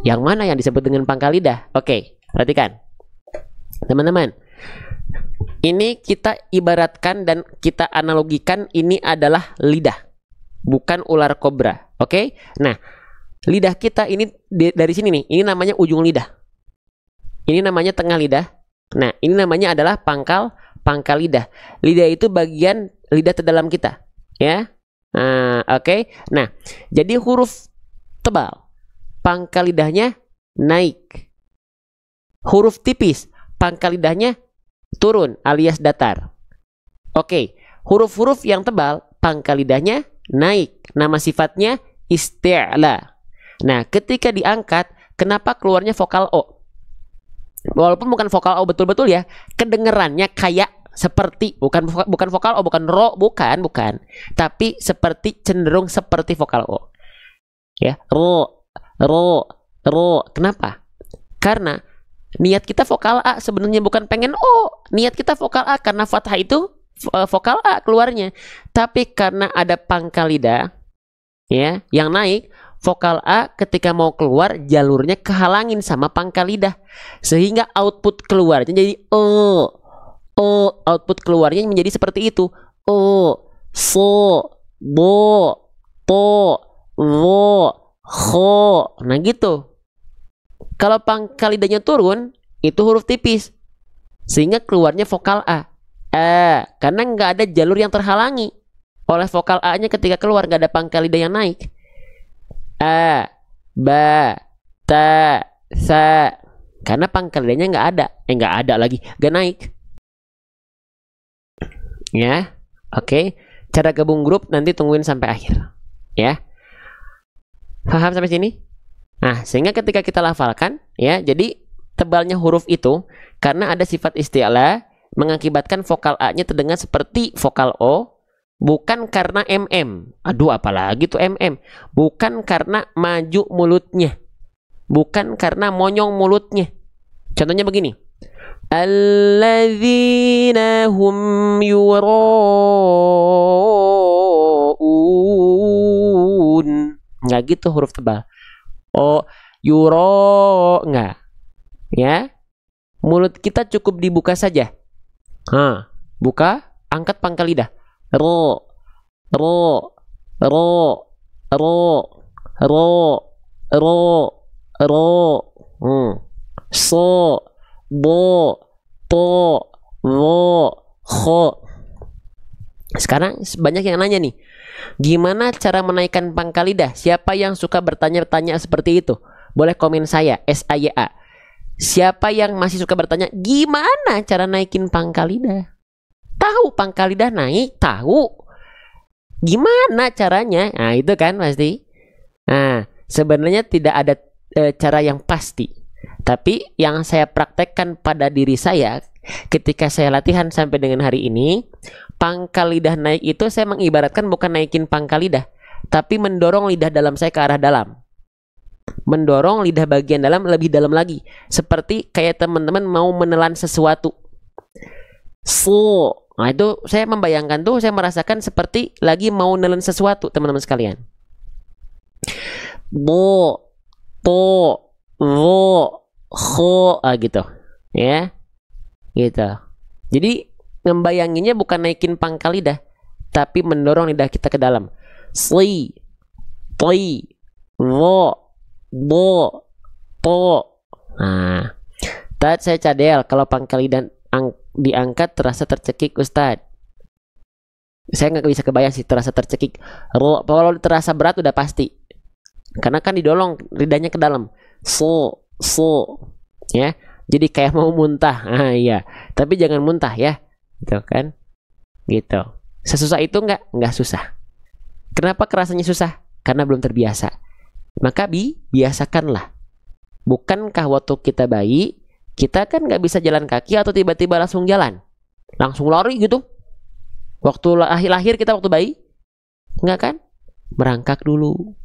Yang mana yang disebut dengan pangkal lidah? Oke, perhatikan. Teman-teman, ini kita ibaratkan dan kita analogikan ini adalah lidah, bukan ular kobra. Oke? Nah, lidah kita ini dari sini nih, ini namanya ujung lidah. Ini namanya tengah lidah. Nah, ini namanya adalah pangkal lidah. Lidah itu bagian lidah terdalam kita, ya. Nah, oke. Nah, jadi huruf tebal, pangkal lidahnya naik. Huruf tipis, pangkal lidahnya turun alias datar. Oke, huruf-huruf yang tebal, pangkal lidahnya naik. Nama sifatnya isti'la. Nah, ketika diangkat, kenapa keluarnya vokal o? Walaupun bukan vokal o betul-betul ya, kedengerannya kayak seperti, bukan vokal o, bukan ro, bukan, tapi seperti, cenderung seperti vokal o. Ya, ro. Kenapa? Karena niat kita vokal A sebenarnya bukan pengen O. Niat kita vokal A karena fathah itu vokal A keluarnya. Tapi karena ada pangkal lidah ya yang naik, vokal A ketika mau keluar jalurnya kehalangin sama pangkal lidah. Sehingga output keluarnya jadi O. Output keluarnya menjadi seperti itu. O, so, bo, to, wo, ho. Nah gitu. Kalau pangkal lidahnya turun, itu huruf tipis. Sehingga keluarnya vokal A. Karena nggak ada jalur yang terhalangi oleh vokal A-nya ketika keluar, nggak ada pangkal lidah yang naik. A, ba, ta, sa. Karena pangkal lidahnya nggak ada. Nggak ada lagi. Nggak naik. Ya, oke. Cara gabung grup nanti tungguin sampai akhir. Ya. Paham sampai sini? Nah, sehingga ketika kita lafalkan, ya, jadi tebalnya huruf itu karena ada sifat isti'la mengakibatkan vokal A-nya terdengar seperti vokal O, bukan karena MM. Aduh, apalagi tuh MM. Bukan karena maju mulutnya. Bukan karena monyong mulutnya. Contohnya begini. Alladzina hum yura'un. Nggak gitu huruf tebal. Oh, yuro nggak. Ya. Mulut kita cukup dibuka saja. Buka, angkat pangkal lidah. Ro, ro, ro, ro, ro, ro, ro. So, bo, to, wo, ho. Sekarang banyak yang nanya nih, gimana cara menaikkan pangkal lidah? Siapa yang suka bertanya-tanya seperti itu? Boleh komen saya, SAYA. Siapa yang masih suka bertanya, gimana cara naikin pangkal lidah? Tahu pangkal lidah naik, tahu. Gimana caranya? Nah, itu kan pasti. Nah, sebenarnya tidak ada cara yang pasti. Tapi yang saya praktekkan pada diri saya ketika saya latihan sampai dengan hari ini, pangkal lidah naik itu saya mengibaratkan bukan naikin pangkal lidah, tapi mendorong lidah dalam saya ke arah dalam. Mendorong lidah bagian dalam lebih dalam lagi. Seperti kayak teman-teman mau menelan sesuatu. Nah itu saya membayangkan tuh, saya merasakan seperti lagi mau menelan sesuatu, teman-teman sekalian. Bo, to, wo, ho, gitu. Ya. Gitu. Jadi membayanginnya bukan naikin pangkal lidah, tapi mendorong lidah kita ke dalam. Sli, toi, wo, bo, to. Nah, tadi saya cadel kalau pangkal lidah diangkat terasa tercekik, Ustadz. Saya nggak bisa kebayang sih terasa tercekik. Kalau terasa berat udah pasti, karena kan didorong lidahnya ke dalam. So, ya. Jadi kayak mau muntah. Iya. Tapi jangan muntah ya. Gitu kan? Gitu. Sesusah itu nggak susah. Kenapa kerasanya susah? Karena belum terbiasa. Maka biasakanlah. Bukankah waktu kita bayi, kita kan nggak bisa jalan kaki atau tiba-tiba langsung jalan, langsung lari gitu. Waktu lahir kita waktu bayi, nggak kan? Merangkak dulu.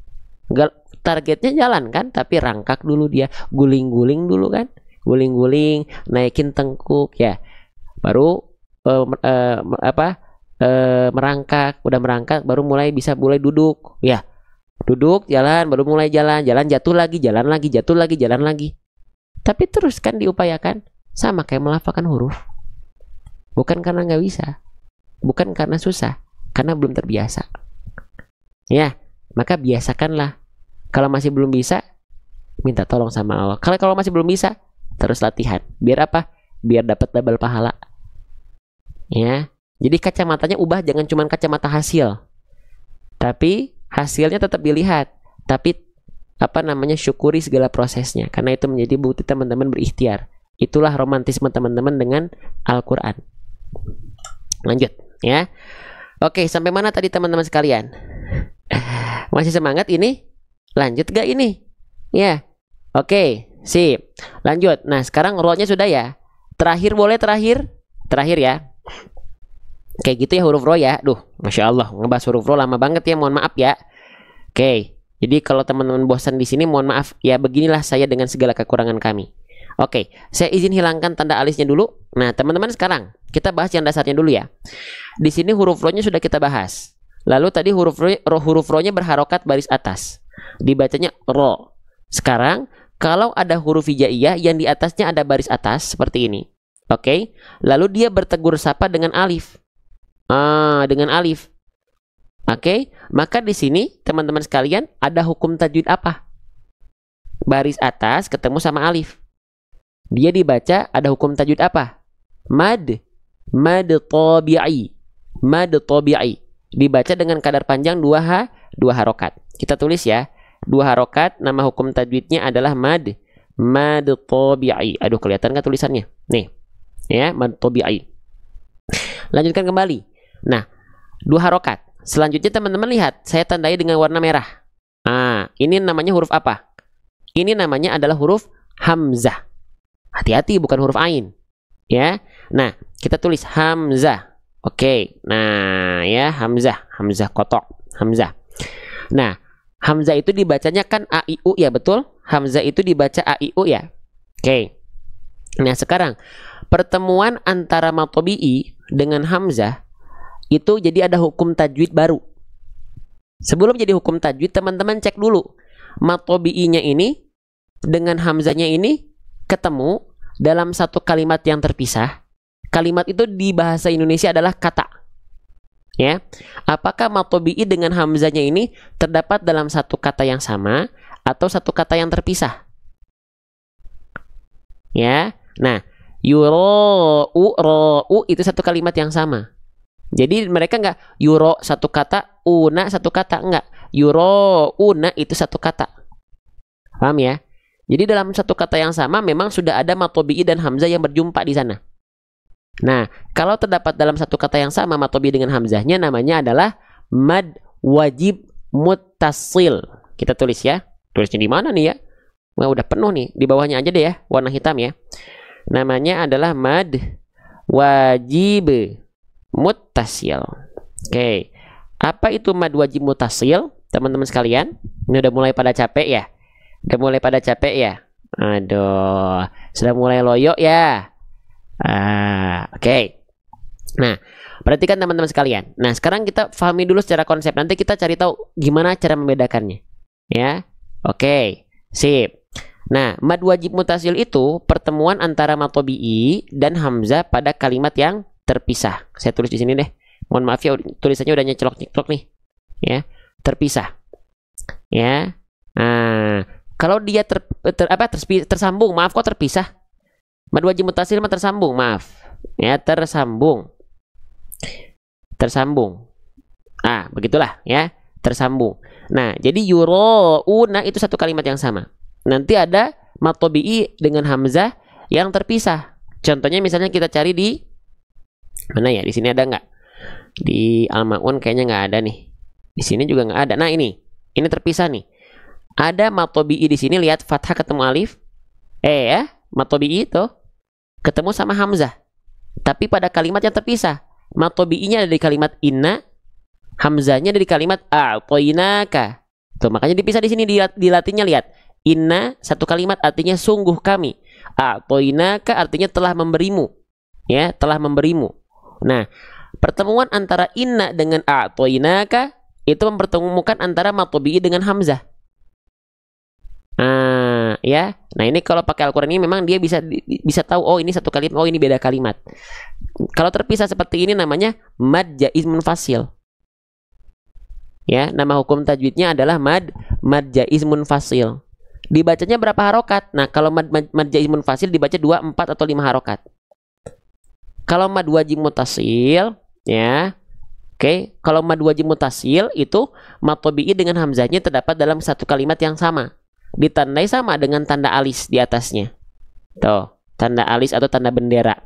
Nggak, targetnya jalan kan, tapi rangkak dulu dia, guling-guling dulu kan, guling-guling, naikin tengkuk ya, baru merangkak, udah merangkak, baru mulai duduk ya. Duduk, jalan, baru mulai jalan, jatuh lagi, jalan lagi, jatuh lagi, jalan lagi. Tapi terus kan diupayakan, sama kayak melafalkan huruf. Bukan karena nggak bisa, bukan karena susah, karena belum terbiasa. Ya, maka biasakanlah. Kalau masih belum bisa, minta tolong sama Allah. Kalau masih belum bisa, terus latihan. Biar apa? Biar dapat double pahala. Ya, jadi kacamatanya ubah, jangan cuma kacamata hasil, tapi hasilnya tetap dilihat, tapi syukuri segala prosesnya, karena itu menjadi bukti teman-teman berikhtiar. Itulah romantisme teman-teman dengan Al-Quran. Lanjut ya. Oke, sampai mana tadi teman-teman sekalian? Masih semangat ini? Lanjut gak ini? Ya. Oke, sip. Lanjut. Nah, sekarang rollnya sudah ya. Terakhir boleh terakhir ya. Kayak gitu ya huruf ro ya. Duh, Masya Allah, ngebahas huruf ro lama banget ya, mohon maaf ya. Oke, jadi kalau teman-teman bosan di sini, mohon maaf ya, beginilah saya dengan segala kekurangan kami. Oke, saya izin hilangkan tanda alisnya dulu. Nah, teman-teman sekarang kita bahas yang dasarnya dulu ya. Di sini huruf ro-nya sudah kita bahas. Lalu tadi huruf ro-nya berharokat baris atas. Dibacanya ro. Sekarang kalau ada huruf hijaiyah yang di atasnya ada baris atas seperti ini. Oke, lalu dia bertegur sapa dengan alif. Dengan alif. Oke, maka di sini teman-teman sekalian ada hukum tajwid apa? Baris atas ketemu sama alif. Dia dibaca ada hukum tajwid apa? Mad tabi'i. Mad tabi'i. Dibaca dengan kadar panjang 2 harokat. Kita tulis ya. 2 harokat, nama hukum tajwidnya adalah mad tabi'i. Aduh, kelihatan nggak tulisannya? Nih. Ya, mad tabi'i. Lanjutkan kembali. Nah, 2 harokat. Selanjutnya teman-teman lihat, saya tandai dengan warna merah. Ini namanya huruf apa? Ini namanya adalah huruf hamzah. Hati-hati, bukan huruf ain. Ya. Nah, kita tulis hamzah. Oke. Nah, ya, hamzah, hamzah kotok, hamzah. Nah, hamzah itu dibacanya kan a i u ya, betul? Hamzah itu dibaca a i u ya. Oke. Nah, sekarang pertemuan antara mad tabi'i dengan hamzah itu jadi ada hukum tajwid baru. Sebelum jadi hukum tajwid, teman-teman cek dulu mad tabi'inya ini dengan hamzahnya ini ketemu dalam satu kalimat yang terpisah. Kalimat itu di bahasa Indonesia adalah kata. Ya, apakah mad tabi'i dengan hamzahnya ini terdapat dalam satu kata yang sama atau satu kata yang terpisah? Ya, nah, yura'u, ra'u itu satu kalimat yang sama. Jadi mereka nggak yuro satu kata, una satu kata, enggak. Yuro, una itu satu kata. Paham ya? Jadi dalam satu kata yang sama memang sudah ada mad tabi'i dan hamzah yang berjumpa di sana. Nah, kalau terdapat dalam satu kata yang sama mad tabi'i dengan hamzahnya, namanya adalah mad wajib muttasil. Kita tulis ya. Tulisnya di mana nih ya? Wah, udah penuh nih. Di bawahnya aja deh ya, warna hitam ya. Namanya adalah mad wajib muttasil. Oke. Apa itu mad wajib muttasil? Teman-teman sekalian, ini udah mulai pada capek ya? Udah mulai pada capek ya? Aduh, sudah mulai loyo ya? Oke. Nah, perhatikan teman-teman sekalian. Nah, sekarang kita pahami dulu secara konsep. Nanti kita cari tahu gimana cara membedakannya. Ya. Oke. Sip. Nah, mad wajib muttasil itu pertemuan antara mad tabi'i dan hamzah pada kalimat yang terpisah. Saya tulis di sini deh. Mohon maaf ya, tulisannya udah nyecelok-nyecelok nih. Ya, terpisah. Ya. Nah, kalau dia tersambung, maaf kok terpisah. Mad wajib muttasil mah tersambung, maaf. Ya, tersambung. Tersambung. Begitulah ya, tersambung. Nah, jadi yuro'una itu satu kalimat yang sama. Nanti ada mad tabi'i dengan hamzah yang terpisah. Contohnya misalnya kita cari di mana ya? Di sini ada nggak? Di Al-Ma'un kayaknya nggak ada nih. Di sini juga nggak ada. Nah, ini terpisah nih. Ada mad tabi'i di sini, lihat fathah ketemu alif. Ya, mad tabi'i itu ketemu sama hamzah. Tapi pada kalimat yang terpisah. Mad tabi'inya ada di kalimat inna, hamzahnya ada di kalimat a'toinaka. Tuh, makanya dipisah di sini di latinnya, lihat. Inna satu kalimat artinya sungguh kami. A'toinaka artinya telah memberimu. Ya, telah memberimu. Nah, pertemuan antara inna dengan a'toinaka itu mempertemukan antara mad tabi'i dengan hamzah. Ya. Nah, ini kalau pakai Al-Qur'an ini memang dia bisa tahu, oh ini satu kalimat, oh ini beda kalimat. Kalau terpisah seperti ini namanya mad jaiz munfasil. Ya, nama hukum tajwidnya adalah mad jaiz munfasil. Dibacanya berapa harokat? Nah, kalau mad jaiz munfasil dibaca 2, 4 atau 5 harokat. Kalau mad wajib muttasil, ya. Oke, kalau mad wajib muttasil itu mad tabi'i dengan hamzahnya terdapat dalam satu kalimat yang sama. Ditandai sama dengan tanda alis di atasnya. Tuh, tanda alis atau tanda bendera.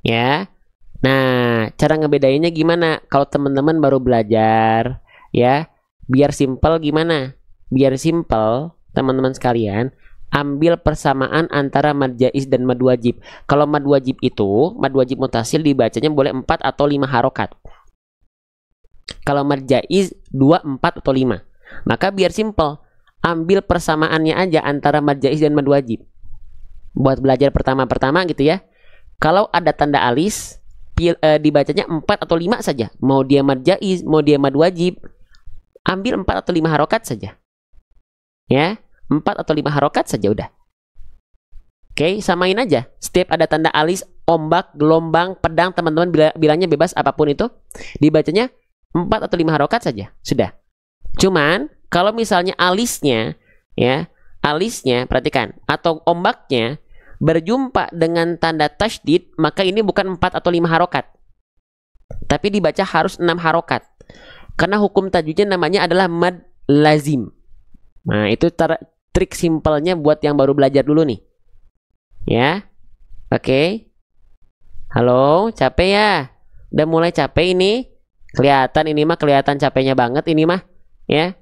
Ya. Nah, cara ngebedainnya gimana? Kalau teman-teman baru belajar, ya, biar simpel gimana? Biar simpel, teman-teman sekalian, ambil persamaan antara mad jaiz dan mad wajib. Kalau mad wajib itu, mad wajib muttasil dibacanya boleh 4 atau 5 harokat. Kalau mad jaiz 2, 4 atau 5. Maka biar simpel, ambil persamaannya aja antara mad jaiz dan mad wajib. Buat belajar pertama-pertama gitu ya. Kalau ada tanda alis, dibacanya 4 atau 5 saja. Mau dia mad jaiz, mau dia mad wajib, ambil 4 atau 5 harokat saja. Ya, 4 atau 5 harokat saja udah. Oke, samain aja. Setiap ada tanda alis, ombak, gelombang, pedang, teman-teman bilangnya bebas apapun itu, dibacanya 4 atau 5 harokat saja. Sudah. Cuman kalau misalnya alisnya, ya, alisnya perhatikan, atau ombaknya berjumpa dengan tanda tasydid, maka ini bukan 4 atau 5 harokat. Tapi dibaca harus 6 harokat. Karena hukum tajwidnya namanya adalah mad lazim. Nah, itu trik simpelnya buat yang baru belajar dulu nih. Ya. Oke. Halo, capek ya? Udah mulai capek ini? Kelihatan ini mah, kelihatan capeknya banget ini mah. Ya.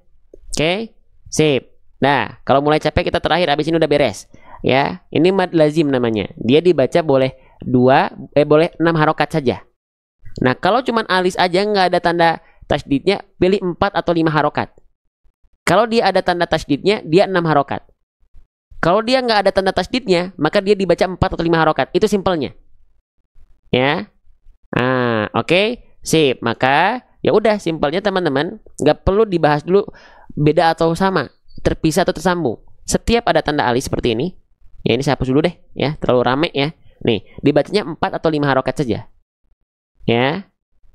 Oke. Sip. Nah, kalau mulai capek kita terakhir, habis ini udah beres. Ya, ini mad lazim namanya. Dia dibaca boleh boleh 6 harokat saja. Nah, kalau cuman alis aja nggak ada tanda tasydidnya, pilih 4 atau 5 harokat. Kalau dia ada tanda tasydidnya, dia 6 harokat. Kalau dia nggak ada tanda tasydidnya, maka dia dibaca 4 atau 5 harokat. Itu simpelnya. Ya. Oke. Sip. Maka ya udah simpelnya teman-teman, nggak perlu dibahas dulu beda atau sama, terpisah atau tersambung. Setiap ada tanda alis seperti ini, ya ini saya hapus dulu deh ya, terlalu rame ya. Nih, dibacanya 4 atau 5 harokat saja. Ya.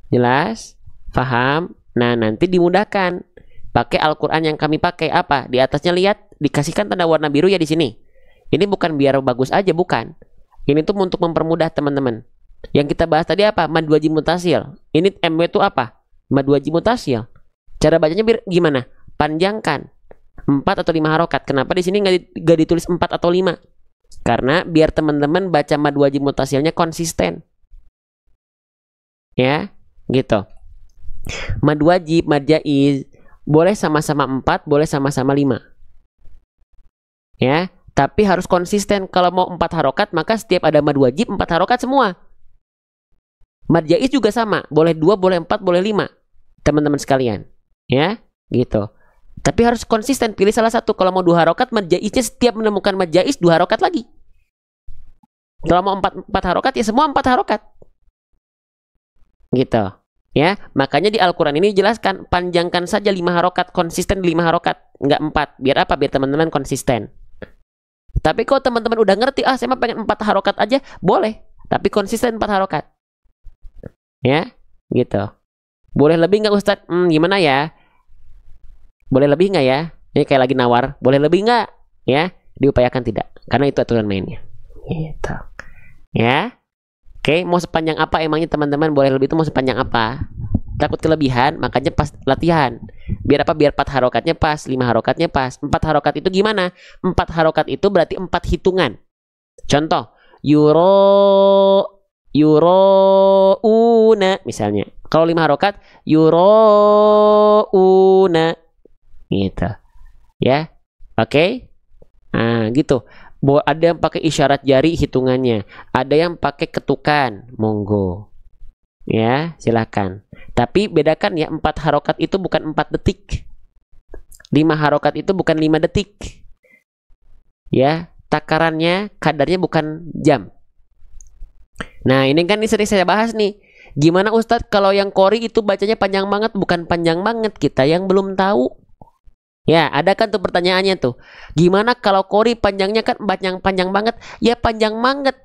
Jelas? Paham? Nah, nanti dimudahkan. Pakai Al-Qur'an yang kami pakai apa? Di atasnya lihat dikasihkan tanda warna biru ya di sini. Ini bukan biar bagus aja, bukan. Ini tuh untuk mempermudah teman-teman. Yang kita bahas tadi apa? Mad wajib mutasil. Ini MW itu apa? Mad wajib mutasil. Cara bacanya gimana? Panjangkan 4 atau 5 harokat. Kenapa di sini nggak ditulis 4 atau 5? Karena biar teman-teman baca mad wajib mutasilnya konsisten. Ya, gitu. Mad wajib, mad jaiz boleh sama-sama 4, boleh sama-sama 5. Ya, tapi harus konsisten. Kalau mau 4 harokat, maka setiap ada mad wajib 4 harokat semua. Mad jaiz juga sama, boleh 2, boleh 4, boleh 5. Teman-teman sekalian, ya, gitu. Tapi harus konsisten, pilih salah satu. Kalau mau 2 harokat, mad jaiznya setiap menemukan mad jaiz 2 harokat lagi. Kalau mau 4 harokat, ya semua 4 harokat. Gitu. Ya, makanya di Al-Qur'an ini dijelaskan panjangkan saja 5 harokat, konsisten di 5 harokat, enggak 4. Biar apa? Biar teman-teman konsisten. Tapi kalau teman-teman udah ngerti, saya mah pengen 4 harokat aja, boleh. Tapi konsisten 4 harokat. Ya, gitu. Boleh lebih nggak Ustadz? Gimana ya? Boleh lebih nggak ya? Ini kayak lagi nawar. Boleh lebih nggak? Ya, diupayakan tidak. Karena itu aturan mainnya. Gitu. Ya. Oke, mau sepanjang apa emangnya teman-teman? Boleh lebih itu mau sepanjang apa? Takut kelebihan, makanya pas latihan. Biar apa? Biar 4 harokatnya pas, 5 harokatnya pas. 4 harokat itu gimana? 4 harokat itu berarti 4 hitungan. Contoh, yuro'una misalnya. Kalau 5 harokat, yuro'una. Gitu. Ya. Oke. Nah, gitu. Ada yang pakai isyarat jari hitungannya, ada yang pakai ketukan, monggo. Ya, silakan. Tapi bedakan ya, 4 harokat itu bukan 4 detik. 5 harokat itu bukan 5 detik. Ya, takarannya, kadarnya bukan jam. Nah, ini kan sering saya bahas nih. Gimana Ustadz kalau yang qori itu bacanya panjang banget? Bukan panjang banget, kita yang belum tahu. Ya, ada kan tuh pertanyaannya tuh. Gimana kalau qori panjangnya kan panjang banget? Ya panjang banget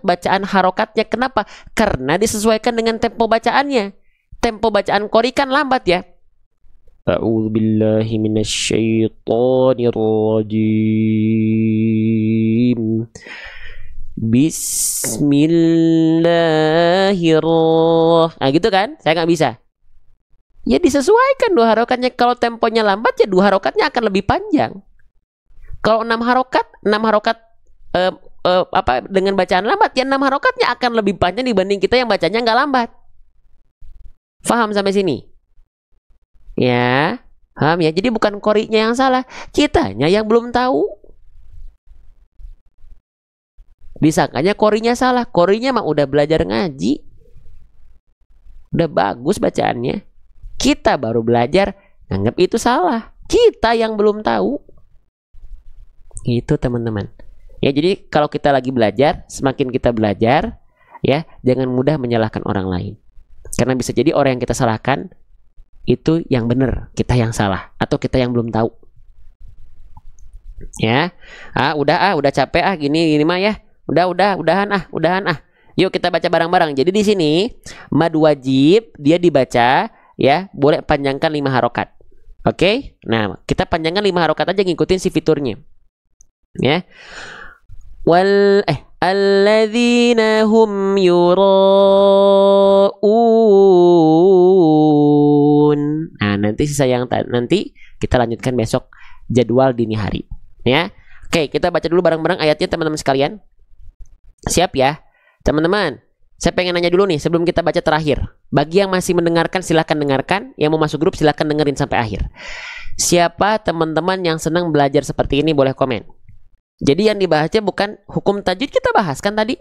bacaan harokatnya. Kenapa? Karena disesuaikan dengan tempo bacaannya. Tempo bacaan qori kan lambat ya. A'udzubillahi minasyaitonirrajim. Bismillahirrahmanirrahim. Nah gitu kan? Saya nggak bisa. Ya disesuaikan 2 harokatnya. Kalau temponya lambat ya 2 harokatnya akan lebih panjang. Kalau 6 harokat dengan bacaan lambat ya 6 harokatnya akan lebih panjang dibanding kita yang bacanya nggak lambat. Faham sampai sini? Ya, paham ya. Jadi bukan qori'nya yang salah, kitanya yang belum tahu. Disangkanya qori'nya salah. Qori'nya mah udah belajar ngaji, udah bagus bacaannya. Kita baru belajar nganggap itu salah. Kita yang belum tahu. Itu teman-teman. Ya jadi kalau kita lagi belajar, semakin kita belajar, ya jangan mudah menyalahkan orang lain. Karena bisa jadi orang yang kita salahkan itu yang benar, kita yang salah, atau kita yang belum tahu. Ya, udah capek gini mah ya. Udahan. Yuk kita baca bareng-bareng. Jadi di sini mad wajib dia dibaca ya, boleh panjangkan 5 harokat. Oke? Nah, kita panjangkan 5 harokat aja, ngikutin si fiturnya. Ya. Alladzina hum yura'un. Nah, nanti sisa yang nanti kita lanjutkan besok jadwal dini hari, ya. Oke, kita baca dulu bareng-bareng ayatnya teman-teman sekalian. Siap ya? Teman-teman, saya pengen nanya dulu nih sebelum kita baca terakhir. Bagi yang masih mendengarkan silahkan dengarkan, yang mau masuk grup silahkan dengerin sampai akhir. Siapa teman-teman yang senang belajar seperti ini boleh komen. Jadi yang dibahasnya bukan hukum tajwid, kita bahas kan tadi.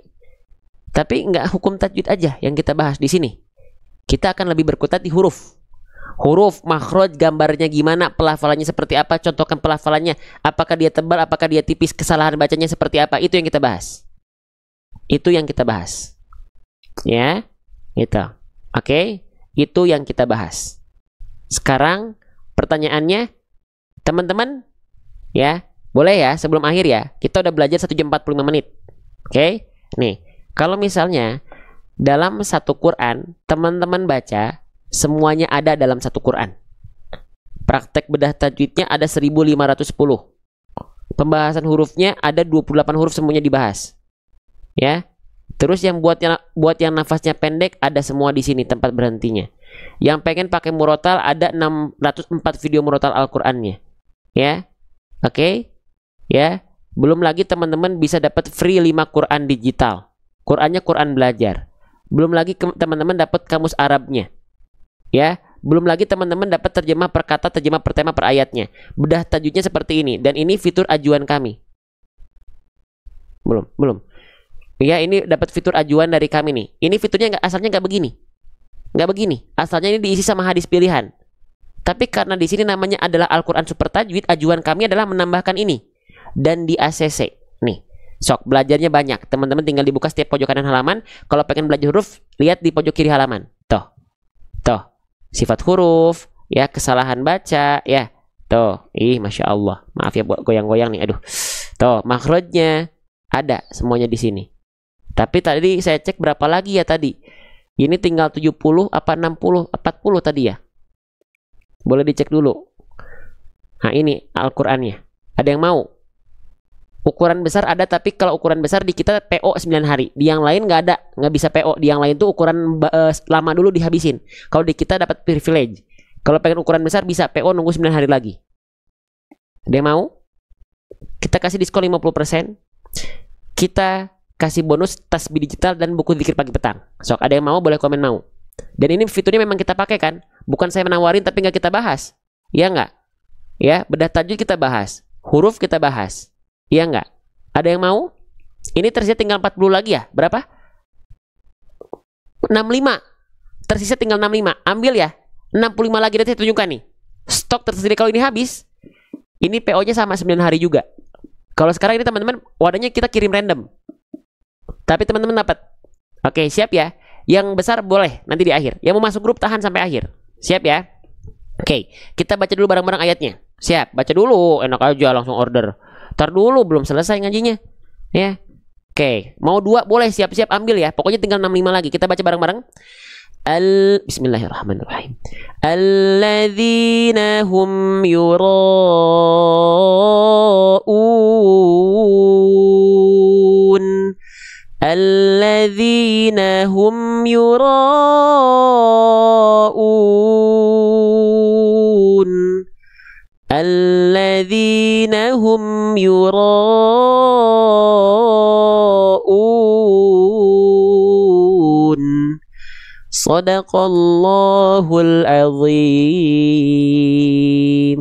Tapi nggak hukum tajwid aja yang kita bahas di sini. Kita akan lebih berkutat di huruf. Huruf, makhraj, gambarnya gimana, pelafalannya seperti apa, contohkan pelafalannya, apakah dia tebal, apakah dia tipis, kesalahan bacanya seperti apa, itu yang kita bahas. Itu yang kita bahas. Ya, itu. Oke, itu yang kita bahas. Sekarang pertanyaannya, teman-teman, ya, boleh ya sebelum akhir ya. Kita udah belajar 1 jam 45 menit. Oke, nih, kalau misalnya dalam satu Quran, teman-teman baca, semuanya ada dalam satu Quran. Praktek bedah tajwidnya ada 1510. Pembahasan hurufnya ada 28 huruf, semuanya dibahas. Ya. Terus yang buat yang nafasnya pendek ada semua di sini tempat berhentinya. Yang pengen pakai murotal ada 604 video murotal Al-Qur'annya. Ya. Oke. Ya. Belum lagi teman-teman bisa dapat free 5 Quran digital. Qurannya Quran belajar. Belum lagi teman-teman dapat kamus Arabnya. Ya. Belum lagi teman-teman dapat terjemah per kata, terjemah per tema, per ayatnya. Bedah tajwidnya seperti ini, dan ini fitur ajuan kami. Belum. Ya, ini dapat fitur ajuan dari kami nih. Ini fiturnya asalnya nggak begini. Nggak begini. Asalnya ini diisi sama hadis pilihan. Tapi karena di sini namanya adalah Al-Qur'an Super Tajwid, ajuan kami adalah menambahkan ini. Dan di ACC. Nih. Sok, belajarnya banyak. Teman-teman tinggal dibuka setiap pojok kanan halaman. Kalau pengen belajar huruf, lihat di pojok kiri halaman. Tuh. Sifat huruf, ya, kesalahan baca, ya. Tuh, Masya Allah. Maaf ya buat goyang-goyang nih. Aduh. Tuh, makhrajnya ada semuanya di sini. Tapi tadi saya cek berapa lagi ya tadi. Ini tinggal 70 apa 60, 40 tadi ya. Boleh dicek dulu. Nah, ini Al-Qur'annya. Ada yang mau? Ukuran besar ada, tapi kalau ukuran besar di kita PO 9 hari. Di yang lain nggak ada, nggak bisa PO. Di yang lain tuh ukuran lama dulu dihabisin. Kalau di kita dapat privilege. Kalau pengen ukuran besar bisa PO nunggu 9 hari lagi. Ada yang mau? Kita kasih diskon 50%. Kita kasih bonus tasbih digital dan buku zikir pagi petang. Sok, ada yang mau boleh komen mau. Dan ini fiturnya memang kita pakai kan? Bukan saya menawarin tapi nggak kita bahas. Iya nggak? Ya, bedah tajwid kita bahas. Huruf kita bahas. Iya nggak? Ada yang mau? Ini tersisa tinggal 40 lagi ya? Berapa? 65. Tersisa tinggal 65. Ambil ya. 65 lagi nanti saya tunjukkan nih. Stok tersedia kalau ini habis. Ini PO-nya sama 9 hari juga. Kalau sekarang ini teman-teman, wadahnya kita kirim random. Tapi teman-teman dapat. Oke, siap ya. Yang besar boleh nanti di akhir. Yang mau masuk grup tahan sampai akhir. Siap ya? Oke, kita baca dulu bareng-bareng ayatnya. Siap, baca dulu. Enak aja langsung order. Ntar dulu, belum selesai ngajinya. Ya. Oke, mau 2 boleh, siap-siap ambil ya. Pokoknya tinggal 65 lagi. Kita baca bareng-bareng. Bismillahirrahmanirrahim. Alladzina hum yura'un. Alladzina hum yura'un. Alladzina hum yura'un. Sadaqallahul azim.